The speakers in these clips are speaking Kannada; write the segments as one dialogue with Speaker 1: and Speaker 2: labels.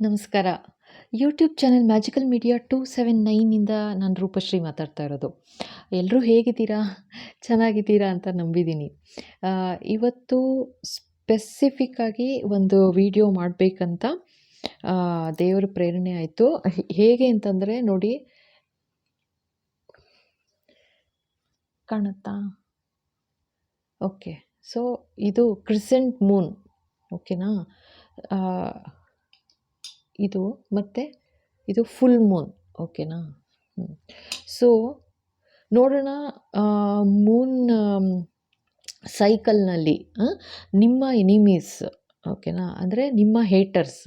Speaker 1: ನಮಸ್ಕಾರ. ಯೂಟ್ಯೂಬ್ ಚಾನೆಲ್ ಮ್ಯಾಜಿಕಲ್ ಮೀಡಿಯಾ 279 ನಾನು ರೂಪಶ್ರೀ ಮಾತಾಡ್ತಾ ಇರೋದು. ಎಲ್ಲರೂ ಹೇಗಿದ್ದೀರಾ? ಚೆನ್ನಾಗಿದ್ದೀರಾ ಅಂತ ನಂಬಿದ್ದೀನಿ. ಇವತ್ತು ಸ್ಪೆಸಿಫಿಕ್ ಆಗಿ ಒಂದು ವಿಡಿಯೋ ಮಾಡಬೇಕಂತ ದೇವರ ಪ್ರೇರಣೆ ಆಯಿತು. ಹೇಗೆ ಅಂತಂದರೆ ನೋಡಿ, ಕಾಣುತ್ತಾ? ಓಕೆ. ಸೊ ಇದು ಕ್ರಿಸೆಂಟ್ ಮೂನ್, ಓಕೆನಾ? ಇದು ಮತ್ತು ಇದು ಫುಲ್ ಮೂನ್, ಓಕೆನಾ? ಸೊ ನೋಡೋಣ, ಮೂನ್ ಸೈಕಲ್ನಲ್ಲಿ ನಿಮ್ಮ ಎನಿಮೀಸ್, ಓಕೆನಾ, ಅಂದರೆ ನಿಮ್ಮ ಹೇಟರ್ಸ್,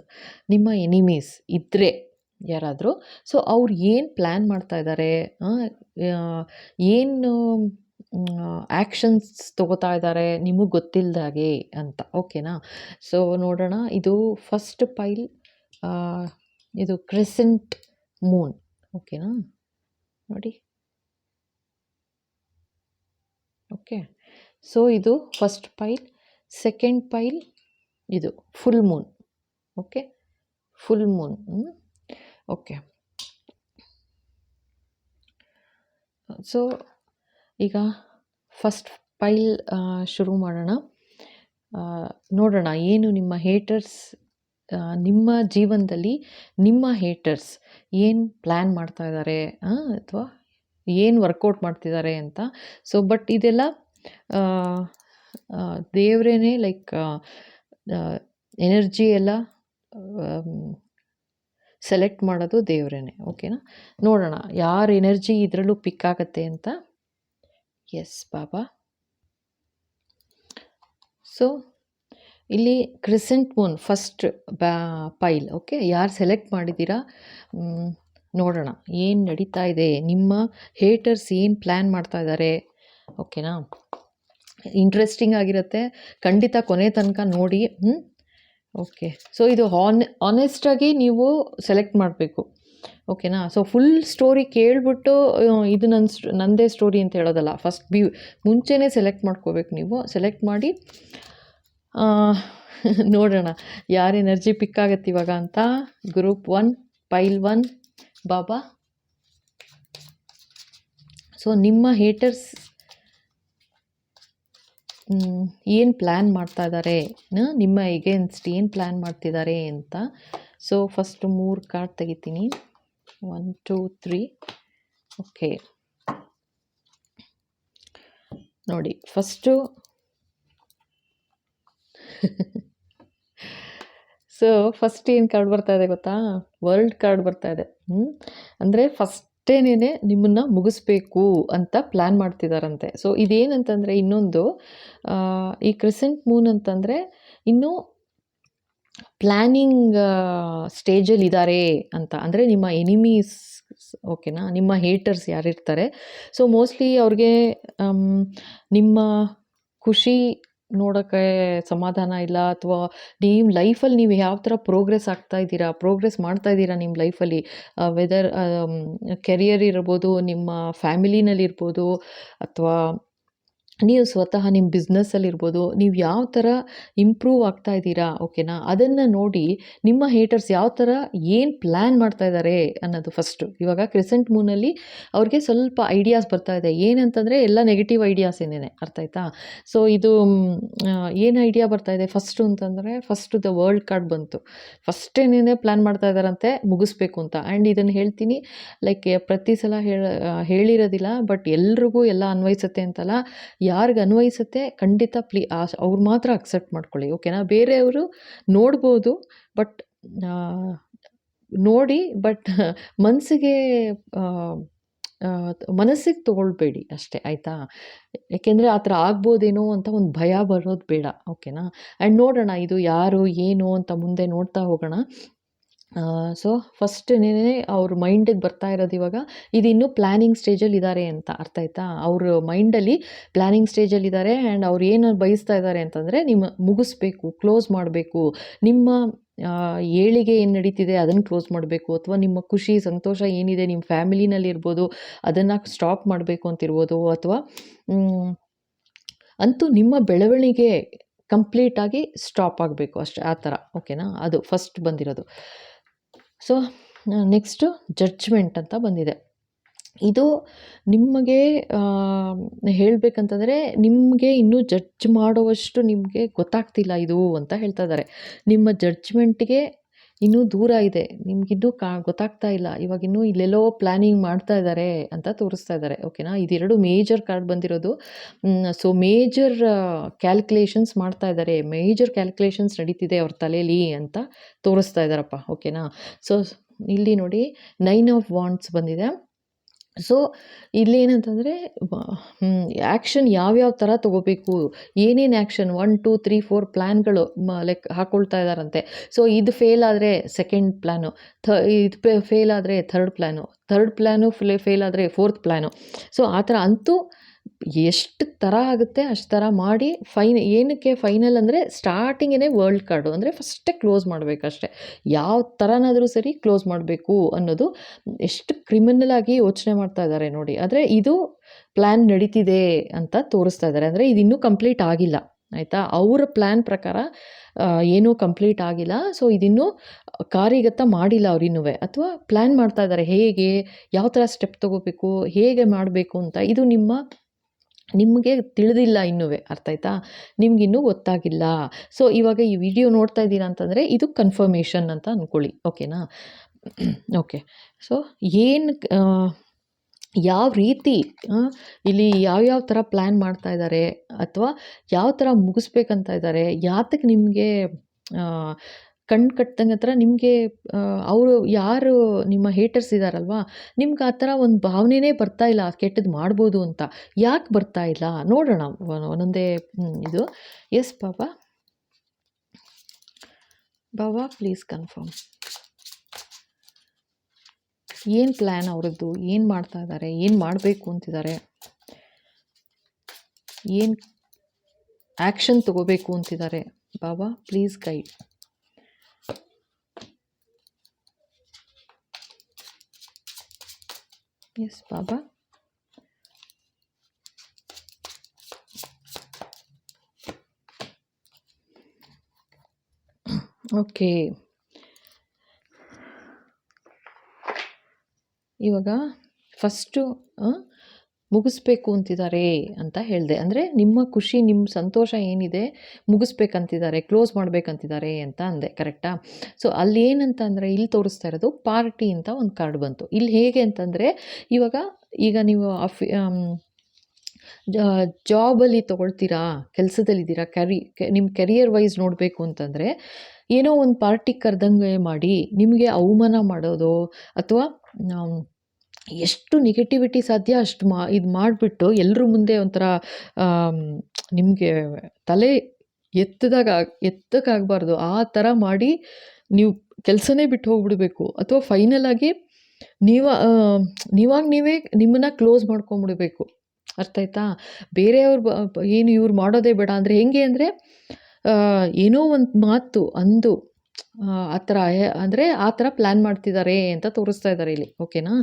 Speaker 1: ನಿಮ್ಮ ಎನಿಮೀಸ್ ಇದ್ದರೆ ಯಾರಾದರೂ, ಸೊ ಅವ್ರು ಏನು ಪ್ಲ್ಯಾನ್ ಮಾಡ್ತಾ ಇದ್ದಾರೆ, ಏನು ಆ್ಯಕ್ಷನ್ಸ್ ತೊಗೋತಾ ಇದ್ದಾರೆ ನಿಮಗೆ ಗೊತ್ತಿಲ್ಲದಾಗೆ ಅಂತ, ಓಕೆನಾ? ಸೊ ನೋಡೋಣ, ಇದು ಫಸ್ಟ್ ಪೈಲ್, ಇದು ಕ್ರೆಸೆಂಟ್ ಮೂನ್, ಓಕೆನಾ? ನೋಡಿ, ಓಕೆ. ಸೊ ಇದು ಫಸ್ಟ್ ಪೈಲ್. ಸೆಕೆಂಡ್ ಪೈಲ್ ಇದು full Moon, okay, full Moon. Okay. So ಈಗ ಫಸ್ಟ್ ಪೈಲ್ ಶುರು ಮಾಡೋಣ. ನೋಡೋಣ ಏನು ನಿಮ್ಮ ಹೇಟರ್ಸ್, ನಿಮ್ಮ ಜೀವನದಲ್ಲಿ ನಿಮ್ಮ ಹೇಟರ್ಸ್ ಏನು ಪ್ಲ್ಯಾನ್ ಮಾಡ್ತಾ ಇದ್ದಾರೆ ಅಥವಾ ಏನು ವರ್ಕೌಟ್ ಮಾಡ್ತಿದ್ದಾರೆ ಅಂತ. ಸೊ ಬಟ್ ಇದೆಲ್ಲ ದೇವರೇನೆ, ಲೈಕ್ ಎನರ್ಜಿ ಎಲ್ಲ ಸೆಲೆಕ್ಟ್ ಮಾಡೋದು ದೇವರೇನೆ, ಓಕೆನಾ? ನೋಡೋಣ ಯಾರ ಎನರ್ಜಿ ಇದರಲ್ಲೂ ಪಿಕ್ ಆಗುತ್ತೆ ಅಂತ. ಎಸ್ ಬಾಬಾ. ಸೊ ಇಲ್ಲಿ ಕ್ರಿಸೆಂಟ್ ಮೂನ್ ಫಸ್ಟ್ ಪೈಲ್, ಓಕೆ. ಯಾರು ಸೆಲೆಕ್ಟ್ ಮಾಡಿದ್ದೀರಾ, ನೋಡೋಣ ಏನು ನಡೀತಾ ಇದೆ, ನಿಮ್ಮ ಹೇಟರ್ಸ್ ಏನು ಪ್ಲ್ಯಾನ್ ಮಾಡ್ತಾ ಇದ್ದಾರೆ, ಓಕೆನಾ? ಇಂಟ್ರೆಸ್ಟಿಂಗ್ ಆಗಿರುತ್ತೆ, ಖಂಡಿತ ಕೊನೆ ತನಕ ನೋಡಿ. ಓಕೆ. ಸೊ ಇದು ಆನೆಸ್ಟಾಗಿ ನೀವು ಸೆಲೆಕ್ಟ್ ಮಾಡಬೇಕು, ಓಕೆನಾ? ಸೊ ಫುಲ್ ಸ್ಟೋರಿ ಕೇಳಿಬಿಟ್ಟು ಇದು ನನ್ನದೇ ಸ್ಟೋರಿ ಅಂತ ಹೇಳೋದಲ್ಲ. ಫಸ್ಟ್ ಮುಂಚೆನೇ ಸೆಲೆಕ್ಟ್ ಮಾಡ್ಕೋಬೇಕು. ನೀವು ಸೆಲೆಕ್ಟ್ ಮಾಡಿ ನೋಡೋಣ ಯಾರು ಎನರ್ಜಿ ಪಿಕ್ ಆಗುತ್ತೆ ಇವಾಗ ಅಂತ. ಗ್ರೂಪ್ 1, ಪೈಲ್ 1, ಬಾಬಾ. ಸೊ ನಿಮ್ಮ ಹೇಟರ್ಸ್ ಏನು ಪ್ಲ್ಯಾನ್ ಮಾಡ್ತಾ ಇದ್ದಾರೆ, ನಿಮ್ಮ ಎಗೇನ್ಸ್ಟ್ ಏನು ಪ್ಲ್ಯಾನ್ ಮಾಡ್ತಿದ್ದಾರೆ ಅಂತ. ಸೊ ಫಸ್ಟ್ 3 ಕಾರ್ಡ್ ತೆಗಿತೀನಿ. 1, 2, 3. ಓಕೆ. ನೋಡಿ, ಫಸ್ಟು ಸೊ ಫಸ್ಟ್ ಏನು ಕಾರ್ಡ್ ಬರ್ತಾ ಇದೆ ಗೊತ್ತಾ? ವರ್ಲ್ಡ್ ಕಾರ್ಡ್ ಬರ್ತಾ ಇದೆ. ಅಂದರೆ ಫಸ್ಟೇನೇ ನಿಮ್ಮನ್ನು ಮುಗಿಸ್ಬೇಕು ಅಂತ ಪ್ಲ್ಯಾನ್ ಮಾಡ್ತಿದ್ದಾರಂತೆ. ಸೊ ಇದೇನಂತಂದರೆ, ಇನ್ನೊಂದು ಈ ಕ್ರಿಸೆಂಟ್ ಮೂನ್ ಅಂತಂದರೆ ಇನ್ನೂ ಪ್ಲ್ಯಾನಿಂಗ್ ಸ್ಟೇಜಲ್ಲಿ ಇದ್ದಾರೆ ಅಂತ. ಅಂದರೆ ನಿಮ್ಮ ಎನಿಮೀಸ್, ಓಕೆನಾ, ನಿಮ್ಮ ಹೇಟರ್ಸ್ ಯಾರಿರ್ತಾರೆ, ಸೊ ಮೋಸ್ಟ್ಲಿ ಅವ್ರಿಗೆ ನಿಮ್ಮ ಖುಷಿ ನೋಡೋಕ್ಕೆ ಸಮಾಧಾನ ಇಲ್ಲ, ಅಥವಾ ನಿಮ್ಮ ಲೈಫಲ್ಲಿ ನೀವು ಯಾವ ಥರ ಪ್ರೋಗ್ರೆಸ್ ಮಾಡ್ತಾ ಇದ್ದೀರಾ ನಿಮ್ಮ ಲೈಫಲ್ಲಿ, ವೆದರ್ ಕೆರಿಯರ್ ಇರ್ಬೋದು, ನಿಮ್ಮ ಫ್ಯಾಮಿಲಿನಲ್ಲಿರ್ಬೋದು, ಅಥವಾ ನೀವು ಸ್ವತಃ ನಿಮ್ಮ ಬಿಸ್ನೆಸ್ಸಲ್ಲಿರ್ಬೋದು, ನೀವು ಯಾವ ಥರ ಇಂಪ್ರೂವ್ ಆಗ್ತಾ ಇದ್ದೀರಾ, ಓಕೆನಾ? ಅದನ್ನು ನೋಡಿ ನಿಮ್ಮ ಹೇಟರ್ಸ್ ಯಾವ ಥರ ಏನು ಪ್ಲ್ಯಾನ್ ಮಾಡ್ತಾ ಇದ್ದಾರೆ ಅನ್ನೋದು ಫಸ್ಟು. ಇವಾಗ ಕ್ರಿಸೆಂಟ್ ಮೂನಲ್ಲಿ ಅವ್ರಿಗೆ ಸ್ವಲ್ಪ ಐಡಿಯಾಸ್ ಬರ್ತಾ ಇದೆ. ಏನಂತಂದರೆ ಎಲ್ಲ ನೆಗೆಟಿವ್ ಐಡಿಯಾಸ್ ಏನೇನೆ, ಅರ್ಥ ಆಯ್ತಾ? ಸೊ ಇದು ಏನು ಐಡಿಯಾ ಬರ್ತಾ ಇದೆ ಫಸ್ಟು ಅಂತಂದರೆ, ಫಸ್ಟು ದ ವರ್ಲ್ಡ್ ಕಾರ್ಡ್ ಬಂತು. ಫಸ್ಟೇನೇ ಪ್ಲ್ಯಾನ್ ಮಾಡ್ತಾ ಇದ್ದಾರಂತೆ ಮುಗಿಸ್ಬೇಕು ಅಂತ. ಆ್ಯಂಡ್ ಇದನ್ನು ಹೇಳ್ತೀನಿ, ಲೈಕ್ ಪ್ರತಿ ಸಲ ಹೇಳಿರೋದಿಲ್ಲ, ಬಟ್ ಎಲ್ರಿಗೂ ಎಲ್ಲ ಅನ್ವಯಿಸುತ್ತೆ ಅಂತಲ್ಲ. ಯಾರಿಗೆ ಅನ್ವಯಿಸುತ್ತೆ ಖಂಡಿತ ಅವ್ರು ಮಾತ್ರ ಅಕ್ಸೆಪ್ಟ್ ಮಾಡ್ಕೊಳ್ಳಿ, ಓಕೆನಾ? ಬೇರೆಯವರು ನೋಡ್ಬೋದು, ಬಟ್ ನೋಡಿ, ಬಟ್ ಮನಸ್ಸಿಗೆ ತೊಗೊಳ್ಬೇಡಿ ಅಷ್ಟೇ, ಆಯಿತಾ? ಯಾಕೆಂದರೆ ಆ ಥರ ಆಗ್ಬೋದೇನೋ ಅಂತ ಒಂದು ಭಯ ಬರೋದು ಬೇಡ, ಓಕೆನಾ? ಆ್ಯಂಡ್ ನೋಡೋಣ ಇದು ಯಾರು ಏನು ಅಂತ ಮುಂದೆ ನೋಡ್ತಾ ಹೋಗೋಣ. ಸೊ ಫಸ್ಟೇನೇ ಅವ್ರ ಮೈಂಡಿಗೆ ಬರ್ತಾ ಇರೋದು ಇವಾಗ, ಇದು ಇನ್ನೂ ಪ್ಲ್ಯಾನಿಂಗ್ ಸ್ಟೇಜಲ್ಲಿ ಇದ್ದಾರೆ ಅಂತ, ಅರ್ಥ ಆಯ್ತಾ? ಅವ್ರ ಮೈಂಡಲ್ಲಿ ಪ್ಲ್ಯಾನಿಂಗ್ ಸ್ಟೇಜಲ್ಲಿ ಇದ್ದಾರೆ. ಆ್ಯಂಡ್ ಅವ್ರು ಏನು ಬಯಸ್ತಾ ಇದ್ದಾರೆ ಅಂತಂದರೆ, ನಿಮ್ಮ ಮುಗಿಸ್ಬೇಕು, ಕ್ಲೋಸ್ ಮಾಡಬೇಕು, ನಿಮ್ಮ ಏಳಿಗೆ ಏನು ನಡೀತಿದೆ ಅದನ್ನು ಕ್ಲೋಸ್ ಮಾಡಬೇಕು, ಅಥವಾ ನಿಮ್ಮ ಖುಷಿ ಸಂತೋಷ ಏನಿದೆ ನಿಮ್ಮ ಫ್ಯಾಮಿಲಿನಲ್ಲಿ ಇರ್ಬೋದು ಅದನ್ನು ಸ್ಟಾಪ್ ಮಾಡಬೇಕು ಅಂತಿರ್ಬೋದು, ಅಥವಾ ಅಂತೂ ನಿಮ್ಮ ಬೆಳವಣಿಗೆ ಕಂಪ್ಲೀಟಾಗಿ ಸ್ಟಾಪ್ ಆಗಬೇಕು ಅಷ್ಟೇ, ಆ ಥರ, ಓಕೆನಾ? ಅದು ಫಸ್ಟ್ ಬಂದಿರೋದು. ಸೊ ನೆಕ್ಸ್ಟು ಜಡ್ಜ್ಮೆಂಟ್ ಅಂತ ಬಂದಿದೆ. ಇದು ನಿಮಗೆ ಹೇಳಬೇಕಂತಂದರೆ ನಿಮಗೆ ಇನ್ನೂ ಜಡ್ಜ್ ಮಾಡುವಷ್ಟು ನಿಮಗೆ ಗೊತ್ತಾಗ್ತಿಲ್ಲ ಇದು ಅಂತ ಹೇಳ್ತಾ ಇದ್ದಾರೆ. ನಿಮ್ಮ ಜಡ್ಜ್ಮೆಂಟ್ಗೆ ಇನ್ನೂ ದೂರ ಇದೆ, ನಿಮಗಿನ್ನೂ ಗೊತ್ತಾಗ್ತಾ ಇಲ್ಲ, ಇವಾಗಿನ್ನೂ ಇಲ್ಲೆಲ್ಲೋ ಪ್ಲ್ಯಾನಿಂಗ್ ಮಾಡ್ತಾ ಇದ್ದಾರೆ ಅಂತ ತೋರಿಸ್ತಾ ಇದ್ದಾರೆ. ಓಕೆನಾ, ಇದೆರಡು ಮೇಜರ್ ಕಾರ್ಡ್ ಬಂದಿರೋದು. ಸೊ ಮೇಜರ್ ಕ್ಯಾಲ್ಕುಲೇಷನ್ಸ್ ಮಾಡ್ತಾ ಇದ್ದಾರೆ, ಮೇಜರ್ ಕ್ಯಾಲ್ಕುಲೇಷನ್ಸ್ ನಡೀತಿದೆ ಅವ್ರ ತಲೆಯಲ್ಲಿ ಅಂತ ತೋರಿಸ್ತಾ ಇದ್ದಾರಪ್ಪ. ಓಕೆನಾ, ಸೊ ಇಲ್ಲಿ ನೋಡಿ 9 ಆಫ್ ವಾಂಡ್ಸ್ ಬಂದಿದೆ. ಸೊ ಇಲ್ಲಿ ಏನಂತಂದರೆ ಆ್ಯಕ್ಷನ್ ಯಾವ್ಯಾವ ಥರ ತೊಗೋಬೇಕು, ಏನೇನು ಆ್ಯಕ್ಷನ್ 1 2 3 4 ಪ್ಲ್ಯಾನ್ಗಳು ಹಾಕ್ಕೊಳ್ತಾ ಇದ್ದಾರಂತೆ. ಸೊ ಇದು ಫೇಲ್ ಆದರೆ ಸೆಕೆಂಡ್ ಪ್ಲ್ಯಾನು, ಇದು ಫೇಲ್ ಆದರೆ ಥರ್ಡ್ ಪ್ಲ್ಯಾನು ಫೇಲ್ ಆದರೆ ಫೋರ್ತ್ ಪ್ಲ್ಯಾನು. ಸೊ ಆ ಥರ ಅಂತೂ ಎಷ್ಟು ಥರ ಆಗುತ್ತೆ ಅಷ್ಟು ಥರ ಮಾಡಿ ಏನಕ್ಕೆ ಫೈನಲ್ ಅಂದರೆ ಸ್ಟಾರ್ಟಿಂಗೇ ವರ್ಲ್ಡ್ ಕಾರ್ಡು ಅಂದರೆ ಫಸ್ಟೇ ಕ್ಲೋಸ್ ಮಾಡಬೇಕಷ್ಟೆ. ಯಾವ ಥರನಾದರೂ ಸರಿ ಕ್ಲೋಸ್ ಮಾಡಬೇಕು ಅನ್ನೋದು ಎಷ್ಟು ಕ್ರಿಮಿನಲ್ ಆಗಿ ಯೋಚನೆ ಮಾಡ್ತಾ ಇದ್ದಾರೆ ನೋಡಿ. ಆದರೆ ಇದು ಪ್ಲ್ಯಾನ್ ನಡೀತಿದೆ ಅಂತ ತೋರಿಸ್ತಾ ಇದ್ದಾರೆ. ಅಂದರೆ ಇದು ಇನ್ನೂ ಕಂಪ್ಲೀಟ್ ಆಗಿಲ್ಲ, ಆಯಿತಾ. ಅವರ ಪ್ಲ್ಯಾನ್ ಪ್ರಕಾರ ಏನೂ ಕಂಪ್ಲೀಟ್ ಆಗಿಲ್ಲ. ಸೊ ಇದಿನ್ನೂ ಕಾರ್ಯಗತ ಮಾಡಿಲ್ಲ ಅವರಿನ್ನೂ, ಅಥವಾ ಪ್ಲ್ಯಾನ್ ಮಾಡ್ತಾ ಇದ್ದಾರೆ ಹೇಗೆ, ಯಾವ ಥರ ಸ್ಟೆಪ್ ತೊಗೋಬೇಕು, ಹೇಗೆ ಮಾಡಬೇಕು ಅಂತ. ಇದು ನಿಮಗೆ ತಿಳಿದಿಲ್ಲ ಇನ್ನೂ, ಅರ್ಥ ಆಯ್ತಾ, ನಿಮಗಿನ್ನೂ ಗೊತ್ತಾಗಿಲ್ಲ. ಸೊ ಇವಾಗ ಈ ವಿಡಿಯೋ ನೋಡ್ತಾ ಇದ್ದೀರಾ ಅಂತಂದರೆ ಇದು ಕನ್ಫರ್ಮೇಷನ್ ಅಂತ ಅಂದ್ಕೊಳ್ಳಿ. ಓಕೆನಾ, ಓಕೆ. ಸೊ ಏನು ಯಾವ ರೀತಿ ಇಲ್ಲಿ ಯಾವ್ಯಾವ ಥರ ಪ್ಲ್ಯಾನ್ ಮಾಡ್ತಾ ಇದ್ದಾರೆ, ಅಥವಾ ಯಾವ ಥರ ಮುಗಿಸ್ಬೇಕಂತ ಇದ್ದಾರೆ, ಯಾತಕ್ಕೆ ನಿಮಗೆ ಕಣ್ಣು ಕಟ್ಟದಂಗೆ ಹತ್ರ ನಿಮಗೆ ಅವರು ಯಾರು ನಿಮ್ಮ ಹೇಟರ್ಸ್ ಇದ್ದಾರಲ್ವ, ನಿಮ್ಗೆ ಆ ಥರ ಒಂದು ಭಾವನೆನೇ ಬರ್ತಾ ಇಲ್ಲ ಕೆಟ್ಟದ್ದು ಮಾಡ್ಬೋದು ಅಂತ. ಯಾಕೆ ಬರ್ತಾ ಇಲ್ಲ ನೋಡೋಣ ಒಂದೊಂದೇ. ಇದು yes Baba, Baba please confirm. ಏನು ಪ್ಲ್ಯಾನ್ ಅವ್ರದ್ದು, ಏನು ಮಾಡ್ತಾ ಇದ್ದಾರೆ, ಏನು ಮಾಡಬೇಕು ಅಂತಿದ್ದಾರೆ, ಏನು ಆ್ಯಕ್ಷನ್ ತಗೋಬೇಕು ಅಂತಿದ್ದಾರೆ. ಬಾಬಾ please guide. Yes Baba, okay. ಇವಾಗ ಫಸ್ಟು ಮುಗಿಸ್ಬೇಕು ಅಂತಿದ್ದಾರೆ ಅಂತ ಹೇಳಿದೆ. ಅಂದರೆ ನಿಮ್ಮ ಖುಷಿ, ನಿಮ್ಮ ಸಂತೋಷ ಏನಿದೆ ಮುಗಿಸ್ಬೇಕಂತಿದ್ದಾರೆ, ಕ್ಲೋಸ್ ಮಾಡಬೇಕಂತಿದ್ದಾರೆ ಅಂತ ಅಂದೆ, ಕರೆಕ್ಟಾ. ಸೊ ಅಲ್ಲಿ ಏನಂತ ಅಂದರೆ ಇಲ್ಲಿ ತೋರಿಸ್ತಾ ಇರೋದು ಪಾರ್ಟಿ ಅಂತ ಒಂದು ಕಾರ್ಡ್ ಬಂತು. ಇಲ್ಲಿ ಹೇಗೆ ಅಂತಂದರೆ ಈಗ ನೀವು ಜಾಬಲ್ಲಿ ತೊಗೊಳ್ತೀರಾ, ಕೆಲಸದಲ್ಲಿದ್ದೀರಾ, ನಿಮ್ಮ ಕೆರಿಯರ್ ವೈಸ್ ನೋಡಬೇಕು ಅಂತಂದರೆ ಏನೋ ಒಂದು ಪಾರ್ಟಿ ಕರೆದಂಗೆ ಮಾಡಿ ನಿಮಗೆ ಅವಮಾನ ಮಾಡೋದು, ಅಥವಾ ಎಷ್ಟು ನೆಗೆಟಿವಿಟಿ ಸಾಧ್ಯ ಅಷ್ಟು ಇದು ಮಾಡಿಬಿಟ್ಟು ಎಲ್ಲರ ಮುಂದೆ ಒಂಥರ ನಿಮಗೆ ತಲೆ ಎತ್ತಕ್ಕಾಗಬಾರ್ದು ಆ ಥರ ಮಾಡಿ ನೀವು ಕೆಲಸನೇ ಬಿಟ್ಟು ಹೋಗ್ಬಿಡ್ಬೇಕು, ಅಥವಾ ಫೈನಲ್ ಆಗಿ ನೀವೇ ನಿಮ್ಮನ್ನು ಕ್ಲೋಸ್ ಮಾಡ್ಕೊಂಬಿಡ್ಬೇಕು. ಅರ್ಥ ಆಯ್ತಾ. ಬೇರೆಯವ್ರು ಏನು ಇವ್ರು ಮಾಡೋದೇ ಬೇಡ ಅಂದರೆ ಹೆಂಗೆ ಅಂದರೆ ಏನೋ ಒಂದು ಮಾತು ಅಂದು ಆ ಥರ ಅಂದರೆ ಆ ಥರ ಪ್ಲ್ಯಾನ್ ಮಾಡ್ತಿದ್ದಾರೆ ಅಂತ ತೋರಿಸ್ತಾ ಇದ್ದಾರೆ ಇಲ್ಲಿ. ಓಕೆನಾ.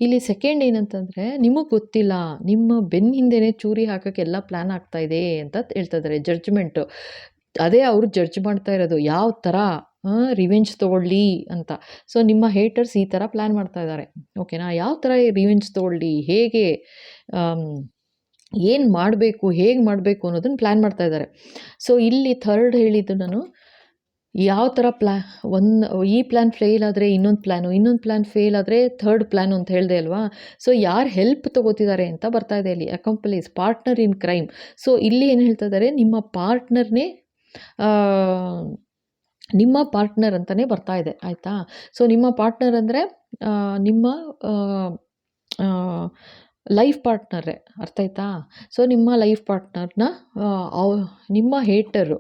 Speaker 1: ಇಲ್ಲಿ ಸೆಕೆಂಡ್ ಏನಂತಂದರೆ ನಿಮಗೆ ಗೊತ್ತಿಲ್ಲ, ನಿಮ್ಮ ಬೆನ್ನ ಹಿಂದೆನೇ ಚೂರಿ ಹಾಕೋಕ್ಕೆ ಎಲ್ಲ ಪ್ಲ್ಯಾನ್ ಆಗ್ತಾ ಇದೆ ಅಂತ ಹೇಳ್ತಾ ಇದ್ದಾರೆ. ಜಡ್ಜ್ಮೆಂಟು ಅದೇ ಅವರು ಜಡ್ಜ್ ಮಾಡ್ತಾ ಇರೋದು, ಯಾವ ಥರ ರಿವೆಂಜ್ ತೊಗೊಳ್ಳಿ ಅಂತ. ಸೊ ನಿಮ್ಮ ಹೇಟರ್ಸ್ ಈ ಥರ ಪ್ಲ್ಯಾನ್ ಮಾಡ್ತಾ ಇದ್ದಾರೆ. ಓಕೆನಾ. ಯಾವ ಥರ ರಿವೆಂಜ್ ತೊಗೊಳ್ಳಿ, ಹೇಗೆ ಏನು ಮಾಡಬೇಕು, ಹೇಗೆ ಮಾಡಬೇಕು ಅನ್ನೋದನ್ನು ಪ್ಲ್ಯಾನ್ ಮಾಡ್ತಾ ಇದ್ದಾರೆ. ಸೊ ಇಲ್ಲಿ ಥರ್ಡ್ ಹೇಳಿದ್ದು ನಾನು ಯಾವ ಥರ ಈ ಪ್ಲ್ಯಾನ್ ಫೇಲ್ ಆದರೆ ಇನ್ನೊಂದು ಪ್ಲ್ಯಾನ್ ಫೇಲ್ ಆದರೆ ಥರ್ಡ್ ಪ್ಲ್ಯಾನು ಅಂತ ಹೇಳಿದೆ ಅಲ್ವಾ. ಸೊ ಯಾರು ಹೆಲ್ಪ್ ತೊಗೋತಿದ್ದಾರೆ ಅಂತ ಬರ್ತಾ ಇದೆ ಇಲ್ಲಿ, ಅಕಾಂಪ್ಲಿಸ್, ಪಾರ್ಟ್ನರ್ ಇನ್ ಕ್ರೈಮ್. ಸೊ ಇಲ್ಲಿ ಏನು ಹೇಳ್ತಾ ಇದ್ದಾರೆ, ನಿಮ್ಮ ಪಾರ್ಟ್ನರ್ ಅಂತಲೇ ಬರ್ತಾ ಇದೆ, ಆಯಿತಾ. ಸೊ ನಿಮ್ಮ ಪಾರ್ಟ್ನರ್ ಅಂದರೆ ನಿಮ್ಮ ಲೈಫ್ ಪಾರ್ಟ್ನರೇ, ಅರ್ಥ ಆಯ್ತಾ. ಸೊ ನಿಮ್ಮ ಲೈಫ್ ಪಾರ್ಟ್ನರ್ನ ನಿಮ್ಮ ಹೇಟರು,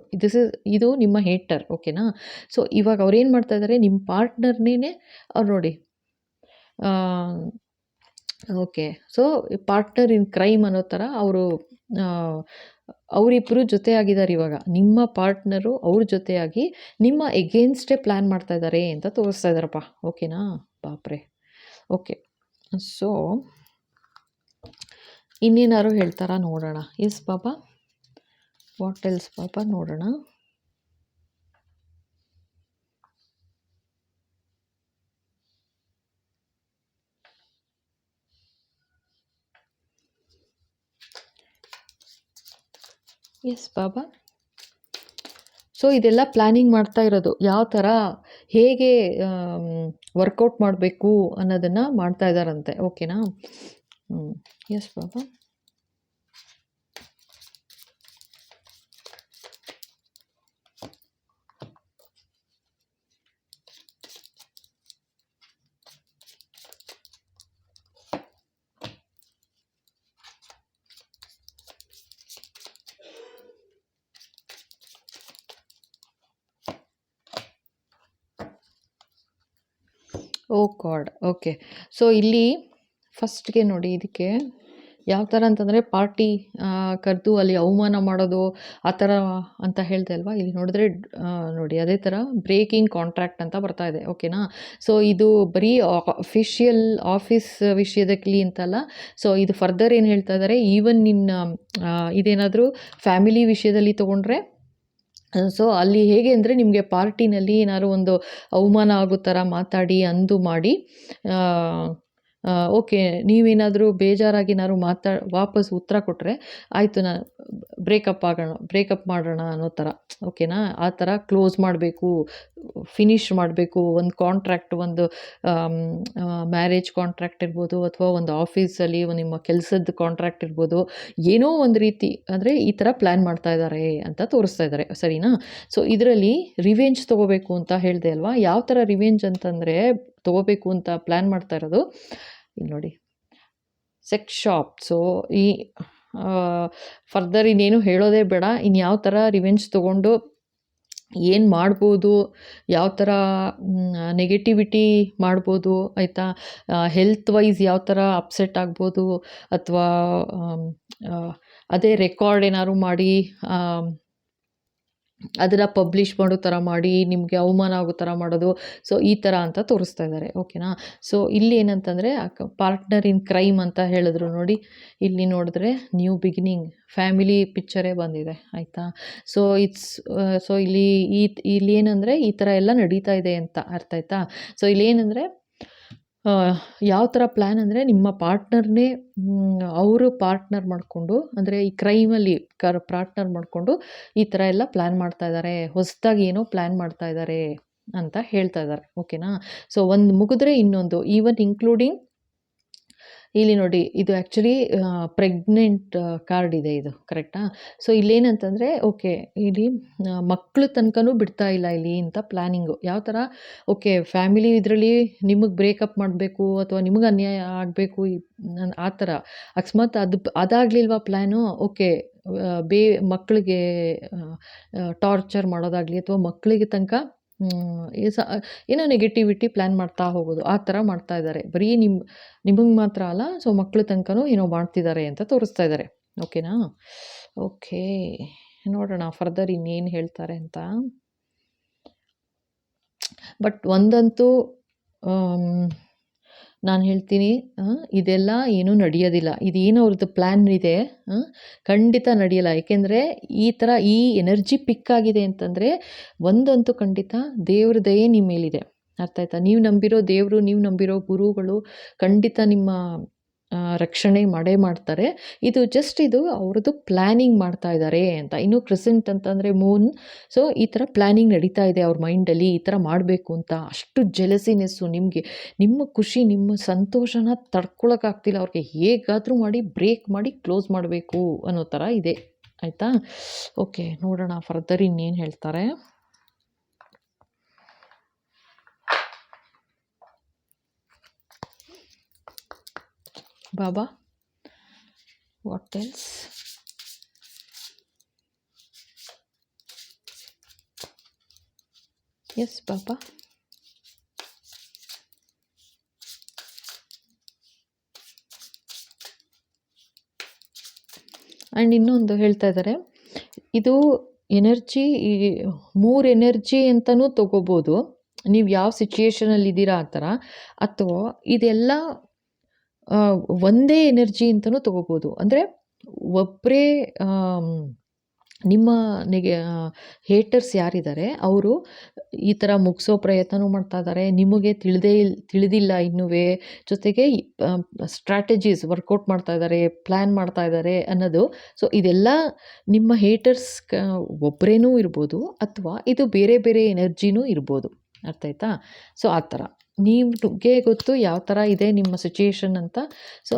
Speaker 1: ಇದು ನಿಮ್ಮ ಹೇಟರ್. ಓಕೆನಾ. ಸೊ ಇವಾಗ ಅವ್ರೇನು ಮಾಡ್ತಾ ಇದ್ದಾರೆ, ನಿಮ್ಮ ಪಾರ್ಟ್ನರ್ನೇ ಅವ್ರು ನೋಡಿ. Okay. So partner in crime ಅನ್ನೋ ಥರ ಅವರಿಬ್ಬರು ಜೊತೆಯಾಗಿದ್ದಾರೆ ಇವಾಗ. ನಿಮ್ಮ ಪಾರ್ಟ್ನರು ಅವ್ರ ಜೊತೆಯಾಗಿ ನಿಮ್ಮ ಎಗೇನ್ಸ್ಟೇ ಪ್ಲ್ಯಾನ್ ಮಾಡ್ತಾ ಇದ್ದಾರೆ ಅಂತ ತೋರಿಸ್ತಾ ಇದ್ದಾರಪ್ಪ. ಓಕೆನಾ. ಬಾಪ್ರೆ. ಓಕೆ. ಸೊ ಇನ್ನೇನಾದ್ರು ಹೇಳ್ತಾರಾ ನೋಡೋಣ. ಎಸ್ ಬಾಬಾ, ವಾಟ್ ಎಲ್ಸ್ ಬಾಬಾ, ನೋಡೋಣ. ಎಸ್ ಬಾಬಾ. ಸೊ ಇದೆಲ್ಲ ಪ್ಲ್ಯಾನಿಂಗ್ ಮಾಡ್ತಾ ಇರೋದು ಯಾವ ಥರ ಹೇಗೆ ವರ್ಕೌಟ್ ಮಾಡಬೇಕು ಅನ್ನೋದನ್ನು ಮಾಡ್ತಾ ಇದ್ದಾರಂತೆ. ಓಕೆನಾ? ಎಸ್ ಬಾಬಾ. ಓ ಗಾಡ್. ಓಕೆ. ಸೊ ಇಲ್ಲಿ ಫಸ್ಟ್ಗೆ ನೋಡಿ ಇದಕ್ಕೆ ಯಾವ ಥರ ಅಂತಂದರೆ ಪಾರ್ಟಿ ಕರೆದು ಅಲ್ಲಿ ಅವಮಾನ ಮಾಡೋದು ಆ ಥರ ಅಂತ ಹೇಳ್ದೆ ಅಲ್ವಾ. ಇಲ್ಲಿ ನೋಡಿದ್ರೆ ನೋಡಿ ಅದೇ ಥರ ಬ್ರೇಕಿಂಗ್ ಕಾಂಟ್ರಾಕ್ಟ್ ಅಂತ ಬರ್ತಾ ಇದೆ. ಓಕೆನಾ? ಸೊ ಇದು ಬರೀ ಅಫಿಷಿಯಲ್ ಆಫೀಸ್ ವಿಷಯದಲ್ಲಿ ಅಂತಲ್ಲ. ಸೊ ಇದು ಫರ್ದರ್ ಏನು ಹೇಳ್ತಾ ಇದ್ದಾರೆ, ಈವನ್ ನಿನ್ನ ಇದೇನಾದರೂ ಫ್ಯಾಮಿಲಿ ವಿಷಯದಲ್ಲಿ ತೊಗೊಂಡ್ರೆ, ಸೊ ಅಲ್ಲಿ ಹೇಗೆ ಅಂದರೆ ನಿಮಗೆ ಪಾರ್ಟಿನಲ್ಲಿ ಏನಾದ್ರು ಒಂದು ಅವಮಾನ ಆಗೋ ಥರ ಮಾತಾಡಿ ಅಂದು ಮಾಡಿ ಓಕೆ ನೀವೇನಾದರೂ ಬೇಜಾರಾಗಿ ಏನಾದ್ರು ವಾಪಸ್ ಉತ್ತರ ಕೊಟ್ಟರೆ ಆಯಿತು ನಾನು ಬ್ರೇಕಪ್ ಮಾಡೋಣ ಅನ್ನೋ ಥರ. ಓಕೆನಾ? ಆ ಥರ ಕ್ಲೋಸ್ ಮಾಡಬೇಕು, ಫಿನಿಷ್ ಮಾಡಬೇಕು. ಒಂದು ಕಾಂಟ್ರಾಕ್ಟ್, ಒಂದು ಮ್ಯಾರೇಜ್ ಕಾಂಟ್ರಾಕ್ಟ್ ಇರ್ಬೋದು, ಅಥವಾ ಒಂದು ಆಫೀಸಲ್ಲಿ ನಿಮ್ಮ ಕೆಲಸದ ಕಾಂಟ್ರಾಕ್ಟ್ ಇರ್ಬೋದು. ಏನೋ ಒಂದು ರೀತಿ ಅಂದರೆ ಈ ಥರ ಪ್ಲ್ಯಾನ್ ಮಾಡ್ತಾ ಇದ್ದಾರೆ ಅಂತ ತೋರಿಸ್ತಾ ಇದ್ದಾರೆ. ಸರಿನಾ? ಸೊ ಇದರಲ್ಲಿ ರಿವೆಂಜ್ ತೊಗೋಬೇಕು ಅಂತ ಹೇಳಿದೆ ಅಲ್ವಾ. ಯಾವ ಥರ ರಿವೆಂಜ್ ಅಂತಂದರೆ ತೊಗೋಬೇಕು ಅಂತ ಪ್ಲ್ಯಾನ್ ಮಾಡ್ತಾ ಇರೋದು ಇಲ್ಲಿ ನೋಡಿ, ಸೆಕ್ಸ್ ಶಾಪ್. ಸೊ ಈ ಫರ್ದರ್ ಇನ್ನೇನು ಹೇಳೋದೇ ಬೇಡ. ಇನ್ನು ಯಾವ ಥರ ರಿವೆಂಜ್ ತೊಗೊಂಡು ಏನು ಮಾಡ್ಬೋದು, ಯಾವ ಥರ ನೆಗೆಟಿವಿಟಿ ಮಾಡ್ಬೋದು, ಆಯಿತಾ, ಹೆಲ್ತ್ ವೈಸ್ ಯಾವ ಥರ ಅಪ್ಸೆಟ್ ಆಗ್ಬೋದು, ಅಥವಾ ಅದೇ ರೆಕಾರ್ಡ್ ಏನಾದ್ರು ಮಾಡಿ ಅದನ್ನು ಪಬ್ಲಿಷ್ ಮಾಡೋ ಥರ ಮಾಡಿ ನಿಮಗೆ ಅವಮಾನ ಆಗೋ ಥರ ಮಾಡೋದು. ಸೊ ಈ ಥರ ಅಂತ ತೋರಿಸ್ತಾ ಇದ್ದಾರೆ. ಓಕೆನಾ? ಸೊ ಇಲ್ಲಿ ಏನಂತಂದರೆ ಪಾರ್ಟ್ನರ್ ಇನ್ ಕ್ರೈಮ್ ಅಂತ ಹೇಳಿದ್ರು ನೋಡಿ. ಇಲ್ಲಿ ನೋಡಿದ್ರೆ ನ್ಯೂ ಬಿಗಿನಿಂಗ್ ಫ್ಯಾಮಿಲಿ ಪಿಕ್ಚರೇ ಬಂದಿದೆ. ಆಯಿತಾ? ಸೊ ಸೊ ಇಲ್ಲಿ ಏನಂದರೆ ಈ ಥರ ಎಲ್ಲ ನಡೀತಾ ಇದೆ ಅಂತ ಅರ್ಥ ಆಯ್ತಾ? ಸೊ ಇಲ್ಲಿ ಏನಂದರೆ ಯಾವ ಥರ ಪ್ಲ್ಯಾನ್ ಅಂದರೆ ನಿಮ್ಮ ಪಾರ್ಟ್ನರ್ನೇ ಅವರು ಪಾರ್ಟ್ನರ್ ಮಾಡಿಕೊಂಡು, ಅಂದರೆ ಈ ಕ್ರೈಮಲ್ಲಿ ಪಾರ್ಟ್ನರ್ ಮಾಡಿಕೊಂಡು ಈ ಥರ ಎಲ್ಲ ಪ್ಲ್ಯಾನ್ ಮಾಡ್ತಾ ಇದ್ದಾರೆ, ಹೊಸದಾಗಿ ಏನೋ ಪ್ಲ್ಯಾನ್ ಮಾಡ್ತಾ ಇದ್ದಾರೆ ಅಂತ ಹೇಳ್ತಾ ಇದ್ದಾರೆ. ಓಕೆನಾ? ಸೊ ಒಂದು ಮುಗಿದ್ರೆ ಇನ್ನೊಂದು, ಈವನ್ ಇನ್ಕ್ಲೂಡಿಂಗ್ ಇಲ್ಲಿ ನೋಡಿ ಇದು ಆ್ಯಕ್ಚುಲಿ ಪ್ರೆಗ್ನೆಂಟ್ ಕಾರ್ಡ್ ಇದೆ ಇದು. ಕರೆಕ್ಟಾ? ಸೊ ಇಲ್ಲೇನಂತಂದರೆ ಓಕೆ ಇಲ್ಲಿ ಮಕ್ಕಳು ತನಕನೂ ಬಿಡ್ತಾ ಇಲ್ಲ ಇಲ್ಲಿ ಅಂತ ಪ್ಲ್ಯಾನಿಂಗು. ಯಾವ ಥರ ಓಕೆ ಫ್ಯಾಮಿಲಿ ಇದರಲ್ಲಿ ನಿಮಗೆ ಬ್ರೇಕಪ್ ಮಾಡಬೇಕು ಅಥವಾ ನಿಮಗೆ ಅನ್ಯಾಯ ಆಗಬೇಕು ಆ ಥರ ಅಕಸ್ಮಾತ್ ಅದಾಗಲಿಲ್ವಾ ಪ್ಲ್ಯಾನು, ಓಕೆ ಮಕ್ಕಳಿಗೆ ಟಾರ್ಚರ್ ಮಾಡೋದಾಗಲಿ ಅಥವಾ ಮಕ್ಕಳಿಗೆ ತನಕ ಏನೋ ನೆಗೆಟಿವಿಟಿ ಪ್ಲ್ಯಾನ್ ಮಾಡ್ತಾ ಹೋಗೋದು ಆ ಥರ ಮಾಡ್ತಾ ಇದ್ದಾರೆ. ಬರೀ ನಿಮಗೆ ಮಾತ್ರ ಅಲ್ಲ, ಸೊ ಮಕ್ಕಳ ತನಕನೂ ಏನೋ ಮಾಡ್ತಿದ್ದಾರೆ ಅಂತ ತೋರಿಸ್ತಾ ಇದ್ದಾರೆ. ಓಕೆನಾ? ಓಕೆ, ನೋಡೋಣ ಫರ್ದರ್ ಇನ್ನೇನು ಹೇಳ್ತಾರೆ ಅಂತ. ಬಟ್ ಒಂದಂತೂ ನಾನು ಹೇಳ್ತೀನಿ, ಇದೆಲ್ಲ ಏನೂ ನಡೆಯೋದಿಲ್ಲ. ಇದೇನು ಅವ್ರದ್ದು ಪ್ಲ್ಯಾನ್ ಇದೆ ಖಂಡಿತ ನಡೆಯಲ್ಲ. ಏಕೆಂದರೆ ಈ ಥರ ಈ ಎನರ್ಜಿ ಪಿಕ್ ಆಗಿದೆ ಅಂತಂದರೆ ಒಂದಂತೂ ಖಂಡಿತ ದೇವ್ರ ದಯೆ ನಿಮ್ಮ ಮೇಲಿದೆ. ಅರ್ಥ ಆಯ್ತಾ? ನೀವು ನಂಬಿರೋ ದೇವರು, ನೀವು ನಂಬಿರೋ ಗುರುಗಳು ಖಂಡಿತ ನಿಮ್ಮ ರಕ್ಷಣೆ ಮಾಡೇ ಮಾಡ್ತಾರೆ. ಇದು ಜಸ್ಟ್ ಇದು ಅವ್ರದ್ದು ಪ್ಲ್ಯಾನಿಂಗ್ ಮಾಡ್ತಾ ಇದ್ದಾರೆ ಅಂತ. ಇನ್ನು ಕ್ರೆಸೆಂಟ್ ಅಂತಂದರೆ ಮೂನ್. ಸೊ ಈ ಥರ ಪ್ಲ್ಯಾನಿಂಗ್ ನಡೀತಾ ಇದೆ ಅವ್ರ ಮೈಂಡಲ್ಲಿ, ಈ ಥರ ಮಾಡಬೇಕು ಅಂತ. ಅಷ್ಟು ಜೆಲಸಿನೆಸ್ಸು ನಿಮಗೆ, ನಿಮ್ಮ ಖುಷಿ, ನಿಮ್ಮ ಸಂತೋಷನ ತಡ್ಕೊಳಕ್ಕಾಗ್ತಿಲ್ಲ ಅವ್ರಿಗೆ. ಹೇಗಾದರೂ ಮಾಡಿ ಬ್ರೇಕ್ ಮಾಡಿ ಕ್ಲೋಸ್ ಮಾಡಬೇಕು ಅನ್ನೋ ಥರ ಇದೆ. ಆಯಿತಾ? ಓಕೆ, ನೋಡೋಣ ಫರ್ದರ್ ಇನ್ನೇನು ಹೇಳ್ತಾರೆ. ಬಾಬಾ, ವಾಟ್ ಎಲ್ಸ್? ಎಸ್ ಬಾಬಾ. ಆ್ಯಂಡ್ ಇನ್ನೊಂದು ಹೇಳ್ತಾ ಇದ್ದಾರೆ, ಇದು ಎನರ್ಜಿ 3 ಎನರ್ಜಿ ಅಂತಲೂ ತೊಗೋಬೋದು ನೀವು ಯಾವ ಸಿಚುಯೇಷನಲ್ಲಿ ಇದ್ದೀರಾ ಆ ಥರ, ಅಥವಾ ಇದೆಲ್ಲ ಒಂದೇ ಎನರ್ಜಿ ಅಂತಲೂ ತೊಗೋಬೋದು. ಅಂದರೆ ಒಬ್ಬರೇ ನಿಮ್ಮ ಹೇಟರ್ಸ್ ಯಾರಿದ್ದಾರೆ ಅವರು ಈ ಥರ ಮುಗಿಸೋ ಪ್ರಯತ್ನನೂ ಮಾಡ್ತಾ ಇದ್ದಾರೆ, ನಿಮಗೆ ತಿಳಿದಿಲ್ಲ ಇನ್ನೂ, ಜೊತೆಗೆ ಸ್ಟ್ರಾಟಜೀಸ್ ವರ್ಕೌಟ್ ಮಾಡ್ತಾ ಇದ್ದಾರೆ, ಪ್ಲ್ಯಾನ್ ಮಾಡ್ತಾ ಇದ್ದಾರೆ ಅನ್ನೋದು. ಸೊ ಇದೆಲ್ಲ ನಿಮ್ಮ ಹೇಟರ್ಸ್ ಒಬ್ಬರೇನೂ ಇರ್ಬೋದು, ಅಥವಾ ಇದು ಬೇರೆ ಬೇರೆ ಎನರ್ಜಿನೂ ಇರ್ಬೋದು. ಅರ್ಥ ಆಯ್ತಾ? ಸೊ ಆ ಥರ ನಿಮಗೆ ಗೊತ್ತು ಯಾವ ಥರ ಇದೆ ನಿಮ್ಮ ಸಿಚುಯೇಷನ್ ಅಂತ. ಸೊ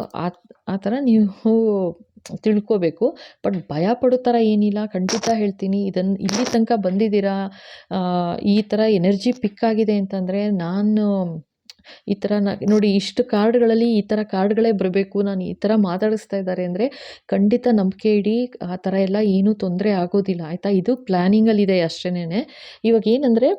Speaker 1: ಆ ಥರ ನೀವು ತಿಳ್ಕೋಬೇಕು. ಬಟ್ ಭಯ ಪಡೋ ಥರ ಏನಿಲ್ಲ, ಖಂಡಿತ ಹೇಳ್ತೀನಿ. ಇಲ್ಲಿ ತನಕ ಬಂದಿದ್ದೀರಾ, ಈ ಥರ ಎನರ್ಜಿ ಪಿಕ್ ಆಗಿದೆ ಅಂತಂದರೆ, ನಾನು ಈ ಥರ ನೋಡಿ, ಇಷ್ಟು ಕಾರ್ಡ್ಗಳಲ್ಲಿ ಈ ಥರ ಕಾರ್ಡ್ಗಳೇ ಬರಬೇಕು, ನಾನು ಈ ಥರ ಮಾತಾಡಿಸ್ತಾ ಇದ್ದಾರೆ ಅಂದರೆ ಖಂಡಿತ ನಂಬಿಕೆ ಇಡಿ. ಆ ಥರ ಎಲ್ಲ ಏನೂ ತೊಂದರೆ ಆಗೋದಿಲ್ಲ, ಆಯಿತಾ? ಇದು ಪ್ಲ್ಯಾನಿಂಗಲ್ಲಿದೆ ಅಷ್ಟೇನೆ. ಇವಾಗ ಏನಂದರೆ,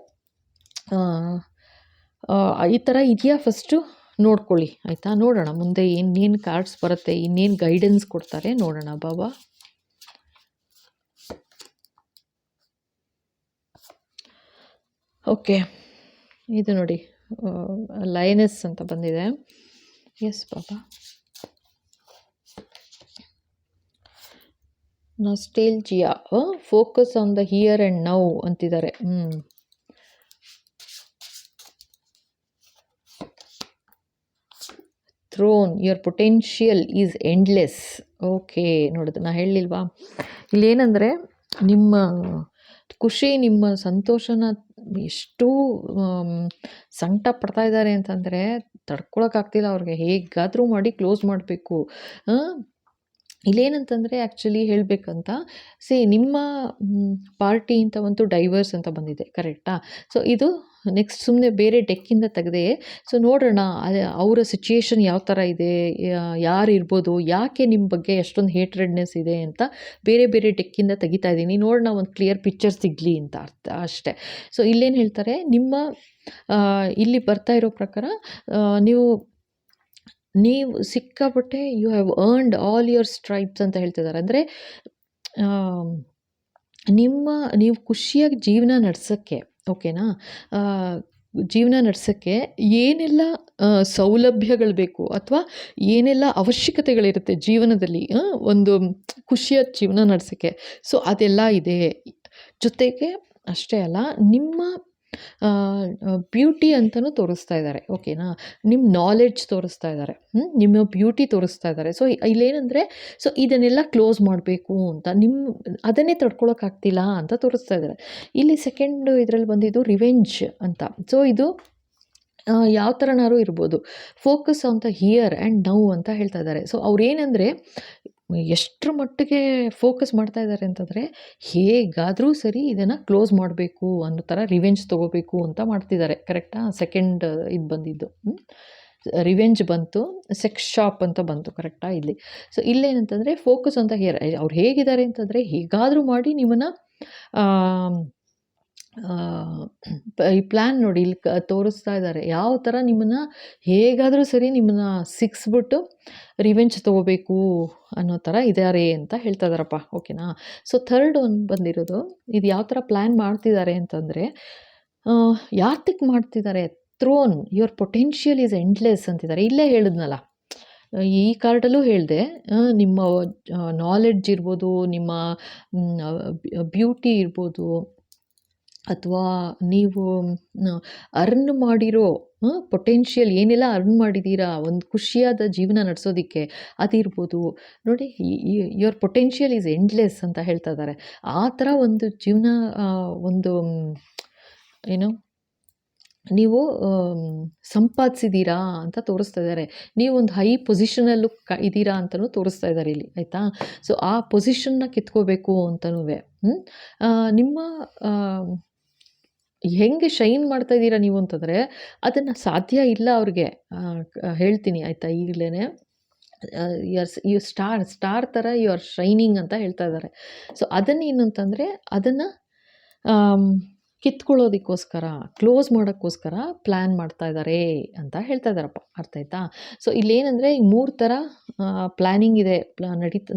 Speaker 1: ಈ ಥರ ಇದೆಯಾ ಫಸ್ಟು ನೋಡ್ಕೊಳ್ಳಿ, ಆಯಿತಾ? ನೋಡೋಣ ಮುಂದೆ ಇನ್ನೇನು ಕಾರ್ಡ್ಸ್ ಬರುತ್ತೆ, ಇನ್ನೇನು ಗೈಡೆನ್ಸ್ ಕೊಡ್ತಾರೆ ನೋಡೋಣ ಬಾಬಾ. ಓಕೆ, ಇದು ನೋಡಿ ಲಯನೆಸ್ ಅಂತ ಬಂದಿದೆ. ಎಸ್ ಬಾಬಾ. Nostalgia, focus on the here and now ಅಂತಿದ್ದಾರೆ. Throne, your potential is endless. Okay, ನೋಡೋದು ನಾ ಹೇಳಿಲ್ವಾ, ಇಲ್ಲೇನೆಂದರೆ ನಿಮ್ಮ ಖುಷಿ, ನಿಮ್ಮ ಸಂತೋಷನ ಎಷ್ಟು ಸಂಕಟ ಪಡ್ತಾ ಇದ್ದಾರೆ ಅಂತಂದರೆ ತಡ್ಕೊಳಕ್ಕಾಗ್ತಿಲ್ಲ ಅವ್ರಿಗೆ. ಹೇಗಾದರೂ ಮಾಡಿ ಕ್ಲೋಸ್ ಮಾಡಬೇಕು. ಇಲ್ಲೇನಂತಂದರೆ ಆ್ಯಕ್ಚುಲಿ ಹೇಳಬೇಕಂತ, ನಿಮ್ಮ ಪಾರ್ಟಿ ಅಂತ ಒಂದು ಡೈವರ್ಸ್ ಅಂತ ಬಂದಿದೆ, ಕರೆಕ್ಟಾ? ಸೊ ಇದು ನೆಕ್ಸ್ಟ್ ಸುಮ್ಮನೆ ಬೇರೆ ಡೆಕ್ಕಿಂದ ತೆಗೆದೆ. ಸೊ ನೋಡೋಣ ಅವರ ಸಿಚುಯೇಷನ್ ಯಾವ ಥರ ಇದೆ, ಯಾರು ಇರ್ಬೋದು, ಯಾಕೆ ನಿಮ್ಮ ಬಗ್ಗೆ ಎಷ್ಟೊಂದು ಹೇಟ್ರೆಡ್ನೆಸ್ ಇದೆ ಅಂತ ಬೇರೆ ಬೇರೆ ಡೆಕ್ಕಿಂದ ತೆಗಿತಾ ಇದ್ದೀನಿ. ನೋಡೋಣ ಒಂದು ಕ್ಲಿಯರ್ ಪಿಕ್ಚರ್ ಸಿಗಲಿ ಅಂತ ಅರ್ಥ ಅಷ್ಟೇ. ಸೊ ಇಲ್ಲೇನು ಹೇಳ್ತಾರೆ, ನಿಮ್ಮ ಇಲ್ಲಿ ಬರ್ತಾ ಇರೋ ಪ್ರಕಾರ ನೀವು ಸಿಕ್ಕಾಪಟ್ಟೆ you have earned all your stripes ಅಂತ ಹೇಳ್ತಿದ್ದಾರೆ. ಅಂದರೆ ನೀವು ಖುಷಿಯಾಗಿ ಜೀವನ ನಡೆಸೋಕ್ಕೆ, ಓಕೆನಾ, ಜೀವನ ನಡೆಸೋಕ್ಕೆ ಏನೆಲ್ಲ ಸೌಲಭ್ಯಗಳು ಬೇಕು, ಅಥವಾ ಏನೆಲ್ಲ ಅವಶ್ಯಕತೆಗಳಿರುತ್ತೆ ಜೀವನದಲ್ಲಿ, ಒಂದು ಖುಷಿಯಾದ ಜೀವನ ನಡೆಸೋಕ್ಕೆ, ಸೊ ಅದೆಲ್ಲ ಇದೆ. ಜೊತೆಗೆ ಅಷ್ಟೇ ಅಲ್ಲ, ನಿಮ್ಮ ಬ್ಯೂಟಿ ಅಂತಲೂ ತೋರಿಸ್ತಾ ಇದ್ದಾರೆ, ಓಕೆನಾ? ನಿಮ್ಮ ನಾಲೆಡ್ಜ್ ತೋರಿಸ್ತಾ ಇದ್ದಾರೆ, ನಿಮ್ಮ ಬ್ಯೂಟಿ ತೋರಿಸ್ತಾ ಇದ್ದಾರೆ. ಸೊ ಇಲ್ಲೇನೆಂದರೆ, ಸೊ ಇದನ್ನೆಲ್ಲ ಕ್ಲೋಸ್ ಮಾಡಬೇಕು ಅಂತ, ಅದನ್ನೇ ತಡ್ಕೊಳಕ್ಕಾಗ್ತಿಲ್ಲ ಅಂತ ತೋರಿಸ್ತಾ ಇದ್ದಾರೆ. ಇಲ್ಲಿ ಸೆಕೆಂಡ್ ಇದರಲ್ಲಿ ಬಂದಿದ್ದು ರಿವೆಂಜ್ ಅಂತ. ಸೊ ಇದು ಯಾವ ಥರನಾರು ಇರ್ಬೋದು. Focus on the here and now ಅಂತ ಹೇಳ್ತಾ ಇದ್ದಾರೆ. ಸೊ ಅವ್ರೇನೆಂದರೆ ಎಷ್ಟರ ಮಟ್ಟಿಗೆ ಫೋಕಸ್ ಮಾಡ್ತಾ ಇದ್ದಾರೆ ಅಂತಂದರೆ, ಹೇಗಾದರೂ ಸರಿ ಇದನ್ನು ಕ್ಲೋಸ್ ಮಾಡಬೇಕು ಅನ್ನೋ ಥರ ರಿವೆಂಜ್ ತೊಗೋಬೇಕು ಅಂತ ಮಾಡ್ತಿದ್ದಾರೆ, ಕರೆಕ್ಟಾ? ಸೆಕೆಂಡ್ ಇದು ಬಂದಿದ್ದು ರಿವೆಂಜ್ ಬಂತು, ಸೆಕ್ಸ್ ಶಾಪ್ ಅಂತ ಬಂತು, ಕರೆಕ್ಟಾ ಇಲ್ಲಿ? ಸೊ ಇಲ್ಲೇನಂತಂದರೆ ಫೋಕಸ್ ಅಂತ ಅವ್ರು ಹೇಗಿದ್ದಾರೆ ಅಂತಂದರೆ, ಹೇಗಾದರೂ ಮಾಡಿ ನಿಮ್ಮನ್ನು ಈ ಪ್ಲ್ಯಾನ್ ನೋಡಿ ಇಲ್ಲಿ ತೋರಿಸ್ತಾ ಇದ್ದಾರೆ, ಯಾವ ಥರ ನಿಮ್ಮನ್ನು ಹೇಗಾದರೂ ಸರಿ ನಿಮ್ಮನ್ನು ಸಿಕ್ಸ್ಬಿಟ್ಟು ರಿವೆಂಜ್ ತೊಗೋಬೇಕು ಅನ್ನೋ ಥರ ಇದ್ದಾರೆ ಅಂತ ಹೇಳ್ತಾ ಇದ್ದಾರಪ್ಪ, ಓಕೆನಾ? ಸೊ ಥರ್ಡ್ ಒಂದು ಬಂದಿರೋದು, ಇದು ಯಾವ ಥರ ಪ್ಲ್ಯಾನ್ ಮಾಡ್ತಿದ್ದಾರೆ ಅಂತಂದರೆ, ಯಾತಕ್ಕೆ ಮಾಡ್ತಿದ್ದಾರೆ, throne, your potential is endless ಅಂತಿದ್ದಾರೆ. ಇಲ್ಲೇ ಹೇಳಿದ್ನಲ್ಲ, ಈ ಕಾರ್ಡಲ್ಲೂ ಹೇಳಿದೆ, ನಿಮ್ಮ ನಾಲೆಡ್ಜ್ ಇರ್ಬೋದು, ನಿಮ್ಮ ಬ್ಯೂಟಿ ಇರ್ಬೋದು, ಅಥವಾ ನೀವು ಅರ್ನ್ ಮಾಡಿರೋ ಪೊಟೆನ್ಷಿಯಲ್ ಏನೆಲ್ಲ ಅರ್ನ್ ಮಾಡಿದ್ದೀರಾ ಒಂದು ಖುಷಿಯಾದ ಜೀವನ ನಡೆಸೋದಕ್ಕೆ, ಅದಿರ್ಬೋದು. ನೋಡಿ, ಯುವರ್ ಪೊಟೆನ್ಷಿಯಲ್ ಈಸ್ ಎಂಡ್ಲೆಸ್ ಅಂತ ಹೇಳ್ತಾ ಇದ್ದಾರೆ. ಆ ಥರ ಒಂದು ಜೀವನ, ಒಂದು ಏನು ನೀವು ಸಂಪಾದಿಸಿದ್ದೀರಾ ಅಂತ ತೋರಿಸ್ತಾ ಇದ್ದಾರೆ. ನೀವೊಂದು ಹೈ ಪೊಸಿಷನಲ್ಲೂ ಇದ್ದೀರಾ ಅಂತಲೂ ತೋರಿಸ್ತಾ ಇದ್ದಾರೆ ಇಲ್ಲಿ, ಆಯಿತಾ? ಸೊ ಆ ಪೊಸಿಷನ್ನ ಕಿತ್ಕೋಬೇಕು ಅಂತನೂ ನಿಮ್ಮ ಹೆಂಗೆ ಶೈನ್ ಮಾಡ್ತಾ ಇದ್ದೀರಾ ನೀವು ಅಂತಂದರೆ, ಅದನ್ನು ಸಾಧ್ಯ ಇಲ್ಲ ಅವ್ರಿಗೆ. ಹೇಳ್ತೀನಿ ಆಯಿತಾ ಈಗಲೇ, ಯು ಸ್ಟಾರ್ ಥರ ಯು ಆರ್ ಶೈನಿಂಗ್ ಅಂತ ಹೇಳ್ತಾ ಇದ್ದಾರೆ. ಸೊ ಅದನ್ನೇನು ಅಂತಂದರೆ, ಅದನ್ನು ಕಿತ್ಕೊಳ್ಳೋದಕ್ಕೋಸ್ಕರ, ಕ್ಲೋಸ್ ಮಾಡೋಕ್ಕೋಸ್ಕರ ಪ್ಲ್ಯಾನ್ ಮಾಡ್ತಾ ಇದ್ದಾರೆ ಅಂತ ಹೇಳ್ತಾ ಇದ್ದಾರಪ್ಪ, ಅರ್ಥ ಆಯ್ತಾ? ಸೊ ಇಲ್ಲೇನೆಂದರೆ, ಈಗ 3 ಥರ ಪ್ಲ್ಯಾನಿಂಗ್ ಇದೆ,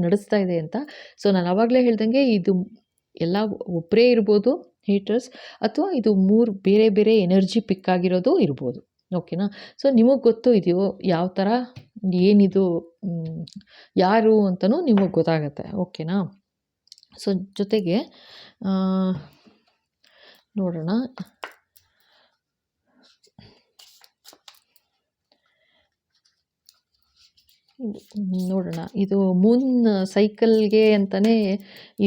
Speaker 1: ನಡೆಸ್ತಾ ಇದೆ ಅಂತ. ಸೊ ನಾನು ಆವಾಗಲೇ ಹೇಳ್ದಂಗೆ, ಇದು ಎಲ್ಲ ಒಬ್ಬರೇ ಇರ್ಬೋದು ಹೀಟರ್ಸ್, ಅಥವಾ ಇದು 3 ಬೇರೆ ಬೇರೆ ಎನರ್ಜಿ ಪಿಕ್ ಆಗಿರೋದು ಇರ್ಬೋದು, ಓಕೆನಾ? ಸೊ ನಿಮಗೆ ಗೊತ್ತು ಇದೆಯೋ ಯಾವ ಥರ, ಏನಿದು, ಯಾರು ಅಂತಲೂ ನಿಮಗೆ ಗೊತ್ತಾಗತ್ತೆ, ಓಕೆನಾ? ಸೊ ಜೊತೆಗೆ ನೋಡೋಣ, ನೋಡೋಣ ಇದು ಮೂನ್ ಸೈಕಲ್ಗೆ ಅಂತಲೇ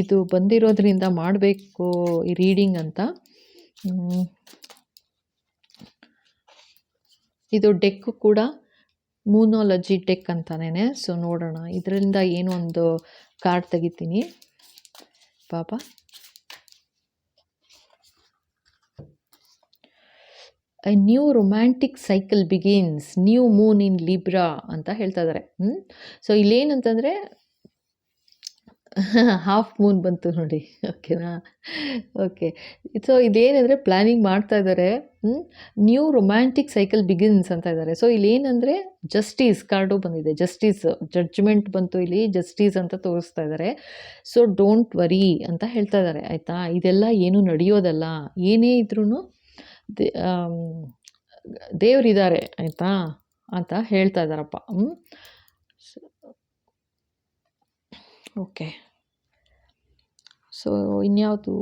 Speaker 1: ಇದು ಬಂದಿರೋದ್ರಿಂದ ಮಾಡಬೇಕು ಈ ರೀಡಿಂಗ್ ಅಂತ. ಇದು ಡೆಕ್ ಕೂಡ ಮೂನಾಲಜಿ ಡೆಕ್ ಅಂತಾನೆ. ಸೊ ನೋಡೋಣ ಇದರಿಂದ ಏನೋ ಒಂದು ಕಾರ್ಡ್ ತೆಗಿತೀನಿ ಪಾಪ. A new romantic cycle begins, new Moon in Libra ಅಂತ ಹೇಳ್ತಾ ಇದ್ದಾರೆ. ಸೊ ಇಲ್ಲೇನಂತಂದರೆ ಹಾಫ್ ಮೂನ್ ಬಂತು ನೋಡಿ, ಓಕೆನಾ. ಓಕೆ, ಸೊ ಇದೇನಂದರೆ ಪ್ಲ್ಯಾನಿಂಗ್ ಮಾಡ್ತಾ ಇದ್ದಾರೆ. ನ್ಯೂ ರೊಮ್ಯಾಂಟಿಕ್ ಸೈಕಲ್ ಬಿಗಿನ್ಸ್ ಅಂತ ಇದ್ದಾರೆ. ಸೊ ಇಲ್ಲೇನಂದರೆ ಜಸ್ಟಿಸ್ ಕಾರ್ಡು ಬಂದಿದೆ, ಜಸ್ಟಿಸ್ ಜಡ್ಜ್ಮೆಂಟ್ ಬಂತು, ಇಲ್ಲಿ ಜಸ್ಟಿಸ್ ಅಂತ ತೋರಿಸ್ತಾ ಇದ್ದಾರೆ. ಸೊ ಡೋಂಟ್ ವರಿ ಅಂತ ಹೇಳ್ತಾ ಇದ್ದಾರೆ, ಆಯಿತಾ. ಇದೆಲ್ಲ ಏನು ನಡೆಯೋದಲ್ಲ, ಏನೇ ಇದ್ರೂ ದೇವರಿದ್ದಾರೆ ಆಯಿತಾ ಅಂತ ಹೇಳ್ತಾ ಇದ್ದಾರಪ್ಪ. ಓಕೆ, ಸೊ ಇನ್ಯಾವುದು,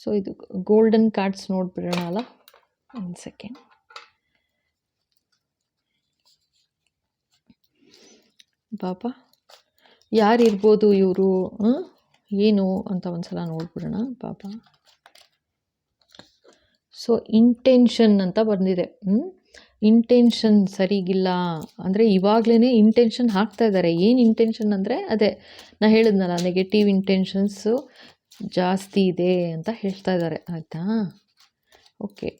Speaker 1: ಸೊ ಇದು ಗೋಲ್ಡನ್ ಕಾರ್ಡ್ಸ್ ನೋಡ್ಬಿಡೋಣ ಅಲ್ಲ. ಒಂದು ಸೆಕೆಂಡ್. ಪಾಪ ಯಾರಿರ್ಬೋದು ಇವರು, ಏನು ಅಂತ ಒಂದ್ಸಲ ನೋಡ್ಬಿಡೋಣ ಪಾಪ. ಸೊ ಇಂಟೆನ್ಷನ್ ಅಂತ ಬಂದಿದೆ. ಇಂಟೆನ್ಷನ್ ಸರಿಗಿಲ್ಲ ಅಂದರೆ ಇವಾಗಲೇ ಇಂಟೆನ್ಷನ್ ಹಾಕ್ತಾ ಇದ್ದಾರೆ. ಏನು ಇಂಟೆನ್ಷನ್ ಅಂದರೆ ಅದೇ ನಾ ಹೇಳಿದ್ನಲ್ಲ, ನೆಗೆಟಿವ್ ಇಂಟೆನ್ಷನ್ಸು ಜಾಸ್ತಿ ಇದೆ ಅಂತ ಹೇಳ್ತಾ ಇದ್ದಾರೆ, ಆಯಿತಾ. ಓಕೆ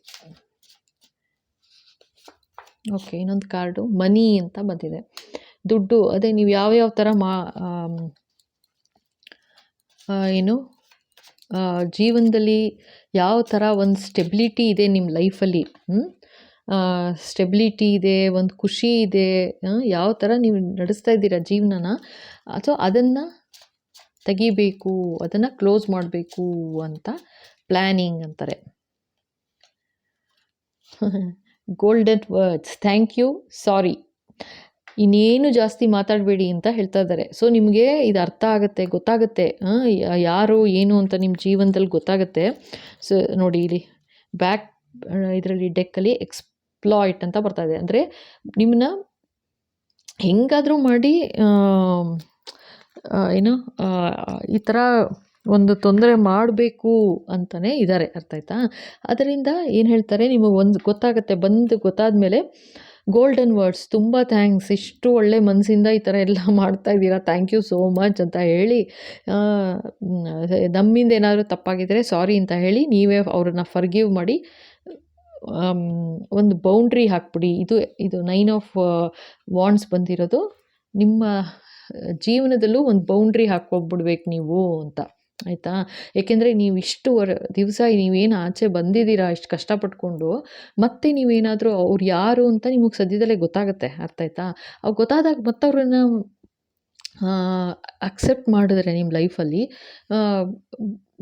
Speaker 1: ಓಕೆ, ಇನ್ನೊಂದು ಕಾರ್ಡು ಮನಿ ಅಂತ ಬಂದಿದೆ. ದುಡ್ಡು, ಅದೇ ನೀವು ಯಾವ್ಯಾವ ಥರ ಏನು ಜೀವನದಲ್ಲಿ ಯಾವ ಥರ ಒಂದು ಸ್ಟೆಬಿಲಿಟಿ ಇದೆ ನಿಮ್ಮ ಲೈಫಲ್ಲಿ, ಸ್ಟೆಬಿಲಿಟಿ ಇದೆ, ಒಂದು ಖುಷಿ ಇದೆ, ಯಾವ ಥರ ನೀವು ನಡೆಸ್ತಾ ಇದ್ದೀರಾ ಜೀವನನ, ಅಥವಾ ಅದನ್ನು ತೆಗಿಬೇಕು, ಅದನ್ನು ಕ್ಲೋಸ್ ಮಾಡಬೇಕು ಅಂತ ಪ್ಲ್ಯಾನಿಂಗ್ ಅಂತಾರೆ. ಗೋಲ್ಡನ್ ವರ್ಡ್ಸ್, ಥ್ಯಾಂಕ್ ಯು, ಸಾರಿ, ಇನ್ನೇನು ಜಾಸ್ತಿ ಮಾತಾಡಬೇಡಿ ಅಂತ ಹೇಳ್ತಾ ಇದ್ದಾರೆ. ಸೊ ನಿಮಗೆ ಇದು ಅರ್ಥ ಆಗುತ್ತೆ, ಗೊತ್ತಾಗುತ್ತೆ ಯಾರು ಏನು ಅಂತ ನಿಮ್ಮ ಜೀವನದಲ್ಲಿ ಗೊತ್ತಾಗುತ್ತೆ. ಸೊ ನೋಡಿ ಇಲ್ಲಿ ಬ್ಯಾಕ್ ಇದರಲ್ಲಿ ಡೆಕ್ಕಲ್ಲಿ ಎಕ್ಸ್ಪ್ಲಾಯ್ಟ್ ಅಂತ ಬರ್ತಾ ಇದೆ. ಅಂದರೆ ನಿಮ್ಮನ್ನ ಹೆಂಗಾದರೂ ಮಾಡಿ ಏನು ಈ ಥರ ಒಂದು ತೊಂದರೆ ಮಾಡಬೇಕು ಅಂತಲೇ ಇದ್ದಾರೆ, ಅರ್ಥ ಆಯ್ತಾ. ಅದರಿಂದ ಏನು ಹೇಳ್ತಾರೆ, ನಿಮಗೆ ಒಂದು ಗೊತ್ತಾಗುತ್ತೆ, ಗೊತ್ತಾದ ಮೇಲೆ ಗೋಲ್ಡನ್ ವರ್ಡ್ಸ್, ತುಂಬ ಥ್ಯಾಂಕ್ಸ್, ಇಷ್ಟು ಒಳ್ಳೆ ಮನಸ್ಸಿಂದ ಈ ಥರ ಎಲ್ಲ ಮಾಡ್ತಾ ಇದ್ದೀರಾ, ಥ್ಯಾಂಕ್ ಯು ಸೋ ಮಚ್ ಅಂತ ಹೇಳಿ, ನಮ್ಮಿಂದ ಏನಾದರೂ ತಪ್ಪಾಗಿದ್ದರೆ ಸಾರಿ ಅಂತ ಹೇಳಿ ನೀವೇ ಅವ್ರನ್ನ ಫರ್ಗಿವ್ ಮಾಡಿ ಒಂದು ಬೌಂಡ್ರಿ ಹಾಕ್ಬಿಡಿ. ಇದು 9 ಆಫ್ ವಾಂಡ್ಸ್ ಬಂದಿರೋದು, ನಿಮ್ಮ ಜೀವನದಲ್ಲೂ ಒಂದು ಬೌಂಡ್ರಿ ಹಾಕ್ಕೋಗ್ಬಿಡ್ಬೇಕು ನೀವು ಅಂತ, ಆಯಿತಾ. ಏಕೆಂದರೆ ನೀವು ಇಷ್ಟು ದಿವಸ ನೀವೇನು ಆಚೆ ಬಂದಿದ್ದೀರಾ ಇಷ್ಟು ಕಷ್ಟಪಟ್ಕೊಂಡು, ಮತ್ತೆ ನೀವೇನಾದರೂ ಅವ್ರು ಯಾರು ಅಂತ ನಿಮಗೆ ಸದ್ಯದಲ್ಲೇ ಗೊತ್ತಾಗುತ್ತೆ, ಅರ್ಥ ಆಯ್ತಾ. ಅವ್ರು ಗೊತ್ತಾದಾಗ ಮತ್ತೆ ಅವ್ರನ್ನ ಅಕ್ಸೆಪ್ಟ್ ಮಾಡಿದ್ರೆ ನಿಮ್ಮ ಲೈಫಲ್ಲಿ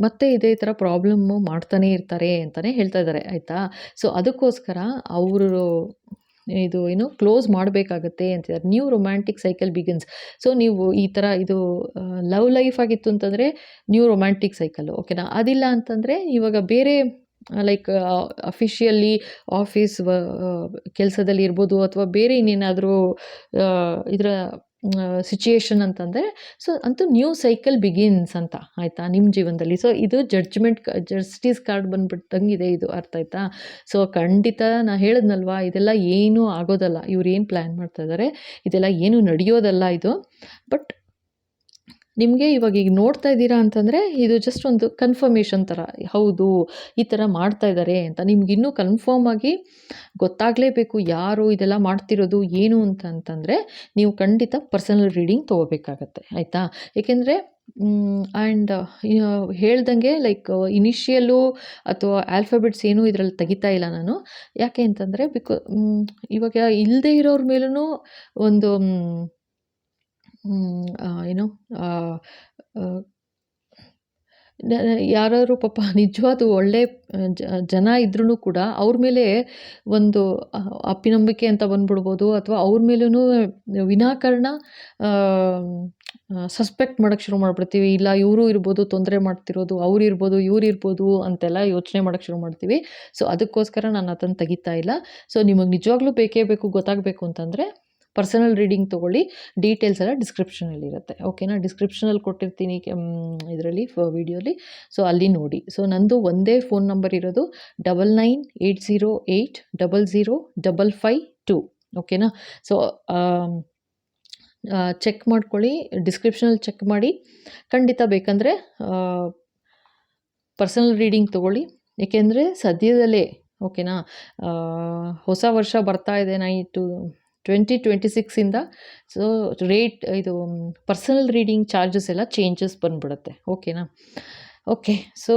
Speaker 1: ಮತ್ತೆ ಇದೇ ಥರ ಪ್ರಾಬ್ಲಮ್ಮು ಮಾಡ್ತಾನೇ ಇರ್ತಾರೆ ಅಂತಲೇ ಹೇಳ್ತಾ ಇದ್ದಾರೆ, ಆಯಿತಾ. ಸೊ ಅದಕ್ಕೋಸ್ಕರ ಅವರು ಇದು ಏನು ಕ್ಲೋಸ್ ಮಾಡಬೇಕಾಗತ್ತೆ ಅಂತಿದ್ದಾರೆ. New romantic cycle begins. So ನೀವು ಈ ಥರ ಇದು ಲವ್ ಲೈಫ್ ಆಗಿತ್ತು ಅಂತಂದರೆ ನ್ಯೂ ರೊಮ್ಯಾಂಟಿಕ್ ಸೈಕಲ್ಲು, ಓಕೆನಾ. ಅದಿಲ್ಲ ಅಂತಂದರೆ ಇವಾಗ ಬೇರೆ ಲೈಕ್ ಅಫಿಷಿಯಲಿ ಆಫೀಸ್ ಕೆಲಸದಲ್ಲಿ ಇರ್ಬೋದು, ಅಥವಾ ಬೇರೆ ಇನ್ನೇನಾದರೂ ಇದರ ಸಿಚುಯೇಷನ್ ಅಂತಂದರೆ, ಸೊ ಅಂತೂ ನ್ಯೂ ಸೈಕಲ್ ಬಿಗಿನ್ಸ್ ಅಂತ, ಆಯಿತಾ, ನಿಮ್ಮ ಜೀವನದಲ್ಲಿ. ಸೊ ಇದು ಜಸ್ಟಿಸ್ ಕಾರ್ಡ್ ಬಂದ್ಬಿಟ್ಟಂಗಿದೆ ಇದು, ಅರ್ಥ ಆಯ್ತಾ. ಸೊ ಖಂಡಿತ ನಾನು ಹೇಳಿದ್ನಲ್ವಾ, ಇದೆಲ್ಲ ಏನೂ ಆಗೋದಲ್ಲ, ಇವ್ರು ಏನು ಪ್ಲ್ಯಾನ್ ಮಾಡ್ತಾ ಇದ್ದಾರೆ ಇದೆಲ್ಲ ಏನೂ ನಡೆಯೋದಲ್ಲ ಇದು. ಬಟ್ ನಿಮಗೆ ಇವಾಗ ಈಗ ನೋಡ್ತಾ ಇದ್ದೀರಾ ಅಂತಂದರೆ ಇದು ಜಸ್ಟ್ ಒಂದು ಕನ್ಫರ್ಮೇಷನ್ ಥರ, ಹೌದು ಈ ಥರ ಮಾಡ್ತಾ ಇದ್ದಾರೆ ಅಂತ ನಿಮ್ಗೆ ಇನ್ನೂ ಕನ್ಫರ್ಮ್ ಆಗಿ ಗೊತ್ತಾಗಲೇಬೇಕು ಯಾರು ಇದೆಲ್ಲ ಮಾಡ್ತಿರೋದು ಏನು ಅಂತಂದರೆ ನೀವು ಖಂಡಿತ ಪರ್ಸನಲ್ ರೀಡಿಂಗ್ ತೊಗೋಬೇಕಾಗತ್ತೆ, ಆಯಿತಾ. ಏಕೆಂದರೆ ಆ್ಯಂಡ್ ಹೇಳ್ದಂಗೆ ಲೈಕ್ ಇನಿಷಿಯಲ್ಲು ಅಥವಾ ಆಲ್ಫಾಬೆಟ್ಸ್ ಏನೂ ಇದರಲ್ಲಿ ತೆಗಿತಾ ಇಲ್ಲ ನಾನು, ಯಾಕೆ ಅಂತಂದರೆ ಇವಾಗ ಇಲ್ಲದೇ ಇರೋರ ಮೇಲೂ ಒಂದು ಏನು ಯಾರಾದ್ರು ಪಾಪ ನಿಜವಾದ ಒಳ್ಳೆ ಜನ ಇದ್ರೂ ಕೂಡ ಅವ್ರ ಮೇಲೆ ಒಂದು ಅಪನಂಬಿಕೆ ಅಂತ ಬಂದ್ಬಿಡ್ಬೋದು, ಅಥವಾ ಅವ್ರ ಮೇಲೂ ವಿನಾಕಾರಣ ಸಸ್ಪೆಕ್ಟ್ ಮಾಡೋಕ್ಕೆ ಶುರು ಮಾಡಿಬಿಡ್ತೀವಿ. ಇಲ್ಲ ಇವರು ಇರ್ಬೋದು ತೊಂದರೆ ಮಾಡ್ತಿರೋದು, ಅವ್ರು ಇರ್ಬೋದು, ಇವ್ರು ಇರ್ಬೋದು ಅಂತೆಲ್ಲ ಯೋಚನೆ ಮಾಡೋಕ್ಕೆ ಶುರು ಮಾಡ್ತೀವಿ. ಸೊ ಅದಕ್ಕೋಸ್ಕರ ನಾನು ಅದನ್ನು ತೆಗಿತಾ ಇಲ್ಲ. ಸೊ ನಿಮಗೆ ನಿಜವಾಗ್ಲೂ ಬೇಕೇ ಬೇಕು, ಗೊತ್ತಾಗಬೇಕು ಅಂತಂದರೆ ಪರ್ಸನಲ್ ರೀಡಿಂಗ್ ತೊಗೊಳ್ಳಿ. ಡೀಟೇಲ್ಸ್ ಎಲ್ಲ ಡಿಸ್ಕ್ರಿಪ್ಷನಲ್ಲಿರುತ್ತೆ. ಓಕೆನಾ? ಡಿಸ್ಕ್ರಿಪ್ಷನಲ್ಲಿ ಕೊಟ್ಟಿರ್ತೀನಿ ಇದರಲ್ಲಿ ವಿಡಿಯೋಲಿ. ಸೊ ಅಲ್ಲಿ ನೋಡಿ. ಸೊ ನಂದು ಒಂದೇ ಫೋನ್ ನಂಬರ್ ಇರೋದು 9980800552. ಓಕೆನಾ? ಸೊ ಚೆಕ್ ಮಾಡ್ಕೊಳ್ಳಿ, ಡಿಸ್ಕ್ರಿಪ್ಷನಲ್ಲಿ ಚೆಕ್ ಮಾಡಿ. ಖಂಡಿತ ಬೇಕಂದರೆ ಪರ್ಸನಲ್ ರೀಡಿಂಗ್ ತೊಗೊಳ್ಳಿ. ಏಕೆಂದರೆ ಸದ್ಯದಲ್ಲೇ ಓಕೆನಾ, ಹೊಸ ವರ್ಷ ಬರ್ತಾ ಇದೆ 2026ಇಂದ. ಸೊ ರೇಟ್ ಇದು ಪರ್ಸನಲ್ ರೀಡಿಂಗ್ ಚಾರ್ಜಸ್ ಎಲ್ಲ ಚೇಂಜಸ್ ಬಂದ್ಬಿಡುತ್ತೆ. ಓಕೆನಾ? ಓಕೆ. So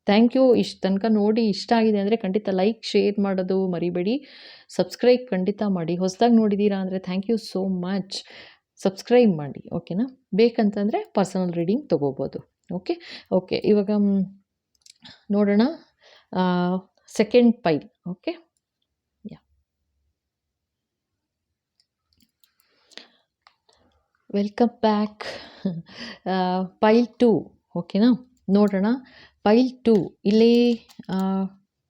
Speaker 1: thank you. ಇಷ್ಟು ತನಕ ನೋಡಿ ಇಷ್ಟ ಆಗಿದೆ ಅಂದರೆ ಖಂಡಿತ ಲೈಕ್ ಶೇರ್ ಮಾಡೋದು ಮರಿಬೇಡಿ. ಸಬ್ಸ್ಕ್ರೈಬ್ ಖಂಡಿತ ಮಾಡಿ. ಹೊಸದಾಗಿ ನೋಡಿದ್ದೀರಾ ಅಂದರೆ thank you so much. Subscribe ಮಾಡಿ. ಓಕೆನಾ? ಬೇಕಂತಂದರೆ ಪರ್ಸನಲ್ ರೀಡಿಂಗ್ ತೊಗೋಬೋದು. ಓಕೆ. ಇವಾಗ ನೋಡೋಣ second pile. Okay. Welcome back. Pile 2. ಓಕೆನಾ? ನೋಡೋಣ ಪೈಲ್ 2. ಇಲ್ಲಿ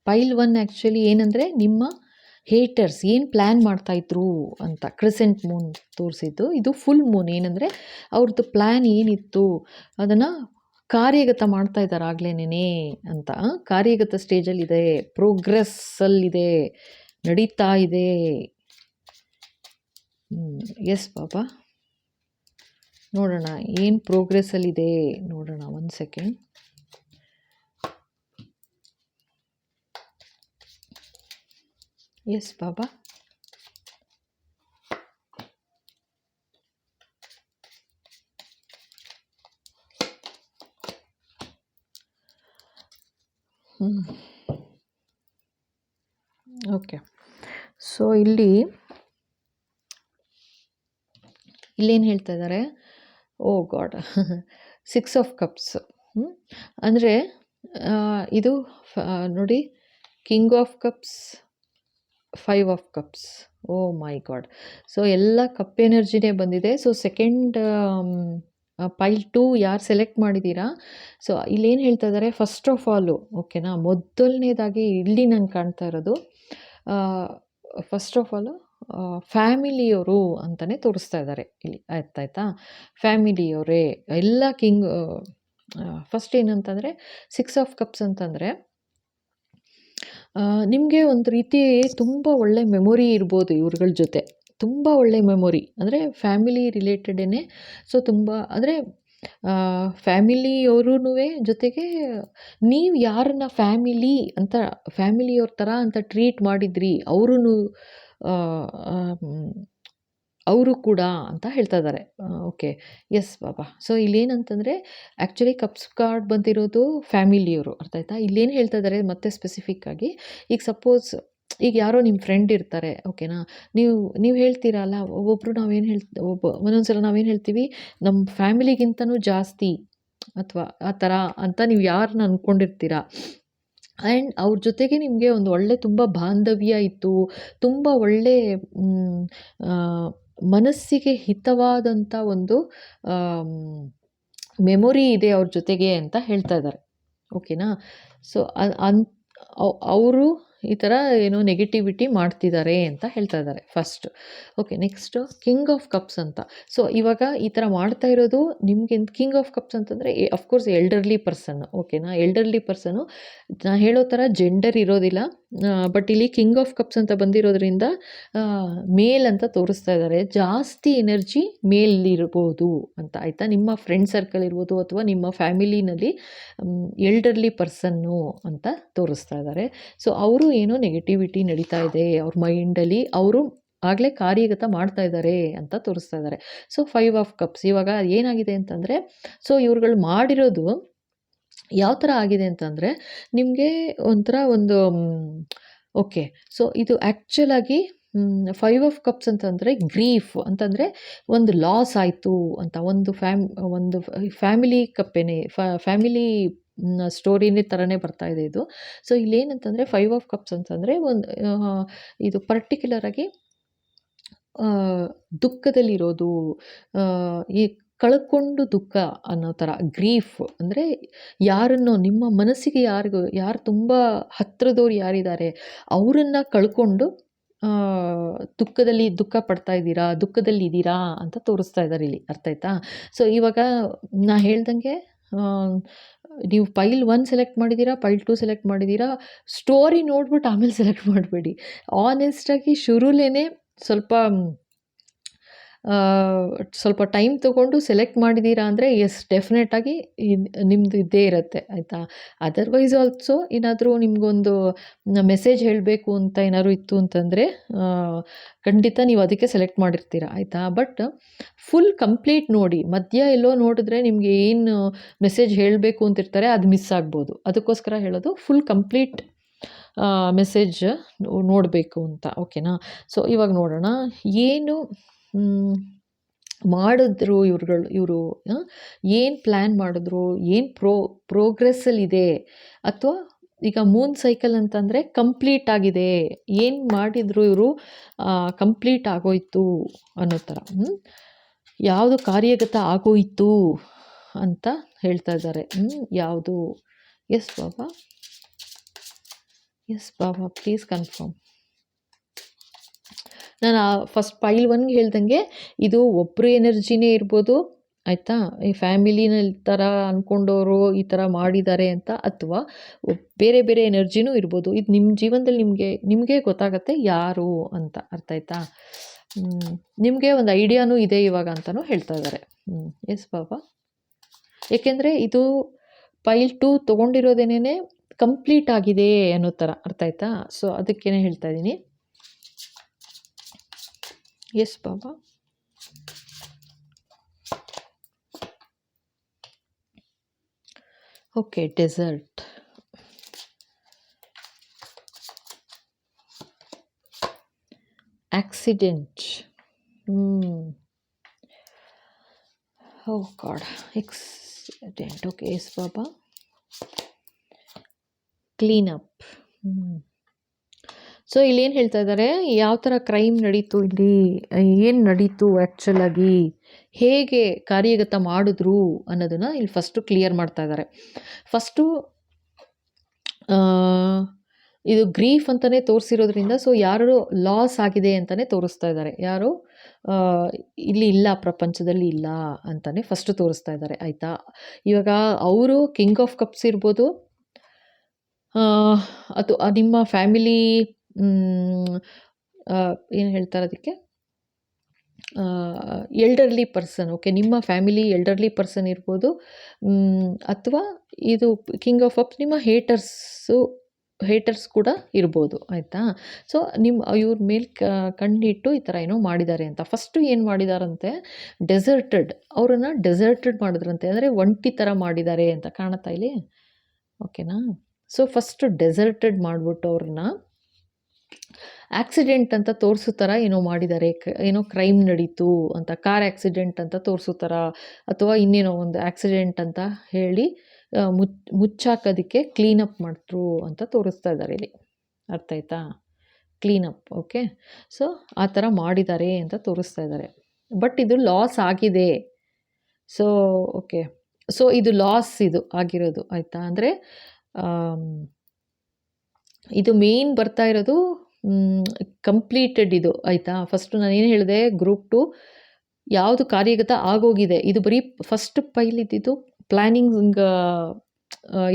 Speaker 1: ಪೈಲ್ 1 ಆ್ಯಕ್ಚುಲಿ ಏನಂದರೆ ನಿಮ್ಮ ಹೇಟರ್ಸ್ ಏನು ಪ್ಲ್ಯಾನ್ ಮಾಡ್ತಾಯಿದ್ರು ಅಂತ ಕ್ರಿಸೆಂಟ್ ಮೂನ್ ತೋರಿಸಿದ್ದು. ಇದು ಫುಲ್ ಮೂನ್. ಏನಂದರೆ ಅವ್ರದ್ದು ಪ್ಲ್ಯಾನ್ ಏನಿತ್ತು ಅದನ್ನು ಕಾರ್ಯಗತ ಮಾಡ್ತಾ ಇದ್ದಾರೆ ಆಗ್ಲೇನೇ ಅಂತ. ಕಾರ್ಯಗತ ಸ್ಟೇಜಲ್ಲಿದೆ, ಪ್ರೋಗ್ರೆಸ್ಸಲ್ಲಿದೆ, ನಡೀತಾ ಇದೆ. ಎಸ್ ಬಾಬಾ, ನೋಡೋಣ ಏನು ಪ್ರೋಗ್ರೆಸ್ಸಲ್ಲಿದೆ ನೋಡೋಣ. 1 ಸೆಕೆಂಡ್. ಎಸ್ ಬಾಬಾ, ಓಕೆ. ಸೊ ಇಲ್ಲೇನು ಹೇಳ್ತಾ ಇದ್ದಾರೆ? Oh god, 6 of cups. ಅಂದರೆ ಇದು ನೋಡಿ, king of cups, 5 of cups. Oh my god. So ಎಲ್ಲ ಕಪ್ ಎನರ್ಜಿನೇ ಬಂದಿದೆ. ಸೊ ಸೆಕೆಂಡ್ ಪೈಲ್ 2 ಯಾರು ಸೆಲೆಕ್ಟ್ ಮಾಡಿದ್ದೀರಾ, ಸೊ ಇಲ್ಲೇನು ಹೇಳ್ತಾ ಇದ್ದಾರೆ? ಫಸ್ಟ್ ಆಫ್ ಆಲು ಓಕೆನಾ, ಮೊದಲನೇದಾಗಿ ಇಲ್ಲಿ ನಂಗೆ ಕಾಣ್ತಾ ಇರೋದು ಫಸ್ಟ್ ಆಫ್ ಆಲು ಫ್ಯಾಮಿಲಿಯವರು ಅಂತಲೇ ತೋರಿಸ್ತಾ ಇದ್ದಾರೆ ಇಲ್ಲಿ. ಆಯ್ತಾ? ಫ್ಯಾಮಿಲಿಯವರೇ ಎಲ್ಲ ಫಸ್ಟ್ ಏನಂತಂದರೆ 6 ಆಫ್ ಕಪ್ಸ್ ಅಂತಂದರೆ ನಿಮಗೆ ಒಂದು ರೀತಿ ತುಂಬ ಒಳ್ಳೆ ಮೆಮೊರಿ ಇರ್ಬೋದು ಇವ್ರುಗಳ ಜೊತೆ. ತುಂಬ ಒಳ್ಳೆ ಮೆಮೊರಿ ಅಂದರೆ ಫ್ಯಾಮಿಲಿ ರಿಲೇಟೆಡೇ. ಸೊ ತುಂಬ ಅಂದರೆ ಫ್ಯಾಮಿಲಿಯವ್ರೂ ಜೊತೆಗೆ ನೀವು ಯಾರನ್ನ ಫ್ಯಾಮಿಲಿಯವ್ರ ಥರ ಅಂತ ಟ್ರೀಟ್ ಮಾಡಿದ್ರಿ ಅವರು ಕೂಡ ಅಂತ ಹೇಳ್ತಾ ಇದ್ದಾರೆ. ಓಕೆ. ಎಸ್ ಬಾಬಾ. ಸೊ ಇಲ್ಲೇನಂತಂದರೆ ಆ್ಯಕ್ಚುಲಿ ಕಪ್ಸ್ ಕಾರ್ಡ್ ಬಂದಿರೋದು ಫ್ಯಾಮಿಲಿಯವರು. ಅರ್ಥ ಆಯ್ತಾ? ಇಲ್ಲೇನು ಹೇಳ್ತಾ ಇದ್ದಾರೆ ಮತ್ತೆ ಸ್ಪೆಸಿಫಿಕ್ಕಾಗಿ, ಈಗ ಸಪೋಸ್ ಈಗ ಯಾರೋ ನಿಮ್ಮ ಫ್ರೆಂಡ್ ಇರ್ತಾರೆ. ಓಕೆನಾ? ನೀವು ಹೇಳ್ತೀರಲ್ಲ, ಒಂದೊಂದು ಸಲ ನಾವೇನು ಹೇಳ್ತೀವಿ, ನಮ್ಮ ಫ್ಯಾಮಿಲಿಗಿಂತನೂ ಜಾಸ್ತಿ ಅಥವಾ ಆ ಥರ ಅಂತ ನೀವು ಯಾರನ್ನ ಅಂದ್ಕೊಂಡಿರ್ತೀರ. ಆ್ಯಂಡ್ ಅವ್ರ ಜೊತೆಗೆ ನಿಮಗೆ ಒಂದು ಒಳ್ಳೆ ತುಂಬ ಬಾಂಧವ್ಯ ಇತ್ತು, ತುಂಬ ಒಳ್ಳೆ ಮನಸ್ಸಿಗೆ ಹಿತವಾದಂಥ ಒಂದು ಮೆಮೊರಿ ಇದೆ ಅವ್ರ ಜೊತೆಗೆ ಅಂತ ಹೇಳ್ತಾ ಇದ್ದಾರೆ. ಓಕೆನಾ? ಸೊ ಅವರು ಈ ಥರ ಏನೋ ನೆಗೆಟಿವಿಟಿ ಮಾಡ್ತಿದ್ದಾರೆ ಅಂತ ಹೇಳ್ತಾ ಇದ್ದಾರೆ first. Okay. Next king of cups ಅಂತ. ಸೊ ಇವಾಗ ಈ ಥರ ಮಾಡ್ತಾ ಇರೋದು ನಿಮಗೆ ಕಿಂಗ್ ಆಫ್ ಕಪ್ಸ್ ಅಂತಂದರೆ ಅಫ್ಕೋರ್ಸ್ ಎಲ್ಡರ್ಲಿ ಪರ್ಸನ್. ಓಕೆನಾ? ಎಲ್ಡರ್ಲಿ ಪರ್ಸನು ನಾನು ಹೇಳೋ ಥರ ಜೆಂಡರ್ ಇರೋದಿಲ್ಲ. ಬಟ್ ಇಲ್ಲಿ ಕಿಂಗ್ ಆಫ್ ಕಪ್ಸ್ ಅಂತ ಬಂದಿರೋದ್ರಿಂದ ಮೇಲ್ ಅಂತ ತೋರಿಸ್ತಾ ಇದ್ದಾರೆ. ಜಾಸ್ತಿ ಎನರ್ಜಿ ಮೇಲಿರ್ಬೋದು ಅಂತ. ಆಯಿತಾ? ನಿಮ್ಮ ಫ್ರೆಂಡ್ ಸರ್ಕಲ್ ಇರ್ಬೋದು ಅಥವಾ ನಿಮ್ಮ ಫ್ಯಾಮಿಲಿನಲ್ಲಿ ಎಲ್ಡರ್ಲಿ ಪರ್ಸನ್ನು ಅಂತ ತೋರಿಸ್ತಾ ಇದ್ದಾರೆ. ಸೊ ಅವರು ಏನೋ ನೆಗೆಟಿವಿಟಿ ನಡೀತಾ ಇದೆ ಅವ್ರ ಮೈಂಡಲ್ಲಿ, ಅವರು ಆಗಲೇ ಕಾರ್ಯಗತ ಮಾಡ್ತಾ ಇದ್ದಾರೆ ಅಂತ ತೋರಿಸ್ತಾ ಇದ್ದಾರೆ. ಸೊ 5 ಆಫ್ ಕಪ್ಸ್ ಇವಾಗ ಏನಾಗಿದೆ ಅಂತಂದರೆ, ಸೊ ಇವ್ರುಗಳು ಮಾಡಿರೋದು ಯಾವ ಥರ ಆಗಿದೆ ಅಂತಂದರೆ ನಿಮಗೆ ಒಂಥರ ಒಂದು ಓಕೆ. ಸೊ ಇದು ಆ್ಯಕ್ಚುಲಾಗಿ ಫೈವ್ ಆಫ್ ಕಪ್ಸ್ ಅಂತಂದರೆ ಗ್ರೀಫ್ ಅಂತಂದರೆ ಒಂದು ಲಾಸ್ ಆಯಿತು ಅಂತ, ಒಂದು ಫ್ಯಾಮಿಲಿ ಕಪ್ಪೇನೆ ಫ್ಯಾಮಿಲಿ ಸ್ಟೋರಿನೇ ಥರನೇ ಬರ್ತಾ ಇದೆ ಇದು. ಸೊ ಇಲ್ಲೇನಂತಂದರೆ ಫೈವ್ ಆಫ್ ಕಪ್ಸ್ ಅಂತಂದರೆ ಇದು ಪರ್ಟಿಕ್ಯುಲರಾಗಿ ದುಃಖದಲ್ಲಿರೋದು, ಈ ಕಳ್ಕೊಂಡು ದುಃಖ ಅನ್ನೋ ಥರ. ಗ್ರೀಫ್ ಅಂದರೆ ಯಾರನ್ನೋ ನಿಮ್ಮ ಮನಸ್ಸಿಗೆ ಯಾರು ತುಂಬ ಹತ್ತಿರದವ್ರು ಯಾರಿದ್ದಾರೆ ಅವರನ್ನು ಕಳ್ಕೊಂಡು ದುಃಖ ಪಡ್ತಾ ಇದ್ದೀರಾ, ದುಃಖದಲ್ಲಿದ್ದೀರಾ ಅಂತ ತೋರಿಸ್ತಾ ಇದ್ದಾರೆ ಇಲ್ಲಿ. ಅರ್ಥ ಆಯ್ತಾ? ಸೊ ಇವಾಗ ನಾ ಹೇಳ್ದಂಗೆ ನೀವು ಪೈಲ್ 1 ಸೆಲೆಕ್ಟ್ ಮಾಡಿದ್ದೀರಾ, ಪೈಲ್ 2 ಸೆಲೆಕ್ಟ್ ಮಾಡಿದ್ದೀರಾ, ಸ್ಟೋರಿ ನೋಡ್ಬಿಟ್ಟು ಆಮೇಲೆ ಸೆಲೆಕ್ಟ್ ಮಾಡಬೇಡಿ. ಆನೆಸ್ಟಾಗಿ ಶುರುಲೇನೆ ಸ್ವಲ್ಪ ಟೈಮ್ ತೊಗೊಂಡು ಸೆಲೆಕ್ಟ್ ಮಾಡಿದ್ದೀರಾ ಅಂದರೆ ಎಸ್ ಡೆಫಿನೆಟಾಗಿ ನಿಮ್ಮದು ಇದ್ದೇ ಇರುತ್ತೆ. ಆಯಿತಾ? ಅದರ್ವೈಸ್ ಆಲ್ಸೋ ಏನಾದರೂ ನಿಮಗೊಂದು ಮೆಸೇಜ್ ಹೇಳಬೇಕು ಅಂತ ಏನಾದ್ರು ಇತ್ತು ಅಂತಂದರೆ ಖಂಡಿತ ನೀವು ಅದಕ್ಕೆ ಸೆಲೆಕ್ಟ್ ಮಾಡಿರ್ತೀರ. ಆಯಿತಾ? ಬಟ್ ಫುಲ್ ಕಂಪ್ಲೀಟ್ ನೋಡಿ. ಮಧ್ಯ ಎಲ್ಲೋ ನೋಡಿದ್ರೆ ನಿಮಗೆ ಏನು ಮೆಸೇಜ್ ಹೇಳಬೇಕು ಅಂತಿರ್ತಾರೆ ಅದು ಮಿಸ್ ಆಗ್ಬೋದು. ಅದಕ್ಕೋಸ್ಕರ ಹೇಳೋದು ಫುಲ್ ಕಂಪ್ಲೀಟ್ ಮೆಸೇಜ್ ನೋಡಬೇಕು ಅಂತ. ಓಕೆನಾ? ಸೊ ಇವಾಗ ನೋಡೋಣ ಏನು ಮಾಡಿದ್ರು ಇವರು ಏನು ಪ್ಲ್ಯಾನ್ ಮಾಡಿದ್ರು, ಏನು ಪ್ರೋಗ್ರೆಸ್ಸಲ್ಲಿದೆ, ಅಥವಾ ಈಗ ಮೂನ್ ಸೈಕಲ್ ಅಂತಂದರೆ ಕಂಪ್ಲೀಟ್ ಆಗಿದೆ, ಏನು ಮಾಡಿದ್ರು ಇವರು ಕಂಪ್ಲೀಟ್ ಆಗೋಯ್ತು ಅನ್ನೋ ಥರ. ಯಾವುದು ಕಾರ್ಯಗತ ಆಗೋಯ್ತು ಅಂತ ಹೇಳ್ತಾ ಇದ್ದಾರೆ. ಯಾವುದು? Yes Baba please confirm. ನಾನು ಫಸ್ಟ್ ಪೈಲ್ 1ಗೆ ಹೇಳ್ದಂಗೆ ಇದು ಒಬ್ಬರು ಎನರ್ಜಿನೇ ಇರ್ಬೋದು. ಆಯಿತಾ? ಈ ಫ್ಯಾಮಿಲಿನಲ್ಲಿ ಥರ ಅಂದ್ಕೊಂಡವರು ಈ ಥರ ಮಾಡಿದ್ದಾರೆ ಅಂತ, ಅಥವಾ ಬೇರೆ ಬೇರೆ ಎನರ್ಜಿನೂ ಇರ್ಬೋದು. ಇದು ನಿಮ್ಮ ಜೀವನದಲ್ಲಿ ನಿಮಗೆ ಗೊತ್ತಾಗತ್ತೆ ಯಾರು ಅಂತ. ಅರ್ಥ ಆಯ್ತಾ? ನಿಮಗೆ ಒಂದು ಐಡಿಯಾನೂ ಇದೆ ಇವಾಗ ಅಂತಲೂ ಹೇಳ್ತಾ ಇದ್ದಾರೆ. ಎಸ್ ಬಾಬಾ. ಏಕೆಂದರೆ ಇದು ಪೈಲ್ 2 ತೊಗೊಂಡಿರೋದೇನೇ ಕಂಪ್ಲೀಟ್ ಆಗಿದೆ ಅನ್ನೋ ಥರ. ಅರ್ಥ ಆಯ್ತಾ? ಸೊ ಅದಕ್ಕೇನೆ ಹೇಳ್ತಾ ಇದ್ದೀನಿ. ಎಸ್ ಬಾಬಾ. Okay, desert. Accident. Oh God, accident. Okay, yes ಬಾಬಾ. ಕ್ಲೀನಪ್. ಸೊ ಇಲ್ಲೇನು ಹೇಳ್ತಾ ಇದ್ದಾರೆ, ಯಾವ ಥರ ಕ್ರೈಮ್ ನಡೀತು ಇಲ್ಲಿ, ಏನು ನಡೀತು ಆ್ಯಕ್ಚುಲಾಗಿ, ಹೇಗೆ ಕಾರ್ಯಗತ ಮಾಡಿದ್ರು ಅನ್ನೋದನ್ನು ಇಲ್ಲಿ ಫಸ್ಟು ಕ್ಲಿಯರ್ ಮಾಡ್ತಾ ಇದ್ದಾರೆ. ಫಸ್ಟು ಇದು ಗ್ರೀಫ್ ಅಂತಲೇ ತೋರಿಸಿರೋದ್ರಿಂದ ಸೊ ಯಾರು ಲಾಸ್ ಆಗಿದೆ ಅಂತಲೇ ತೋರಿಸ್ತಾ ಇದ್ದಾರೆ. ಯಾರು ಇಲ್ಲಿ ಇಲ್ಲ, ಪ್ರಪಂಚದಲ್ಲಿ ಇಲ್ಲ ಅಂತಲೇ ಫಸ್ಟು ತೋರಿಸ್ತಾ ಇದ್ದಾರೆ. ಆಯಿತಾ? ಇವಾಗ ಅವರು ಕಿಂಗ್ ಆಫ್ ಕಪ್ಸ್ ಇರ್ಬೋದು, ಅದು ನಿಮ್ಮ ಫ್ಯಾಮಿಲಿ ಏನು ಹೇಳ್ತಾರೆ ಅದಕ್ಕೆ, ಎಲ್ಡರ್ಲಿ ಪರ್ಸನ್. ಓಕೆ, ನಿಮ್ಮ ಫ್ಯಾಮಿಲಿ ಎಲ್ಡರ್ಲಿ ಪರ್ಸನ್ ಇರ್ಬೋದು, ಅಥವಾ ಇದು ಕಿಂಗ್ ಆಫ್ ಕಪ್ಸ್ ನಿಮ್ಮ ಹೇಟರ್ಸ್ ಕೂಡ ಇರ್ಬೋದು. ಆಯಿತಾ? ಸೊ ಇವ್ರ ಮೇಲೆ ಕಣ್ಣಿಟ್ಟು ಈ ಥರ ಏನೋ ಮಾಡಿದ್ದಾರೆ ಅಂತ. ಫಸ್ಟು ಏನು ಮಾಡಿದಾರಂತೆ, ಅವರನ್ನು ಡೆಸರ್ಟೆಡ್ ಮಾಡಿದ್ರಂತೆ. ಅಂದರೆ ಒಂಟಿ ಥರ ಮಾಡಿದ್ದಾರೆ ಅಂತ ಕಾಣುತ್ತಾ ಇಲ್ಲಿ. ಓಕೆನಾ? ಸೊ ಫಸ್ಟು ಡೆಸರ್ಟೆಡ್ ಮಾಡಿಬಿಟ್ಟು ಅವ್ರನ್ನ ಆಕ್ಸಿಡೆಂಟ್ ಅಂತ ತೋರಿಸೋ ಥರ ಏನೋ ಮಾಡಿದ್ದಾರೆ. ಏನೋ ಕ್ರೈಮ್ ನಡೀತು ಅಂತ, ಕಾರ್ ಆಕ್ಸಿಡೆಂಟ್ ಅಂತ ತೋರಿಸೋ ಥರ, ಅಥವಾ ಇನ್ನೇನೋ ಒಂದು ಆಕ್ಸಿಡೆಂಟ್ ಅಂತ ಹೇಳಿ ಮುಚ್ಚಾಕೋದಕ್ಕೆ ಕ್ಲೀನಪ್ ಮಾಡಿದ್ರು ಅಂತ ತೋರಿಸ್ತಾ ಇದ್ದಾರೆ ಇಲ್ಲಿ. ಅರ್ಥ ಆಯ್ತಾ? ಕ್ಲೀನಪ್. ಓಕೆ, ಸೊ ಆ ಥರ ಮಾಡಿದ್ದಾರೆ ಅಂತ ತೋರಿಸ್ತಾ ಇದ್ದಾರೆ. ಬಟ್ ಇದು ಲಾಸ್ ಆಗಿದೆ. ಸೊ ಓಕೆ, ಸೊ ಇದು ಲಾಸ್ ಇದು ಆಗಿರೋದು. ಆಯಿತಾ? ಅಂದರೆ ಇದು ಮೇನ್ ಬರ್ತಾ ಇರೋದು ಕಂಪ್ಲೀಟೆಡ್ ಇದು. ಆಯಿತಾ? ಫಸ್ಟು ನಾನು ಏನು ಹೇಳಿದೆ, ಗ್ರೂಪ್ 2 ಯಾವುದು ಕಾರ್ಯಗತ ಆಗೋಗಿದೆ. ಇದು ಬರೀ ಫಸ್ಟ್ ಪೈಲ್ ಇದ್ದಿದ್ದು ಪ್ಲ್ಯಾನಿಂಗ್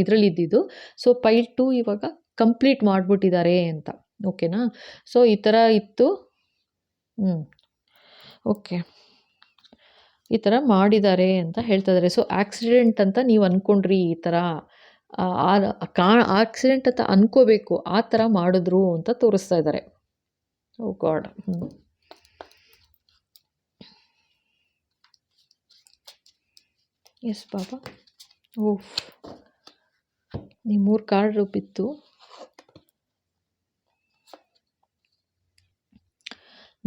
Speaker 1: ಇದರಲ್ಲಿ ಇದ್ದಿದ್ದು. ಸೊ ಪೈಲ್ 2 ಇವಾಗ ಕಂಪ್ಲೀಟ್ ಮಾಡಿಬಿಟ್ಟಿದ್ದಾರೆ ಅಂತ. ಓಕೆನಾ? ಸೊ ಈ ಥರ ಇತ್ತು. ಓಕೆ, ಈ ಥರ ಮಾಡಿದ್ದಾರೆ ಅಂತ ಹೇಳ್ತಾ ಇದ್ದಾರೆ. ಸೊ ಆಕ್ಸಿಡೆಂಟ್ ಅಂತ ನೀವು ಅಂದ್ಕೊಂಡ್ರಿ, ಈ ಥರ ಆಕ್ಸಿಡೆಂಟ್ ಅಂತ ಅನ್ಕೋಬೇಕು, ಆ ಥರ ಮಾಡಿದ್ರು ಅಂತ ತೋರಿಸ್ತಾ ಇದ್ದಾರೆ. Oh god. ಎಸ್ ಬಾಬಾ. ಓಹ್, ಈ 3 ಕಾರ್ಡ್ ಬಿತ್ತು.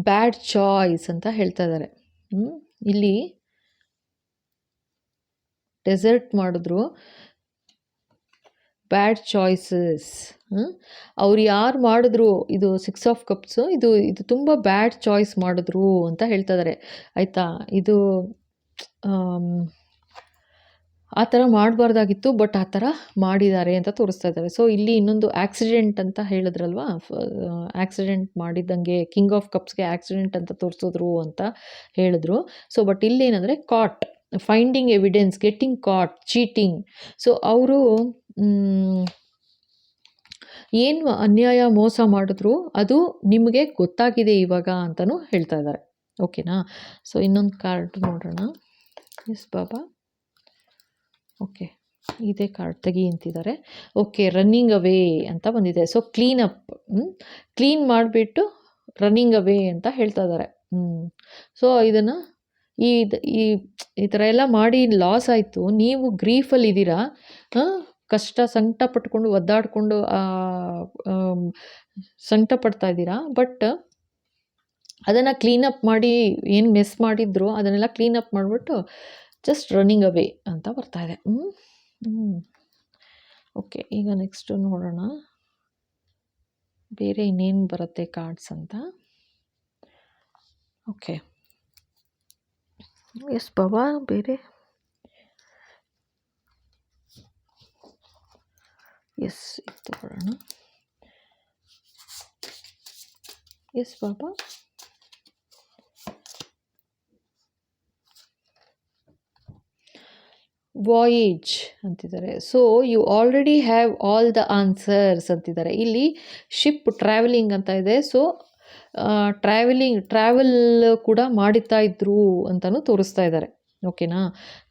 Speaker 1: ಬ್ಯಾಡ್ ಚಾಯ್ಸ್ ಅಂತ ಹೇಳ್ತಾ ಇದ್ದಾರೆ. ಇಲ್ಲಿ ಡೆಸರ್ಟ್ ಮಾಡಿದ್ರು, ಬ್ಯಾಡ್ ಚಾಯ್ಸಸ್. ಅವ್ರು ಯಾರು ಮಾಡಿದ್ರು, ಇದು 6 ಆಫ್ ಕಪ್ಸು, ಇದು ತುಂಬ ಬ್ಯಾಡ್ ಚಾಯ್ಸ್ ಮಾಡಿದ್ರು ಅಂತ ಹೇಳ್ತಾ ಇದ್ದಾರೆ, ಆಯಿತಾ. ಇದು ಆ ಥರ ಮಾಡಬಾರ್ದಾಗಿತ್ತು, ಬಟ್ ಆ ಥರ ಮಾಡಿದ್ದಾರೆ ಅಂತ ತೋರಿಸ್ತಾ ಇದ್ದಾರೆ. ಸೊ ಇಲ್ಲಿ ಇನ್ನೊಂದು ಆಕ್ಸಿಡೆಂಟ್ ಅಂತ ಹೇಳಿದ್ರಲ್ವಾ, ಆಕ್ಸಿಡೆಂಟ್ ಮಾಡಿದ್ದಂಗೆ ಕಿಂಗ್ ಆಫ್ ಕಪ್ಸ್ಗೆ ಆಕ್ಸಿಡೆಂಟ್ ಅಂತ ತೋರಿಸಿದ್ರು ಅಂತ ಹೇಳಿದ್ರು. ಸೊ ಬಟ್ ಇಲ್ಲೇನಂದರೆ caught, finding evidence, getting caught, cheating. So ಅವರು ಏನು ಅನ್ಯಾಯ ಮೋಸ ಮಾಡಿದ್ರು ಅದು ನಿಮಗೆ ಗೊತ್ತಾಗಿದೆ ಇವಾಗ ಅಂತಲೂ ಹೇಳ್ತಾ ಇದ್ದಾರೆ, ಓಕೆನಾ. ಸೊ ಇನ್ನೊಂದು ಕಾರ್ಡ್ ನೋಡೋಣ. ಎಸ್ ಬಾಬಾ, ಓಕೆ, ಇದೇ ಕಾರ್ಡ್ ತೆಗಿ ಅಂತಿದ್ದಾರೆ. ಓಕೆ, ರನ್ನಿಂಗ್ ಅವೇ ಅಂತ ಬಂದಿದೆ. ಸೊ ಕ್ಲೀನ್ ಮಾಡಿಬಿಟ್ಟು ರನ್ನಿಂಗ್ ಅವೇ ಅಂತ ಹೇಳ್ತಾ ಇದ್ದಾರೆ. ಸೊ ಇದನ್ನು ಈ ಥರ ಎಲ್ಲ ಮಾಡಿ ಲಾಸ್ ಆಯಿತು, ನೀವು ಗ್ರೀಫಲ್ಲಿದ್ದೀರಾ, ಕಷ್ಟ ಸಂಕಟ ಪಟ್ಕೊಂಡು ಒದ್ದಾಡಿಕೊಂಡು ಸಂಕಟ ಪಡ್ತಾ ಇದ್ದೀರಾ. ಬಟ್ ಅದನ್ನು ಕ್ಲೀನಪ್ ಮಾಡಿ, ಏನು ಮೆಸ್ ಮಾಡಿದ್ರು ಅದನ್ನೆಲ್ಲ ಕ್ಲೀನಪ್ ಮಾಡಿಬಿಟ್ಟು ಜಸ್ಟ್ ರನ್ನಿಂಗ್ ಅವೇ ಅಂತ ಬರ್ತಾ ಇದೆ. ಓಕೆ, ಈಗ ನೆಕ್ಸ್ಟು ನೋಡೋಣ ಬೇರೆ ಇನ್ನೇನು ಬರುತ್ತೆ ಕಾರ್ಡ್ಸ್ ಅಂತ. ಓಕೆ, ಎಸ್ ಬಾಬಾ, ಬೇರೆ ಎಸ್ ಇದು ತಗೊಳ್ಳೋಣ. ಎಸ್ ಬಾಬಾ, ವಾಯೇಜ್ ಅಂತಿದ್ದಾರೆ. So you already have all the answers ಅಂತಿದ್ದಾರೆ. ಇಲ್ಲಿ ಶಿಪ್ ಟ್ರಾವೆಲಿಂಗ್ ಅಂತ ಇದೆ. ಸೊ ಟ್ರಾವೆಲ್ ಕೂಡ ಮಾಡುತ್ತಾ ಇದ್ರು ಅಂತಲೂ ತೋರಿಸ್ತಾ ಇದ್ದಾರೆ, ಓಕೆನಾ.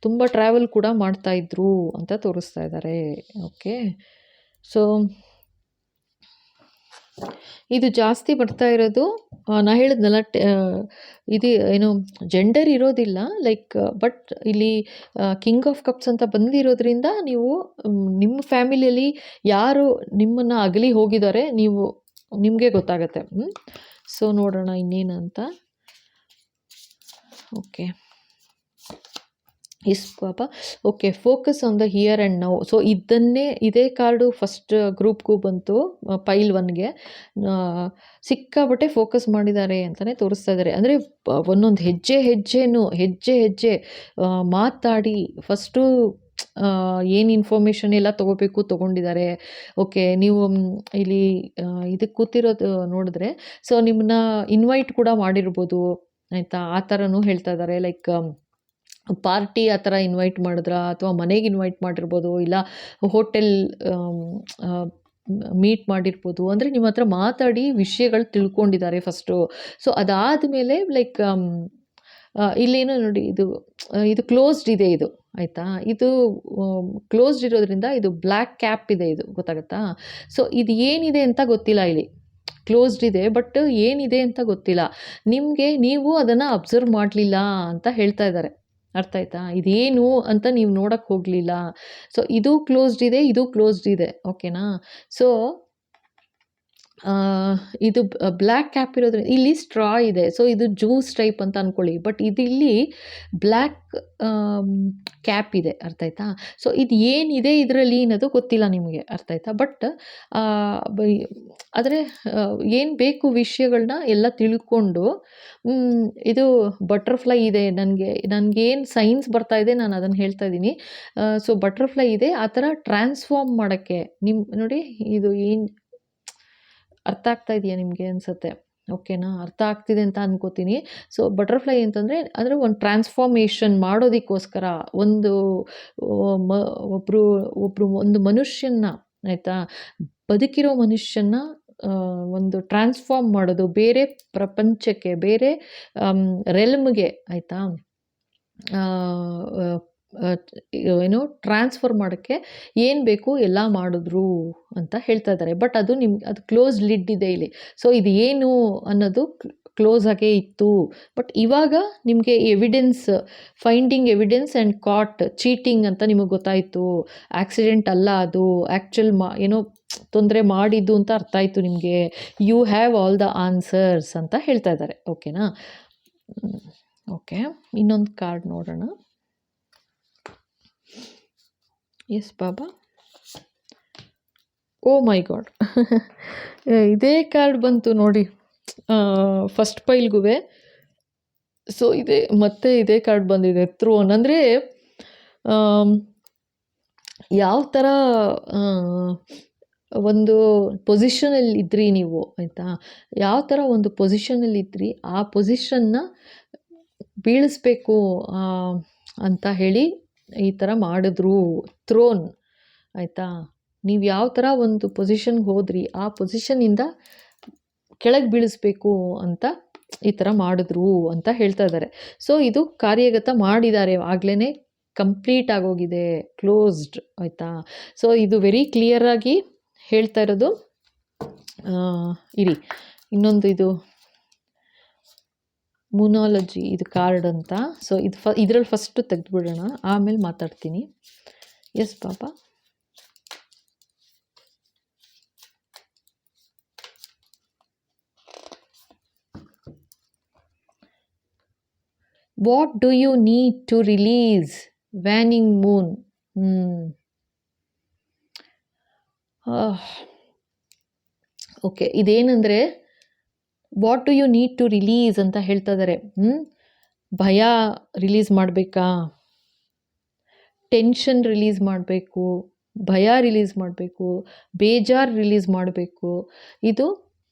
Speaker 1: ತುಂಬ ಟ್ರಾವೆಲ್ ಕೂಡ ಮಾಡ್ತಾ ಇದ್ರು ಅಂತ ತೋರಿಸ್ತಾ ಇದ್ದಾರೆ, ಓಕೆ. ಸೊ ಇದು ಜಾಸ್ತಿ ಬರ್ತಾ ಇರೋದು, ನಾ ಹೇಳಿದ್ನಲ್ಲ, ಇದು ಏನು ಜೆಂಡರ್ ಇರೋದಿಲ್ಲ, ಲೈಕ್ ಬಟ್ ಇಲ್ಲಿ ಕಿಂಗ್ ಆಫ್ ಕಪ್ಸ್ ಅಂತ ಬಂದಿರೋದ್ರಿಂದ ನೀವು ನಿಮ್ಮ ಫ್ಯಾಮಿಲಿಯಲ್ಲಿ ಯಾರು ನಿಮ್ಮನ್ನು ಅಗಲಿ ಹೋಗಿದ್ದಾರೆ ನಿಮಗೆ ಗೊತ್ತಾಗತ್ತೆ. ಸೊ ನೋಡೋಣ ಇನ್ನೇನು ಅಂತ. ಓಕೆ, ಎಸ್ ಪಾಪ, okay, focus on the here and now. So ಇದೇ ಕಾರ್ಡು ಫಸ್ಟ್ ಗ್ರೂಪ್ಗೂ ಬಂತು, ಪೈಲ್ 1ಗೆ ಸಿಕ್ಕಾಬಟ್ಟೆ ಫೋಕಸ್ ಮಾಡಿದ್ದಾರೆ ಅಂತಲೇ ತೋರಿಸ್ತಾ ಇದ್ದಾರೆ. ಅಂದರೆ ಒಂದೊಂದು ಹೆಜ್ಜೆ ಮಾತಾಡಿ ಫಸ್ಟು ಏನು ಇನ್ಫಾರ್ಮೇಷನ್ ಎಲ್ಲ ತೊಗೊಂಡಿದ್ದಾರೆ. ಓಕೆ, ನೀವು ಇಲ್ಲಿ ಇದಕ್ಕೆ ಕೂತಿರೋದು ನೋಡಿದ್ರೆ, ಸೊ ನಿಮ್ಮನ್ನ ಇನ್ವೈಟ್ ಕೂಡ ಮಾಡಿರ್ಬೋದು, ಆಯಿತಾ. ಆ ಥರನೂ ಹೇಳ್ತಾ ಇದ್ದಾರೆ, ಲೈಕ್ ಪಾರ್ಟಿ ಆ ಥರ ಇನ್ವೈಟ್ ಮಾಡಿದ್ರಾ, ಅಥವಾ ಮನೆಗೆ ಇನ್ವೈಟ್ ಮಾಡಿರ್ಬೋದು, ಇಲ್ಲ ಹೋಟೆಲ್ ಮೀಟ್ ಮಾಡಿರ್ಬೋದು. ಅಂದರೆ ನಿಮ್ಮ ಹತ್ರ ಮಾತಾಡಿ ವಿಷಯಗಳು ತಿಳ್ಕೊಂಡಿದ್ದಾರೆ ಫಸ್ಟು. ಸೊ ಅದಾದಮೇಲೆ ಲೈಕ್ ಇಲ್ಲೇನೋ ನೋಡಿ, ಇದು ಕ್ಲೋಸ್ಡ್ ಇದೆ, ಇದು ಆಯಿತಾ. ಇದು ಕ್ಲೋಸ್ಡ್ ಇರೋದ್ರಿಂದ ಇದು ಬ್ಲ್ಯಾಕ್ ಕ್ಯಾಪ್ ಇದೆ, ಇದು ಗೊತ್ತಾಗುತ್ತಾ. ಸೊ ಇದು ಏನಿದೆ ಅಂತ ಗೊತ್ತಿಲ್ಲ, ಇಲ್ಲಿ ಕ್ಲೋಸ್ಡ್ ಇದೆ, ಬಟ್ ಏನಿದೆ ಅಂತ ಗೊತ್ತಿಲ್ಲ ನಿಮಗೆ, ನೀವು ಅದನ್ನು ಅಬ್ಸರ್ವ್ ಮಾಡಲಿಲ್ಲ ಅಂತ ಹೇಳ್ತಾ ಇದ್ದಾರೆ, ಅರ್ಥ ಆಯ್ತಾ. ಇದೇನು ಅಂತ ನೀವು ನೋಡೋಕ್ಕೆ ಹೋಗಲಿಲ್ಲ. ಸೊ ಇದು ಕ್ಲೋಸ್ಡ್ ಇದೆ, ಓಕೆನಾ. ಸೊ ಇದು ಬ್ಲ್ಯಾಕ್ ಕ್ಯಾಪ್ ಇರೋದ್ರಿಂದ ಇಲ್ಲಿ ಸ್ಟ್ರಾ ಇದೆ. ಸೊ ಇದು ಜ್ಯೂಸ್ ಟೈಪ್ ಅಂತ ಅಂದ್ಕೊಳ್ಳಿ, ಬಟ್ ಇಲ್ಲಿ ಬ್ಲ್ಯಾಕ್ ಕ್ಯಾಪ್ ಇದೆ, ಅರ್ಥ ಆಯ್ತಾ. ಸೊ ಇದು ಏನಿದೆ ಇದರಲ್ಲಿ ಅನ್ನೋದು ಗೊತ್ತಿಲ್ಲ ನಿಮಗೆ, ಅರ್ಥ ಆಯ್ತಾ. ಬಟ್ ಆದರೆ ಏನು ಬೇಕು ವಿಷಯಗಳನ್ನ ಎಲ್ಲ ತಿಳ್ಕೊಂಡು, ಇದು ಬಟರ್ಫ್ಲೈ ಇದೆ, ನನಗೇನು ಸೈನ್ಸ್ ಬರ್ತಾ ಇದೆ ನಾನು ಅದನ್ನು ಹೇಳ್ತಾ ಇದ್ದೀನಿ. ಸೊ ಬಟರ್ಫ್ಲೈ ಇದೆ, ಆ ಥರ ಟ್ರಾನ್ಸ್ಫಾರ್ಮ್ ಮಾಡೋಕ್ಕೆ ನೋಡಿ, ಇದು ಏನು ಅರ್ಥ ಆಗ್ತಾ ಇದೆಯಾ ನಿಮಗೆ ಅನಿಸುತ್ತೆ, ಓಕೆನಾ. ಅರ್ಥ ಆಗ್ತಿದೆ ಅಂತ ಅನ್ಕೋತೀನಿ. ಸೊ ಬಟರ್ಫ್ಲೈ ಅಂತಂದರೆ ಒಂದು ಟ್ರಾನ್ಸ್ಫಾರ್ಮೇಷನ್ ಮಾಡೋದಕ್ಕೋಸ್ಕರ ಒಂದು ಮನುಷ್ಯನ, ಆಯಿತಾ, ಬದುಕಿರೋ ಮನುಷ್ಯನ ಒಂದು ಟ್ರಾನ್ಸ್ಫಾರ್ಮ್ ಮಾಡೋದು, ಬೇರೆ ಪ್ರಪಂಚಕ್ಕೆ, ಬೇರೆ ರೆಲ್ಮ್ಗೆ, ಆಯಿತಾ, ಏನೋ ಟ್ರಾನ್ಸ್ಫರ್ ಮಾಡೋಕ್ಕೆ ಏನು ಬೇಕು ಎಲ್ಲ ಮಾಡಿದ್ರು ಅಂತ ಹೇಳ್ತಾ ಇದ್ದಾರೆ. ಬಟ್ ಅದು ಕ್ಲೋಸ್ ಲಿಡ್ ಇದೆ ಇಲ್ಲಿ. ಸೊ ಇದು ಏನು ಅನ್ನೋದು ಕ್ಲೋಸ್ ಆಗೇ ಇತ್ತು. ಬಟ್ ಇವಾಗ ನಿಮಗೆ finding evidence and caught, cheating ಅಂತ ನಿಮಗೆ ಗೊತ್ತಾಯಿತು. ಆಕ್ಸಿಡೆಂಟ್ ಅಲ್ಲ, ಅದು ಆ್ಯಕ್ಚುಲ್ ಏನೋ ತೊಂದರೆ ಮಾಡಿದ್ದು ಅಂತ ಅರ್ಥ ಆಯಿತು ನಿಮಗೆ. You have all the answers ಅಂತ ಹೇಳ್ತಾ ಇದ್ದಾರೆ. ಓಕೆನಾ? ಓಕೆ, ಇನ್ನೊಂದು ಕಾರ್ಡ್ ನೋಡೋಣ. Yes Baba. Oh my god ಇದೇ ಕಾರ್ಡ್ ಬಂತು ನೋಡಿ ಫಸ್ಟ್ ಪೈಲ್ಗೂ. ಸೊ ಮತ್ತೆ ಇದೇ ಕಾರ್ಡ್ ಬಂದಿದೆ, ಥ್ರೋನ್. ಅಂದರೆ ಯಾವ ಥರ ಒಂದು ಪೊಸಿಷನಲ್ಲಿ ಇದ್ರಿ ನೀವು, ಆಯಿತಾ? ಯಾವ ಥರ ಒಂದು ಪೊಸಿಷನಲ್ಲಿ ಇದ್ರಿ, ಆ ಪೊಸಿಷನ್ನ ಬೀಳಿಸ್ಬೇಕು ಅಂತ ಹೇಳಿ ಈ ಥರ ಮಾಡಿದ್ರು. ಥ್ರೋನ್, ಆಯಿತಾ? ನೀವು ಯಾವ ಥರ ಒಂದು ಪೊಸಿಷನ್ಗೆ ಹೋದ್ರಿ, ಆ ಪೊಸಿಷನ್ನಿಂದ ಕೆಳಗೆ ಬೀಳಿಸ್ಬೇಕು ಅಂತ ಈ ಥರ ಮಾಡಿದ್ರು ಅಂತ ಹೇಳ್ತಾ ಇದ್ದಾರೆ. ಸೊ ಇದು ಕಾರ್ಯಗತ ಮಾಡಿದ್ದಾರೆ, ಆಗಲೇ ಕಂಪ್ಲೀಟ್ ಆಗೋಗಿದೆ, ಕ್ಲೋಸ್ಡ್, ಆಯಿತಾ? ಸೊ ಇದು ವೆರಿ ಕ್ಲಿಯರಾಗಿ ಹೇಳ್ತಾ ಇರೋದು. ಇರಿ, ಇನ್ನೊಂದು ಇದು ಮೂನಾಲಜಿ ಇದು ಕಾರ್ಡ್ ಅಂತ. ಸೊ ಇದರಲ್ಲಿ ಫಸ್ಟು ತೆಗೆದುಬಿಡೋಣ, ಆಮೇಲೆ ಮಾತಾಡ್ತೀನಿ. ಎಸ್ ಬಾಬಾ. What do you need to release waning moon? Okay, ಇದೇನೆಂದರೆ what do you need to release ಅಂತ ಹೇಳ್ತಾ ಇದ್ದಾರೆ. ಭಯ ರಿಲೀಸ್ ಮಾಡಬೇಕಾ, ಟೆನ್ಷನ್ ರಿಲೀಸ್ ಮಾಡಬೇಕು, ಭಯ ರಿಲೀಸ್ ಮಾಡಬೇಕು, ಬೇಜಾರು ರಿಲೀಸ್ ಮಾಡಬೇಕು. ಇದು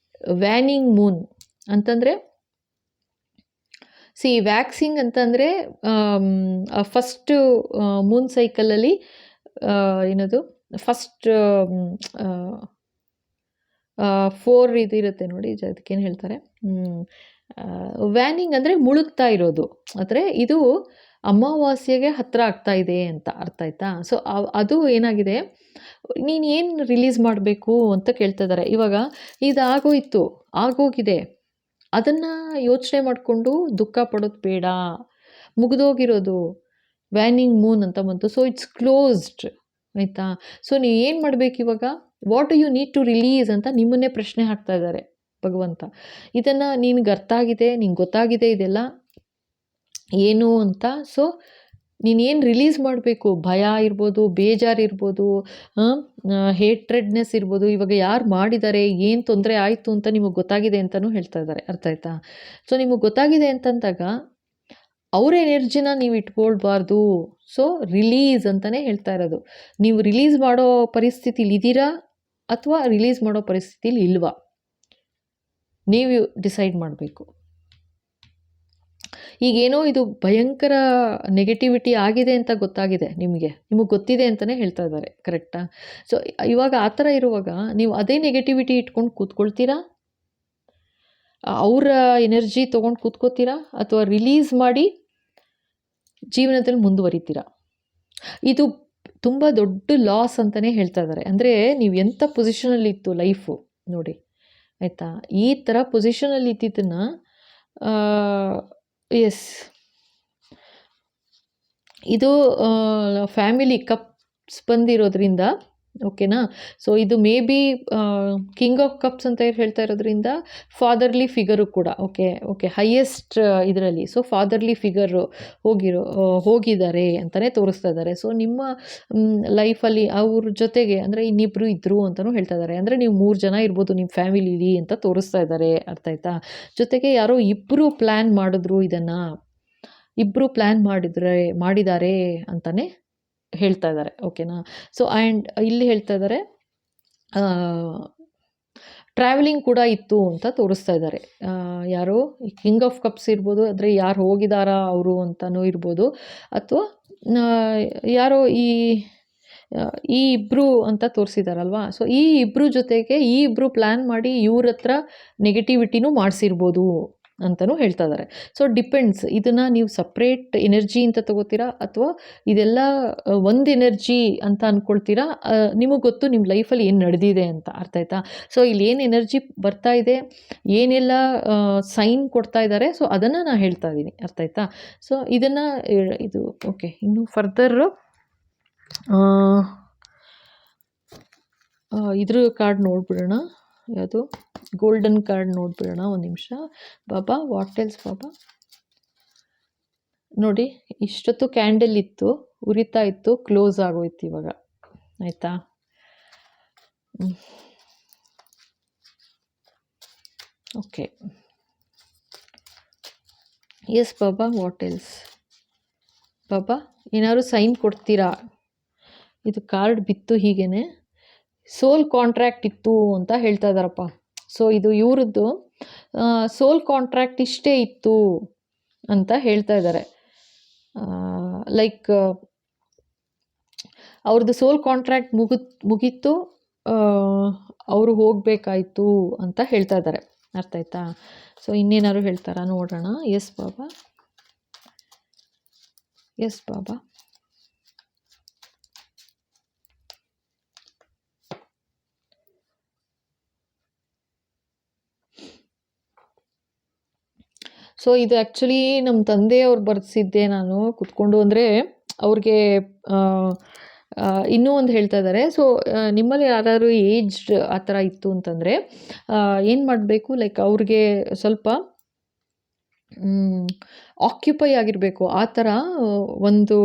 Speaker 1: ವ್ಯಾನಿಂಗ್ ಮೂನ್ ಅಂತಂದರೆ, ವ್ಯಾಕ್ಸಿಂಗ್ ಅಂತಂದರೆ ಫಸ್ಟು ಮೂನ್ ಸೈಕಲಲ್ಲಿ ಏನದು ಫಸ್ಟ್ 4 ಇದು ಇರುತ್ತೆ ನೋಡಿ, ಅದಕ್ಕೇನು ಹೇಳ್ತಾರೆ, ವ್ಯಾನಿಂಗ್ ಅಂದರೆ ಮುಳುಗ್ತಾ ಇರೋದು. ಅಂದರೆ ಇದು ಅಮಾವಾಸ್ಯೆಗೆ ಹತ್ತಿರ ಆಗ್ತಾ ಇದೆ ಅಂತ ಅರ್ಥ ಆಯ್ತಾ? ಸೊ ಅದು ಏನಾಗಿದೆ, ನೀನು ಏನು ರಿಲೀಸ್ ಮಾಡಬೇಕು ಅಂತ ಕೇಳ್ತಾ ಇದ್ದಾರೆ. ಇವಾಗ ಇದು ಆಗೋಗಿದೆ, ಅದನ್ನು ಯೋಚನೆ ಮಾಡಿಕೊಂಡು ದುಃಖ ಪಡೋದು ಬೇಡ. ಮುಗಿದೋಗಿರೋದು, ವ್ಯಾನಿಂಗ್ ಮೂನ್ ಅಂತ ಬಂತು. ಸೊ ಇಟ್ಸ್ ಕ್ಲೋಸ್ಡ್, ಆಯಿತಾ? ಸೊ ನೀವು ಏನು ಮಾಡಬೇಕು ಇವಾಗ, what do you need to release ಅಂತ ನಿಮ್ಮನ್ನೇ ಪ್ರಶ್ನೆ ಹಾಕ್ತಾ ಇದ್ದಾರೆ ಭಗವಂತ. ಇದನ್ನು ನಿನಗೆ ಅರ್ಥ ಆಗಿದೆ, ನಿಂಗೆ ಗೊತ್ತಾಗಿದೆ ಇದೆಲ್ಲ ಏನು ಅಂತ. ಸೊ ನೀನೇನು ರಿಲೀಸ್ ಮಾಡಬೇಕು, ಭಯ ಇರ್ಬೋದು, ಬೇಜಾರಿರ್ಬೋದು, ಹೇಟ್ರೆಡ್ನೆಸ್ ಇರ್ಬೋದು. ಇವಾಗ ಯಾರು ಮಾಡಿದ್ದಾರೆ, ಏನು ತೊಂದರೆ ಆಯಿತು ಅಂತ ನಿಮಗೆ ಗೊತ್ತಾಗಿದೆ ಅಂತಲೂ ಹೇಳ್ತಾ ಇದ್ದಾರೆ, ಅರ್ಥ ಆಯ್ತಾ? ಸೊ ನಿಮಗೆ ಗೊತ್ತಾಗಿದೆ ಅಂತಂದಾಗ ಅವರ ಎನರ್ಜಿನ ನೀವು ಇಟ್ಕೊಳ್ಬಾರ್ದು. ಸೊ ರಿಲೀಸ್ ಅಂತಲೇ ಹೇಳ್ತಾ ಇರೋದು. ನೀವು ರಿಲೀಸ್ ಮಾಡೋ ಪರಿಸ್ಥಿತಿಲಿ ಇದ್ದೀರಾ ಅಥವಾ ರಿಲೀಸ್ ಮಾಡೋ ಪರಿಸ್ಥಿತಿಲಿ ಇಲ್ವಾ, ನೀವು ಡಿಸೈಡ್ ಮಾಡಬೇಕು. ಈಗೇನೋ ಇದು ಭಯಂಕರ ನೆಗೆಟಿವಿಟಿ ಆಗಿದೆ ಅಂತ ಗೊತ್ತಾಗಿದೆ, ನಿಮಗೆ ಗೊತ್ತಿದೆ ಅಂತಲೇ ಹೇಳ್ತಾ ಇದ್ದಾರೆ, ಕರೆಕ್ಟಾ? ಸೊ ಇವಾಗ ಆ ಥರ ಇರುವಾಗ ನೀವು ಅದೇ ನೆಗೆಟಿವಿಟಿ ಇಟ್ಕೊಂಡು ಕೂತ್ಕೊಳ್ತೀರಾ, ಅವರ ಎನರ್ಜಿ ತೊಗೊಂಡು ಕೂತ್ಕೋತೀರಾ, ಅಥವಾ ರಿಲೀಸ್ ಮಾಡಿ ಜೀವನದಲ್ಲಿ ಮುಂದುವರಿತೀರಾ? ಇದು ತುಂಬ ದೊಡ್ಡ ಲಾಸ್ ಅಂತಲೇ ಹೇಳ್ತಾ ಇದ್ದಾರೆ. ಅಂದರೆ ನೀವು ಎಂಥ ಪೊಸಿಷನಲ್ಲಿತ್ತು ಲೈಫು ನೋಡಿ, ಆಯಿತಾ? ಈ ಥರ ಪೊಸಿಷನಲ್ಲಿ ಇದ್ದಿದ್ದನ್ನು ಎಸ್, ಇದು ಫ್ಯಾಮಿಲಿ ಕಪ್ಸ್ ಬಂದಿರೋದ್ರಿಂದ, ಓಕೆನಾ? ಸೊ ಇದು may be king of cups ಅಂತ ಹೇಳ್ತಾ ಇರೋದ್ರಿಂದ ಫಾದರ್ಲಿ ಫಿಗರು ಕೂಡ ಓಕೆ ಹೈಯೆಸ್ಟ್ ಇದರಲ್ಲಿ. ಸೊ ಫಾದರ್ಲಿ ಫಿಗರು ಹೋಗಿದ್ದಾರೆ ಅಂತಲೇ ತೋರಿಸ್ತಾ ಇದ್ದಾರೆ. ಸೊ ನಿಮ್ಮ ಲೈಫಲ್ಲಿ ಅವ್ರ ಜೊತೆಗೆ ಅಂದರೆ ಇನ್ನಿಬ್ಬರು ಇದ್ದರು ಅಂತಲೂ ಹೇಳ್ತಾ ಇದ್ದಾರೆ. ಅಂದರೆ ನೀವು 3 ಜನ ಇರ್ಬೋದು ನಿಮ್ಮ ಫ್ಯಾಮಿಲಿಲಿ ಅಂತ ತೋರಿಸ್ತಾ ಇದ್ದಾರೆ, ಅರ್ಥ ಆಯ್ತಾ? ಜೊತೆಗೆ ಯಾರೋ ಇಬ್ಬರು ಪ್ಲ್ಯಾನ್ ಮಾಡಿದ್ರು, ಇದನ್ನು ಇಬ್ಬರು ಪ್ಲ್ಯಾನ್ ಮಾಡಿದ್ದಾರೆ ಅಂತಲೇ ಹೇಳ್ತಾ ಇದ್ದಾರೆ, ಓಕೆನಾ? ಸೊ ಆ್ಯಂಡ್ ಇಲ್ಲಿ ಹೇಳ್ತಾ ಇದ್ದಾರೆ ಟ್ರಾವೆಲಿಂಗ್ ಕೂಡ ಇತ್ತು ಅಂತ ತೋರಿಸ್ತಾ ಇದ್ದಾರೆ. ಯಾರೋ ಕಿಂಗ್ ಆಫ್ ಕಪ್ಸ್ ಇರ್ಬೋದು, ಅಂದರೆ ಯಾರು ಹೋಗಿದಾರಾ ಅವರು ಅಂತಲೂ ಇರ್ಬೋದು, ಅಥವಾ ಯಾರೋ ಈ ಇಬ್ಬರು ಅಂತ ತೋರಿಸಿದಾರಲ್ವಾ. ಸೊ ಈ ಇಬ್ಬರು ಜೊತೆಗೆ ಈ ಇಬ್ಬರು ಪ್ಲ್ಯಾನ್ ಮಾಡಿ ಇವ್ರ ಹತ್ರ ನೆಗೆಟಿವಿಟಿನೂ ಮಾಡಿಸಿರ್ಬೋದು ಅಂತಲೂ ಹೇಳ್ತಾ ಇದ್ದಾರೆ. ಸೊ ಡಿಪೆಂಡ್ಸ್, ಇದನ್ನು ನೀವು ಸಪ್ರೇಟ್ ಎನರ್ಜಿ ಅಂತ ತಗೋತೀರಾ ಅಥವಾ ಇದೆಲ್ಲ ಒಂದು ಎನರ್ಜಿ ಅಂತ ಅಂದ್ಕೊಳ್ತೀರಾ? ನಿಮಗೆ ಗೊತ್ತು ನಿಮ್ಮ ಲೈಫಲ್ಲಿ ಏನು ನಡೆದಿದೆ ಅಂತ, ಅರ್ಥ ಆಯ್ತಾ? ಸೊ ಇಲ್ಲಿ ಏನು ಎನರ್ಜಿ ಬರ್ತಾ ಇದೆ, ಏನೆಲ್ಲ ಸೈನ್ ಕೊಡ್ತಾ ಇದ್ದಾರೆ, ಸೊ ಅದನ್ನು ನಾನು ಹೇಳ್ತಾ ಇದ್ದೀನಿ, ಅರ್ಥ ಆಯ್ತಾ? ಸೊ ಇದನ್ನು ಇದು ಓಕೆ, ಇನ್ನು ಫರ್ದರ್ ಇದ್ರ ಕಾರ್ಡ್ ನೋಡ್ಬಿಡೋಣ. ಯಾವುದು ಗೋಲ್ಡನ್ ಕಾರ್ಡ್ ನೋಡ್ಬಿಡೋಣ ಒಂದು ನಿಮಿಷ. ಬಾಬಾ ವಾಟ್ ಎಲ್ಸ್ ಬಾಬಾ? ನೋಡಿ, ಇಷ್ಟೊತ್ತು ಕ್ಯಾಂಡಲ್ ಇತ್ತು, ಉರಿತಾ ಇತ್ತು, ಕ್ಲೋಸ್ ಆಗೋಯ್ತು ಇವಾಗ. ಆಯಿತಾ? ಓಕೆ. ಎಸ್ ಬಾಬಾ, ವಾಟ್ ಎಲ್ಸ್ ಬಾಬಾ? ಏನಾದ್ರು ಸೈನ್ ಕೊಡ್ತೀರಾ? ಇದು ಕಾರ್ಡ್ ಬಿತ್ತು ಹೀಗೇನೆ. ಸೋಲ್ ಕಾಂಟ್ರಾಕ್ಟ್ ಇತ್ತು ಅಂತ ಹೇಳ್ತಾ ಇದ್ದಾರಪ್ಪ. ಸೊ ಇದು ಇವ್ರದ್ದು ಸೋಲ್ ಕಾಂಟ್ರಾಕ್ಟ್ ಇಷ್ಟೇ ಇತ್ತು ಅಂತ ಹೇಳ್ತಾ ಇದ್ದಾರೆ. ಲೈಕ್ ಅವ್ರದ್ದು ಸೋಲ್ ಕಾಂಟ್ರಾಕ್ಟ್ ಮುಗೀತು, ಅವರು ಹೋಗಬೇಕಾಯ್ತು ಅಂತ ಹೇಳ್ತಾ ಇದ್ದಾರೆ. ಅರ್ಥ ಆಯ್ತಾ? ಸೊ ಇನ್ನೇನಾದ್ರು ಹೇಳ್ತಾರಾ ನೋಡೋಣ. ಎಸ್ ಬಾಬಾ, ಎಸ್ ಬಾಬಾ. ಸೊ ಇದು ಆ್ಯಕ್ಚುಲಿ ನಮ್ಮ ತಂದೆಯವ್ರು ಬರೆಸಿದ್ದೆ ನಾನು ಕೂತ್ಕೊಂಡು. ಅಂದರೆ ಅವ್ರಿಗೆ ಇನ್ನೂ ಒಂದು ಹೇಳ್ತಾ ಇದ್ದಾರೆ. ಸೊ ನಿಮ್ಮಲ್ಲಿ ಯಾರಾದ್ರು ಏಜ್ಡ್ ಆ ಥರ ಇತ್ತು ಅಂತಂದರೆ ಏನು ಮಾಡಬೇಕು, ಲೈಕ್ ಅವ್ರಿಗೆ ಸ್ವಲ್ಪ ಆಕ್ಯುಪೈ ಆಗಿರಬೇಕು, ಆ ಥರ ಒಂದು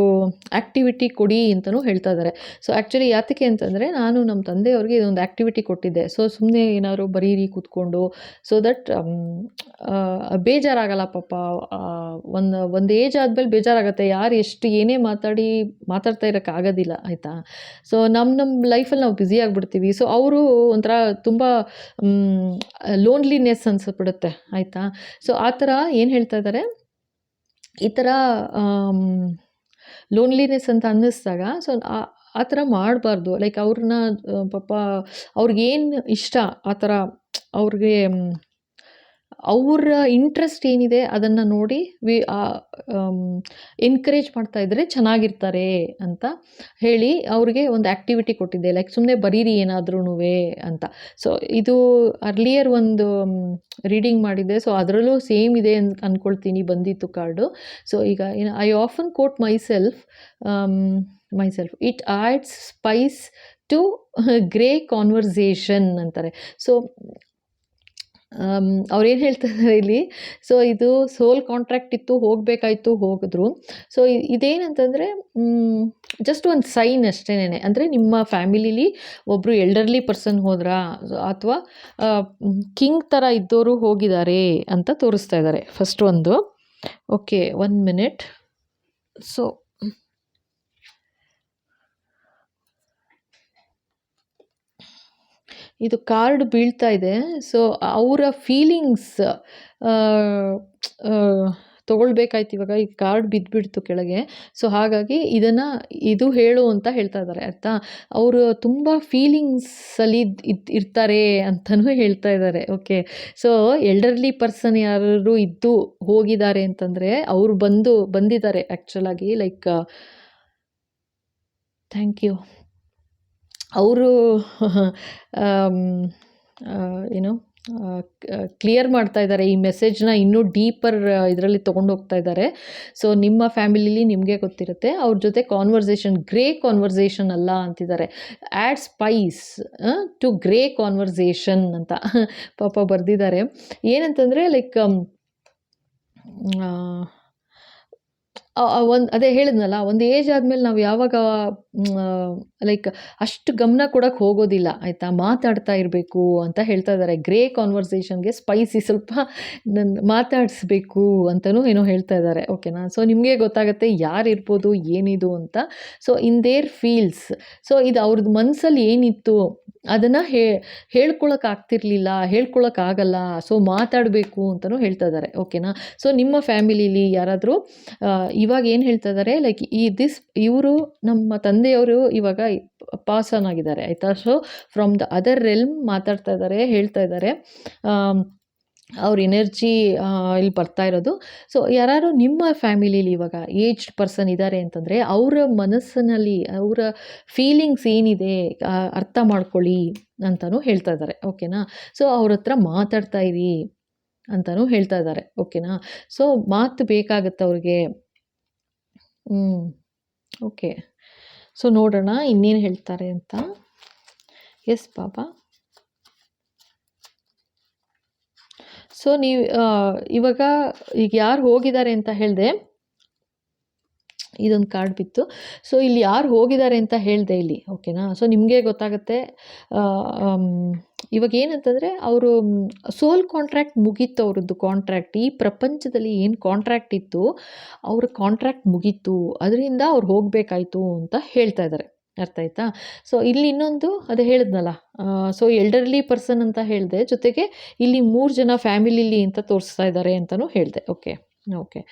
Speaker 1: ಆ್ಯಕ್ಟಿವಿಟಿ ಕೊಡಿ ಅಂತಲೂ ಹೇಳ್ತಾ ಇದ್ದಾರೆ. ಸೊ ಆ್ಯಕ್ಚುಲಿ ಯಾತಕ್ಕೆ ಅಂತಂದರೆ ನಾನು ನಮ್ಮ ತಂದೆಯವ್ರಿಗೆ ಇದೊಂದು ಆ್ಯಕ್ಟಿವಿಟಿ ಕೊಟ್ಟಿದ್ದೆ. ಸೊ ಸುಮ್ಮನೆ ಏನಾದ್ರು ಬರೀರಿ ಕೂತ್ಕೊಂಡು, ಸೊ ದಟ್ ಬೇಜಾರಾಗಲ್ಲ ಪಾಪ. ಒಂದು ಏಜ್ ಆದಮೇಲೆ ಬೇಜಾರಾಗುತ್ತೆ. ಯಾರು ಎಷ್ಟು ಏನೇ ಮಾತಾಡ್ತಾ ಇರೋಕ್ಕಾಗೋದಿಲ್ಲ, ಆಯಿತಾ? ಸೊ ನಮ್ಮ ಲೈಫಲ್ಲಿ ನಾವು ಬ್ಯುಸಿ ಆಗಿಬಿಡ್ತೀವಿ. ಸೊ ಅವರು ಒಂಥರ ತುಂಬ ಲೋನ್ಲಿನೆಸ್ ಅನ್ಸ್ಬಿಡುತ್ತೆ, ಆಯಿತಾ? ಸೊ ಆ ಥರ ಏನು ಹೇಳ್ತಾ ಇದ್ದಾರೆ, ಈ ಥರ ಲೋನ್ಲಿನೆಸ್ ಅಂತ ಅನ್ನಿಸ್ದಾಗ ಸೊ ಆ ಥರ ಮಾಡಬಾರ್ದು. ಲೈಕ್ ಅವ್ರನ್ನ ಪಾಪ ಅವ್ರಿಗೇನು ಇಷ್ಟ ಆ ಥರ ಅವ್ರಿಗೆ ಅವರ ಇಂಟ್ರೆಸ್ಟ್ ಏನಿದೆ ಅದನ್ನು ನೋಡಿ ಎನ್ಕರೇಜ್ ಮಾಡ್ತಾ ಇದ್ದರೆ ಚೆನ್ನಾಗಿರ್ತಾರೆ ಅಂತ ಹೇಳಿ ಅವ್ರಿಗೆ ಒಂದು ಆ್ಯಕ್ಟಿವಿಟಿ ಕೊಟ್ಟಿದ್ದೆ. ಲೈಕ್ ಸುಮ್ಮನೆ ಬರೀರಿ ಏನಾದ್ರೂನುವೆ ಅಂತ. ಸೊ ಇದು ಅರ್ಲಿಯರ್ ಒಂದು ರೀಡಿಂಗ್ ಮಾಡಿದ್ದೆ. ಸೊ ಅದರಲ್ಲೂ ಸೇಮ್ ಇದೆ ಅಂತ ಅಂದ್ಕೊಳ್ತೀನಿ, ಬಂದಿತ್ತು ಕಾರ್ಡು. ಸೊ ಈಗ I often quote myself it adds spice to grey conversation ಅಂತಾರೆ. ಸೊ ಅವ್ರೇನು ಹೇಳ್ತಾ ಇದ್ದಾರೆ ಇಲ್ಲಿ, ಸೊ ಇದು ಸೋಲ್ ಕಾಂಟ್ರಾಕ್ಟ್ ಇತ್ತು, ಹೋಗಬೇಕಾಯ್ತು, ಹೋಗಿದ್ರು. ಸೊ ಇದೇನಂತಂದರೆ ಜಸ್ಟ್ ಒಂದು ಸೈನ್ ಅಷ್ಟೇನೆ. ಅಂದರೆ ನಿಮ್ಮ ಫ್ಯಾಮಿಲಿಲಿ ಒಬ್ಬರು ಎಲ್ಡರ್ಲಿ ಪರ್ಸನ್ ಹೋದ್ರಾ ಅಥವಾ ಕಿಂಗ್ ಥರ ಇದ್ದವರು ಹೋಗಿದ್ದಾರೆ ಅಂತ ತೋರಿಸ್ತಾ ಇದ್ದಾರೆ ಫಸ್ಟ್ ಒಂದು. Okay, 1 minute. ಸೊ ಇದು ಕಾರ್ಡ್ ಬೀಳ್ತಾ ಇದೆ. ಸೊ ಅವರ ಫೀಲಿಂಗ್ಸ್ ತೊಗೊಳ್ಬೇಕಾಯ್ತು. ಇವಾಗ ಈ ಕಾರ್ಡ್ ಬಿದ್ದುಬಿಡ್ತು ಕೆಳಗೆ. ಸೊ ಹಾಗಾಗಿ ಇದು ಹೇಳು ಅಂತ ಹೇಳ್ತಾ ಇದ್ದಾರೆ, ಆಯಿತಾ? ಅವರು ತುಂಬ ಫೀಲಿಂಗ್ಸಲ್ಲಿ ಇರ್ತಾರೆ ಅಂತಲೂ ಹೇಳ್ತಾ ಇದ್ದಾರೆ. ಓಕೆ, ಸೊ ಎಲ್ಡರ್ಲಿ ಪರ್ಸನ್ ಯಾರು ಇದ್ದು ಹೋಗಿದ್ದಾರೆ ಅಂತಂದರೆ ಅವರು ಬಂದಿದ್ದಾರೆ ಆ್ಯಕ್ಚುಲಾಗಿ. Like thank you. ಅವರು ಏನು ಕ್ಲಿಯರ್ ಮಾಡ್ತಾ ಇದ್ದಾರೆ ಈ ಮೆಸೇಜ್ನ, ಇನ್ನೂ ಡೀಪರ್ ಇದರಲ್ಲಿ ತೊಗೊಂಡು ಹೋಗ್ತಾ ಇದ್ದಾರೆ. ಸೊ ನಿಮ್ಮ ಫ್ಯಾಮಿಲಿಲಿ ನಿಮಗೆ ಗೊತ್ತಿರುತ್ತೆ, ಅವ್ರ ಜೊತೆ ಕಾನ್ವರ್ಸೇಷನ್, ಗ್ರೇ ಕಾನ್ವರ್ಸೇಷನ್ ಅಲ್ಲ ಅಂತಿದ್ದಾರೆ. Add spice to grey conversation ಅಂತ ಪಾಪ ಬರೆದಿದ್ದಾರೆ. ಏನಂತಂದರೆ ಲೈಕ್ ಅದೇ ಹೇಳಿದ್ನಲ್ಲ, ಒಂದು ಏಜ್ ಆದಮೇಲೆ ನಾವು ಯಾವಾಗ ಲೈಕ್ ಅಷ್ಟು ಗಮನ ಕೊಡೋಕ್ಕೆ ಹೋಗೋದಿಲ್ಲ, ಆಯಿತಾ? ಮಾತಾಡ್ತಾ ಇರಬೇಕು ಅಂತ ಹೇಳ್ತಾ ಇದ್ದಾರೆ. ಗ್ರೇ ಕಾನ್ವರ್ಸೇಷನ್ಗೆ ಸ್ಪೈಸಿ ಸ್ವಲ್ಪ ಮಾತಾಡಿಸ್ಬೇಕು ಅಂತಲೂ ಏನೋ ಹೇಳ್ತಾ ಇದ್ದಾರೆ. ಓಕೆನಾ? ಸೊ ನಿಮಗೆ ಗೊತ್ತಾಗುತ್ತೆ ಯಾರಿರ್ಬೋದು ಏನಿದು ಅಂತ. So in their feels, so ಇದು ಅವ್ರದ್ದು ಮನಸ್ಸಲ್ಲಿ ಏನಿತ್ತು ಅದನ್ನು ಹೇಳ್ಕೊಳಕ್ಕಾಗ್ತಿರ್ಲಿಲ್ಲ, ಹೇಳ್ಕೊಳಕ್ಕಾಗಲ್ಲ. ಸೊ ಮಾತಾಡಬೇಕು ಅಂತಲೂ ಹೇಳ್ತಾ ಇದ್ದಾರೆ. ಓಕೆನಾ? ಸೊ ನಿಮ್ಮ ಫ್ಯಾಮಿಲಿಲಿ ಯಾರಾದರೂ ಇವಾಗ ಏನು ಹೇಳ್ತಾ ಇದ್ದಾರೆ, ಲೈಕ್ ಇವರು ನಮ್ಮ ತಂದೆಯವರು ಇವಾಗ ಪಾಸ್ ಆನ್ ಆಗಿದ್ದಾರೆ, ಆಯಿತಾ? So from the other realm ಮಾತಾಡ್ತಾ ಇದ್ದಾರೆ, ಹೇಳ್ತಾ ಇದ್ದಾರೆ. ಅವ್ರ ಎನರ್ಜಿ ಇಲ್ಲಿ ಬರ್ತಾ ಇರೋದು. ಸೊ ಯಾರು ನಿಮ್ಮ ಫ್ಯಾಮಿಲಿಲಿ ಇವಾಗ ಏಜ್ಡ್ ಪರ್ಸನ್ ಇದ್ದಾರೆ ಅಂತಂದರೆ ಅವರ ಮನಸ್ಸಿನಲ್ಲಿ ಅವರ ಫೀಲಿಂಗ್ಸ್ ಏನಿದೆ ಅರ್ಥ ಮಾಡ್ಕೊಳ್ಳಿ ಅಂತಲೂ ಹೇಳ್ತಾ ಇದ್ದಾರೆ. ಓಕೆನಾ? ಸೊ ಅವ್ರ ಹತ್ರ ಮಾತಾಡ್ತಾ ಇರಿ ಅಂತಲೂ ಹೇಳ್ತಾ ಇದ್ದಾರೆ. ಓಕೆನಾ? ಸೊ ಮಾತು ಬೇಕಾಗುತ್ತೆ ಅವ್ರಿಗೆ. ಓಕೆ, ಸೊ ನೋಡೋಣ ಇನ್ನೇನು ಹೇಳ್ತಾರೆ ಅಂತ. ಎಸ್ ಪಾಪ. ಸೊ ನೀವು ಇವಾಗ ಈಗ ಯಾರು ಹೋಗಿದ್ದಾರೆ ಅಂತ ಹೇಳಿದೆ, ಇದೊಂದು ಕಾರ್ಡ್ ಬಿತ್ತು. ಸೊ ಇಲ್ಲಿ ಯಾರು ಹೋಗಿದ್ದಾರೆ ಅಂತ ಹೇಳಿದೆ ಇಲ್ಲಿ, ಓಕೆನಾ. ಸೊ ನಿಮಗೆ ಗೊತ್ತಾಗುತ್ತೆ. ಇವಾಗ ಏನಂತಂದರೆ ಅವರು ಸೋಲ್ ಕಾಂಟ್ರಾಕ್ಟ್ ಮುಗೀತು, ಅವ್ರದ್ದು ಕಾಂಟ್ರಾಕ್ಟ್ ಈ ಪ್ರಪಂಚದಲ್ಲಿ ಏನು ಕಾಂಟ್ರಾಕ್ಟ್ ಇತ್ತು ಅವ್ರ ಕಾಂಟ್ರಾಕ್ಟ್ ಮುಗೀತು, ಅದರಿಂದ ಅವ್ರು ಹೋಗಬೇಕಾಯ್ತು ಅಂತ ಹೇಳ್ತಾ ಇದ್ದಾರೆ. ಅರ್ಥ ಆಯ್ತಾ? ಸೊ ಇಲ್ಲಿ ಇನ್ನೊಂದು ಅದೇ ಹೇಳಿದ್ನಲ್ಲ, ಸೊ ಎಲ್ಡರ್ಲಿ ಪರ್ಸನ್ ಅಂತ ಹೇಳಿದೆ, ಜೊತೆಗೆ ಇಲ್ಲಿ 3 ಜನ ಫ್ಯಾಮಿಲಿಲಿ ಅಂತ ತೋರಿಸ್ತಾ ಇದ್ದಾರೆ ಅಂತಲೂ ಹೇಳಿದೆ. Okay okay.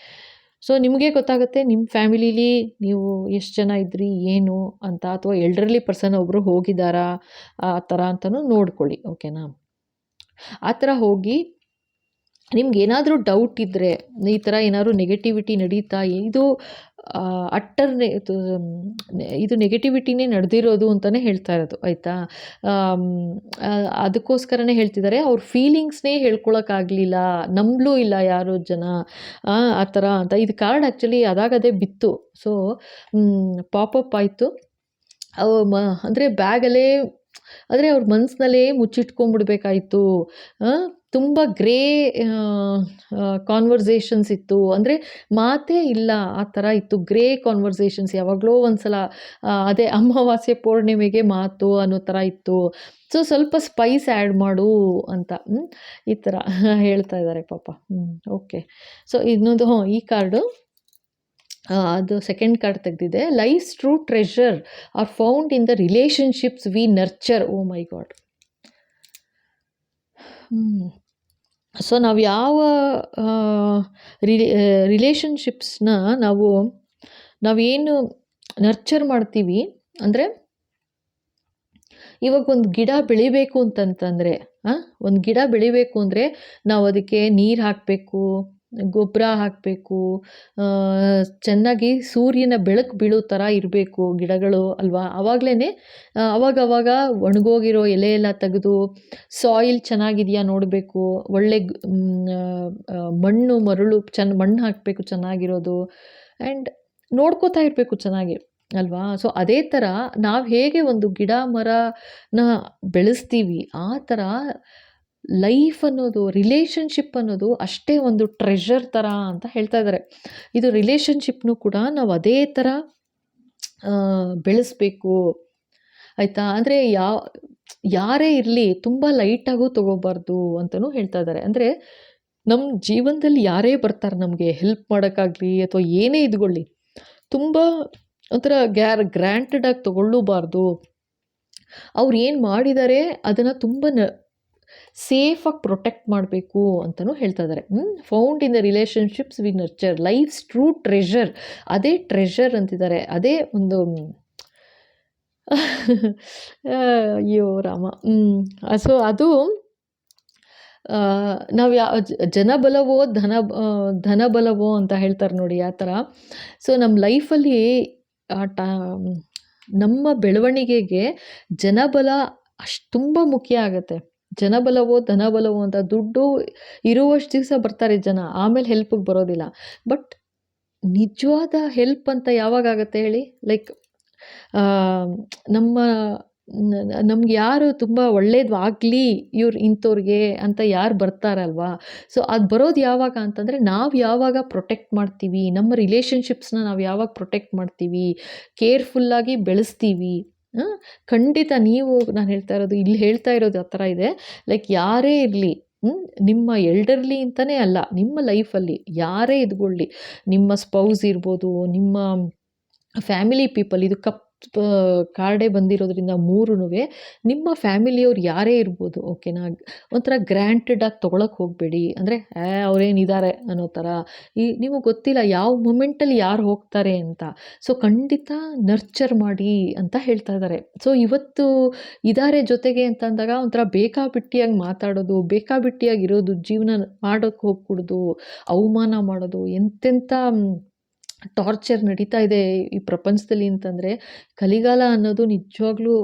Speaker 1: ಸೊ ನಿಮಗೆ ಗೊತ್ತಾಗುತ್ತೆ ನಿಮ್ಮ ಫ್ಯಾಮಿಲಿಲಿ ನೀವು ಎಷ್ಟು ಜನ ಇದ್ರಿ ಏನು ಅಂತ, ಅಥವಾ ಎಲ್ಡರ್ಲಿ ಪರ್ಸನ್ ಒಬ್ಬರು ಹೋಗಿದ್ದಾರಾ ಆ ಥರ ಅಂತಲೂ ನೋಡ್ಕೊಳ್ಳಿ, ಓಕೆನಾ. ಆ ಥರ ಹೋಗಿ ನಿಮ್ಗೇನಾದರೂ ಡೌಟ್ ಇದ್ದರೆ, ಈ ಥರ ಏನಾದರೂ ನೆಗೆಟಿವಿಟಿ ನಡೀತಾ, ಇದು ಇದು ನೆಗೆಟಿವಿಟಿನೇ ನಡೆದಿರೋದು ಅಂತಲೇ ಹೇಳ್ತಾ ಇರೋದು, ಆಯಿತಾ. ಅದಕ್ಕೋಸ್ಕರನೇ ಹೇಳ್ತಿದ್ದಾರೆ, ಅವ್ರ ಫೀಲಿಂಗ್ಸ್ನೇ ಹೇಳ್ಕೊಳಕ್ಕಾಗಲಿಲ್ಲ, ನಂಬಲೂ ಇಲ್ಲ ಯಾರು ಜನ ಆ ಥರ ಅಂತ. ಇದು ಕಾರ್ಡ್ ಆ್ಯಕ್ಚುಲಿ ಅದಾಗದೇ ಬಿತ್ತು. ಸೊ ಪಾಪಪ್ ಆಯಿತು. ಅಂದರೆ ಬ್ಯಾಗಲ್ಲೇ, ಆದರೆ ಅವ್ರ ಮನಸ್ಸಿನಲ್ಲೇ ಮುಚ್ಚಿಟ್ಕೊಂಡ್ಬಿಡ್ಬೇಕಾಯ್ತು. ತುಂಬ ಗ್ರೇ ಕಾನ್ವರ್ಸೇಷನ್ಸ್ ಇತ್ತು, ಅಂದರೆ ಮಾತೇ ಇಲ್ಲ ಆ ಥರ ಇತ್ತು. ಗ್ರೇ ಕಾನ್ವರ್ಸೇಷನ್ಸ್, ಯಾವಾಗಲೋ ಒಂದ್ಸಲ ಅದೇ ಅಮಾವಾಸ್ಯೆ ಪೂರ್ಣಿಮೆಗೆ ಮಾತು ಅನ್ನೋ ಥರ ಇತ್ತು. ಸೊ ಸ್ವಲ್ಪ ಸ್ಪೈಸ್ ಆ್ಯಡ್ ಮಾಡು ಅಂತ ಈ ಥರ ಹೇಳ್ತಾ ಇದ್ದಾರೆ ಪಾಪ. ಓಕೆ. ಸೊ ಇನ್ನೊಂದು ಈ ಕಾರ್ಡು, ಅದು ಸೆಕೆಂಡ್ ಕಾರ್ಡ್ ತೆಗೆದಿದೆ. Life's true treasure are found in the relationships we nurture. Oh my god. So ನಾವು ಯಾವ ರಿಲೇಷನ್ಶಿಪ್ಸ್ನ ನಾವೇನು ನರ್ಚರ್ ಮಾಡ್ತೀವಿ, ಅಂದರೆ ಇವಾಗ ಒಂದು ಗಿಡ ಬೆಳಿಬೇಕು ಅಂತಂತಂದರೆ, ಒಂದು ಗಿಡ ಬೆಳಿಬೇಕು ಅಂದರೆ ನಾವು ಅದಕ್ಕೆ ನೀರು ಹಾಕಬೇಕು, ಗೊಬ್ಬರ ಹಾಕಬೇಕು, ಚೆನ್ನಾಗಿ ಸೂರ್ಯನ ಬೆಳಕು ಬೀಳೋ ಥರ ಇರಬೇಕು ಗಿಡಗಳು ಅಲ್ವಾ. ಆವಾಗಲೇ ಅವಾಗವಾಗ ಒಣಗೋಗಿರೋ ಎಲೆ ಎಲ್ಲ ತೆಗೆದು ಸಾಯಿಲ್ ಚೆನ್ನಾಗಿದೆಯಾ ನೋಡಬೇಕು, ಒಳ್ಳೆ ಮಣ್ಣು ಮರಳು ಮಣ್ಣು ಹಾಕಬೇಕು ಚೆನ್ನಾಗಿರೋದು, ಆ್ಯಂಡ್ ನೋಡ್ಕೋತಾ ಇರಬೇಕು ಚೆನ್ನಾಗಿ ಅಲ್ವಾ. ಸೊ ಅದೇ ಥರ ನಾವು ಹೇಗೆ ಒಂದು ಗಿಡ ಮರನ ಬೆಳೆಸ್ತೀವಿ, ಆ ಥರ ಲೈಫ್ ಅನ್ನೋದು, ರಿಲೇಷನ್ಶಿಪ್ ಅನ್ನೋದು ಅಷ್ಟೇ ಒಂದು ಟ್ರೆಷರ್ ಥರ ಅಂತ ಹೇಳ್ತಾ ಇದ್ದಾರೆ. ಇದು ರಿಲೇಷನ್ಶಿಪ್ನು ಕೂಡ ನಾವು ಅದೇ ಥರ ಬೆಳೆಸ್ಬೇಕು, ಆಯಿತಾ. ಅಂದರೆ ಯಾರೇ ಇರಲಿ ತುಂಬ ಲೈಟಾಗೂ ತೊಗೋಬಾರ್ದು ಅಂತಲೂ ಹೇಳ್ತಾ ಇದ್ದಾರೆ. ಅಂದರೆ ನಮ್ಮ ಜೀವನದಲ್ಲಿ ಯಾರೇ ಬರ್ತಾರೆ ನಮಗೆ ಹೆಲ್ಪ್ ಮಾಡೋಕ್ಕಾಗಲಿ ಅಥವಾ ಏನೇ ಇದ್ಕೊಳ್ಳಿ, ತುಂಬ ಒಂಥರ ಗ್ರ್ಯಾಂಟೆಡಾಗಿ ತೊಗೊಳ್ಳೂಬಾರ್ದು. ಅವ್ರು ಏನು ಮಾಡಿದ್ದಾರೆ ಅದನ್ನು ತುಂಬ ಸೇಫಾಗಿ ಪ್ರೊಟೆಕ್ಟ್ ಮಾಡಬೇಕು ಅಂತಲೂ ಹೇಳ್ತಾ ಇದ್ದಾರೆ. Found in the relationships we nurture life's true treasure, ಅದೇ ಟ್ರೆಷರ್ ಅಂತಿದ್ದಾರೆ. ಅದೇ ಒಂದು ಅಯ್ಯೋ ರಾಮ. ಸೊ ಅದು ನಾವು ಜನಬಲವೋ ಧನಬಲವೋ ಅಂತ ಹೇಳ್ತಾರೆ ನೋಡಿ, ಆ ಥರ. ಸೊ ನಮ್ಮ ಲೈಫಲ್ಲಿ ನಮ್ಮ ಬೆಳವಣಿಗೆಗೆ ಜನಬಲ ಅಷ್ಟು ತುಂಬ ಮುಖ್ಯ ಆಗುತ್ತೆ. ಜನಬಲವೋ ಧನಬಲವೋ ಅಂತ, ದುಡ್ಡು ಇರುವಷ್ಟು ದಿವಸ ಬರ್ತಾರೆ ಜನ, ಆಮೇಲೆ ಹೆಲ್ಪಿಗೆ ಬರೋದಿಲ್ಲ. ಬಟ್ ನಿಜವಾದ ಹೆಲ್ಪ್ ಅಂತ ಯಾವಾಗ ಆಗುತ್ತೆ ಹೇಳಿ? ಲೈಕ್ ನಮ್ಗೆ ಯಾರು ತುಂಬ ಒಳ್ಳೇದು ಆಗಲಿ ಇಂಥವ್ರಿಗೆ ಅಂತ ಯಾರು ಬರ್ತಾರಲ್ವಾ. ಸೊ ಅದು ಬರೋದು ಯಾವಾಗ ಅಂತಂದರೆ, ನಾವು ಯಾವಾಗ ಪ್ರೊಟೆಕ್ಟ್ ಮಾಡ್ತೀವಿ, ನಮ್ಮ ರಿಲೇಷನ್ಶಿಪ್ಸ್ನ ನಾವು ಯಾವಾಗ ಪ್ರೊಟೆಕ್ಟ್ ಮಾಡ್ತೀವಿ, ಕೇರ್ಫುಲ್ಲಾಗಿ ಬೆಳೆಸ್ತೀವಿ. ಖಂಡಿತ ನಾನು ಹೇಳ್ತಾ ಇರೋದು ಆ ಥರ ಇದೆ. ಲೈಕ್ ಯಾರೇ ಇರಲಿ, ನಿಮ್ಮ ಎಲ್ಡರ್ಲಿ ಅಂತಲೇ ಅಲ್ಲ, ನಿಮ್ಮ ಲೈಫಲ್ಲಿ ಯಾರೇ ಇದ್ಕೊಳ್ಳಿ, ನಿಮ್ಮ ಸ್ಪೌಸ್ ಇರ್ಬೋದು, ನಿಮ್ಮ ಫ್ಯಾಮಿಲಿ ಪೀಪಲ್, ಇದು ಕಾರ್ಡೇ ಬಂದಿರೋದ್ರಿಂದ ಮೂರುನುವೆ ನಿಮ್ಮ ಫ್ಯಾಮಿಲಿಯವ್ರು ಯಾರೇ ಇರ್ಬೋದು, ಓಕೆನಾ. ಒಂಥರ ಗ್ರ್ಯಾಂಟೆಡಾಗಿ ತೊಗೊಳಕ್ಕೆ ಹೋಗಬೇಡಿ. ಅಂದರೆ ಅವರೇನಿದ್ದಾರೆ ಅನ್ನೋ ಥರ. ನಿಮಗೆ ಗೊತ್ತಿಲ್ಲ ಯಾವ ಮೊಮೆಂಟಲ್ಲಿ ಯಾರು ಹೋಗ್ತಾರೆ ಅಂತ. ಸೊ ಖಂಡಿತ ನರ್ಚರ್ ಮಾಡಿ ಅಂತ ಹೇಳ್ತಾ ಇದ್ದಾರೆ. ಸೊ ಇವತ್ತು ಇದ್ದಾರೆ ಜೊತೆಗೆ ಅಂತಂದಾಗ ಒಂಥರ ಬೇಕಾಬಿಟ್ಟಿಯಾಗಿ ಮಾತಾಡೋದು, ಬೇಕಾಬಿಟ್ಟಿಯಾಗಿರೋದು, ಜೀವನ ಮಾಡೋಕ್ಕೆ ಹೋಗ್ಬಿಡೋದು, ಅವಮಾನ ಮಾಡೋದು, ಎಂತೆಂಥ ಟಾರ್ಚರ್ ನಡೀತಾ ಇದೆ ಈ ಪ್ರಪಂಚದಲ್ಲಿ ಅಂತಂದರೆ, ಕಲಿಗಾಲ ಅನ್ನೋದು ನಿಜವಾಗ್ಲೂ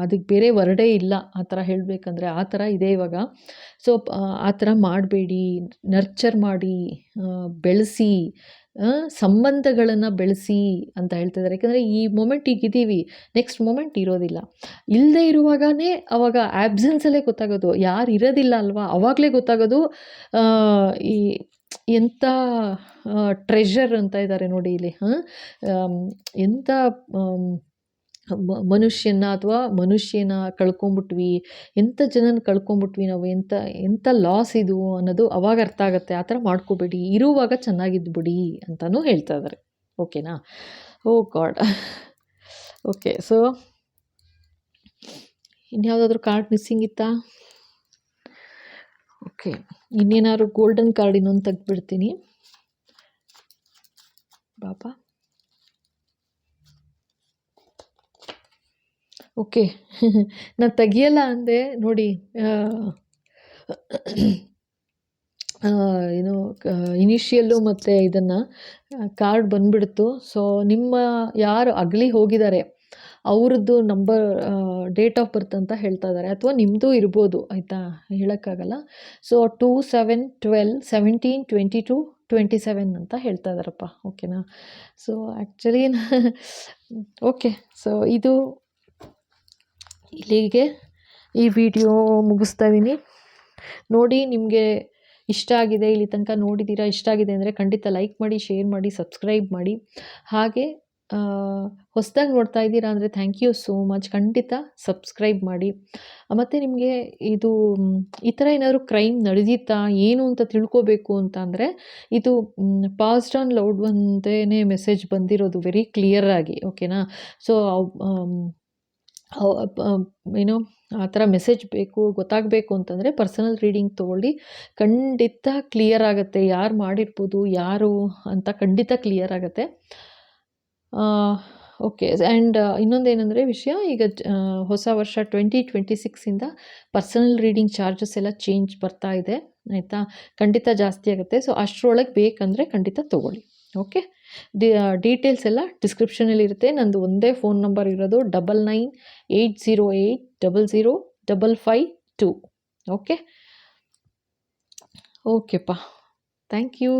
Speaker 1: ಅದಕ್ಕೆ ಬೇರೆ ವರ್ಡೇ ಇಲ್ಲ ಆ ಥರ ಹೇಳಬೇಕಂದ್ರೆ. ಆ ಥರ ಇದೆ ಇವಾಗ. ಸೊ ಆ ಥರ ಮಾಡಬೇಡಿ, ನರ್ಚರ್ ಮಾಡಿ, ಬೆಳೆಸಿ, ಸಂಬಂಧಗಳನ್ನು ಬೆಳೆಸಿ ಅಂತ ಹೇಳ್ತಿದ್ದಾರೆ. ಯಾಕಂದರೆ ಈ ಮೊಮೆಂಟ್ ಈಗಿದ್ದೀವಿ, ನೆಕ್ಸ್ಟ್ ಮೊಮೆಂಟ್ ಇರೋದಿಲ್ಲ. ಇಲ್ಲದೇ ಇರುವಾಗನೇ ಅವಾಗ ಆ್ಯಬ್ಸೆನ್ಸಲ್ಲೇ ಗೊತ್ತಾಗೋದು. ಯಾರು ಇರೋದಿಲ್ಲ ಅಲ್ವಾ, ಅವಾಗಲೇ ಗೊತ್ತಾಗೋದು ಈ ಎಂಥ ಟ್ರೆಷರ್ ಅಂತ ಇದ್ದಾರೆ ನೋಡಿ ಇಲ್ಲಿ. ಎಂಥ ಮನುಷ್ಯನ ಅಥವಾ ಮನುಷ್ಯನ ಕಳ್ಕೊಂಬಿಟ್ವಿ, ಎಂಥ ಜನನ ಕಳ್ಕೊಂಬಿಟ್ವಿ ನಾವು, ಎಂಥ ಲಾಸ್ ಇದು ಅನ್ನೋದು ಅವಾಗ ಅರ್ಥ ಆಗುತ್ತೆ. ಆ ಥರ ಮಾಡ್ಕೋಬೇಡಿ, ಇರುವಾಗ ಚೆನ್ನಾಗಿದ್ಬಿಡಿ ಅಂತಲೂ ಹೇಳ್ತಾ ಇದ್ದಾರೆ. ಓಕೆನಾ? Oh god. ಓಕೆ, ಸೊ ಇನ್ಯಾವುದಾದ್ರೂ ಕಾರ್ಡ್ ಮಿಸ್ಸಿಂಗ್ ಇತ್ತಾ? ಓಕೆ, ಇನ್ನೇನಾದ್ರು ಗೋಲ್ಡನ್ ಕಾರ್ಡ್ ಇನ್ನೊಂದು ತೆಗೆದ್ಬಿಡ್ತೀನಿ ಬಾಬಾ. ಓಕೆ, ನಾನು ತೆಗಿಯಲ್ಲ ಅಂದೆ ನೋಡಿ. ಏನು ಇನಿಷಿಯಲ್ಲು ಮತ್ತು ಇದನ್ನು ಕಾರ್ಡ್ ಬಂದುಬಿಡ್ತು. ಸೊ ನಿಮ್ಮ ಯಾರು ಅಗಲಿ ಹೋಗಿದ್ದಾರೆ ಅವ್ರದ್ದು ನಂಬರ್, ಡೇಟ್ ಆಫ್ ಬರ್ತ್ ಅಂತ ಹೇಳ್ತಾ ಇದ್ದಾರೆ, ಅಥವಾ ನಿಮ್ಮದು ಇರ್ಬೋದು, ಆಯಿತಾ, ಹೇಳೋಕ್ಕಾಗಲ್ಲ. ಸೊ 2, 7, 12, 17, 22, 27 ಅಂತ ಹೇಳ್ತಾ ಇದ್ದಾರಪ್ಪ. ಓಕೆನಾ? ಸೊ ಆ್ಯಕ್ಚುಲಿ ಓಕೆ, ಸೊ ಇದು ಇಲ್ಲಿಗೆ ಈ ವಿಡಿಯೋ ಮುಗಿಸ್ತಾ ಇದ್ದೀನಿ. ನೋಡಿ, ನಿಮಗೆ ಇಷ್ಟ ಆಗಿದೆ, ಇಲ್ಲಿ ತನಕ ನೋಡಿದ್ದೀರಾ, ಇಷ್ಟ ಆಗಿದೆ ಅಂದರೆ ಖಂಡಿತ ಲೈಕ್ ಮಾಡಿ, ಶೇರ್ ಮಾಡಿ, ಸಬ್ಸ್ಕ್ರೈಬ್ ಮಾಡಿ. ಹಾಗೆ ಹೊಸದಾಗಿ ನೋಡ್ತಾ ಇದ್ದೀರಾ ಅಂದರೆ ಥ್ಯಾಂಕ್ ಯು ಸೋ ಮಚ್. ಖಂಡಿತ ಸಬ್ಸ್ಕ್ರೈಬ್ ಮಾಡಿ. ಮತ್ತು ನಿಮಗೆ ಇದು ಈ ಥರ ಏನಾದರೂ ಕ್ರೈಮ್ ನಡೆದಿತ್ತಾ ಏನು ಅಂತ ತಿಳ್ಕೋಬೇಕು ಅಂತ ಅಂದರೆ, ಇದು ಪಾಸ್ಡ್ ಆನ್ ಲೌಡ್ ಅಂತಲೇ ಮೆಸೇಜ್ ಬಂದಿರೋದು ವೆರಿ ಕ್ಲಿಯರಾಗಿ. ಓಕೆನಾ? ಸೊ ಏನೋ ಆ ಥರ ಮೆಸೇಜ್ ಗೊತ್ತಾಗಬೇಕು ಅಂತಂದರೆ ಪರ್ಸನಲ್ ರೀಡಿಂಗ್ ತೊಗೊಳ್ಳಿ. ಖಂಡಿತ ಕ್ಲಿಯರ್ ಆಗುತ್ತೆ, ಯಾರು ಮಾಡಿರ್ಬೋದು, ಯಾರು ಅಂತ ಖಂಡಿತ ಕ್ಲಿಯರ್ ಆಗುತ್ತೆ. ಓಕೆ, ಆ್ಯಂಡ್ ಇನ್ನೊಂದೇನೆಂದರೆ ವಿಷಯ, ಈಗ ಹೊಸ ವರ್ಷ 2026ಇಂದ ಪರ್ಸನಲ್ ರೀಡಿಂಗ್ ಚಾರ್ಜಸ್ ಎಲ್ಲ ಚೇಂಜ್ ಬರ್ತಾ ಇದೆ, ಆಯಿತಾ, ಖಂಡಿತ ಜಾಸ್ತಿ ಆಗುತ್ತೆ. ಸೊ ಅಷ್ಟರೊಳಗೆ ಬೇಕಂದರೆ ಖಂಡಿತ ತೊಗೊಳ್ಳಿ. ಓಕೆ, ಡೀಟೇಲ್ಸ್ ಎಲ್ಲ ಡಿಸ್ಕ್ರಿಪ್ಷನಲ್ಲಿ ಇರುತ್ತೆ. ನಂದು ಒಂದೇ ಫೋನ್ ನಂಬರ್ ಇರೋದು 9980800552. ಓಕೆ, ಓಕೆಪ್ಪ, ಥ್ಯಾಂಕ್ ಯು.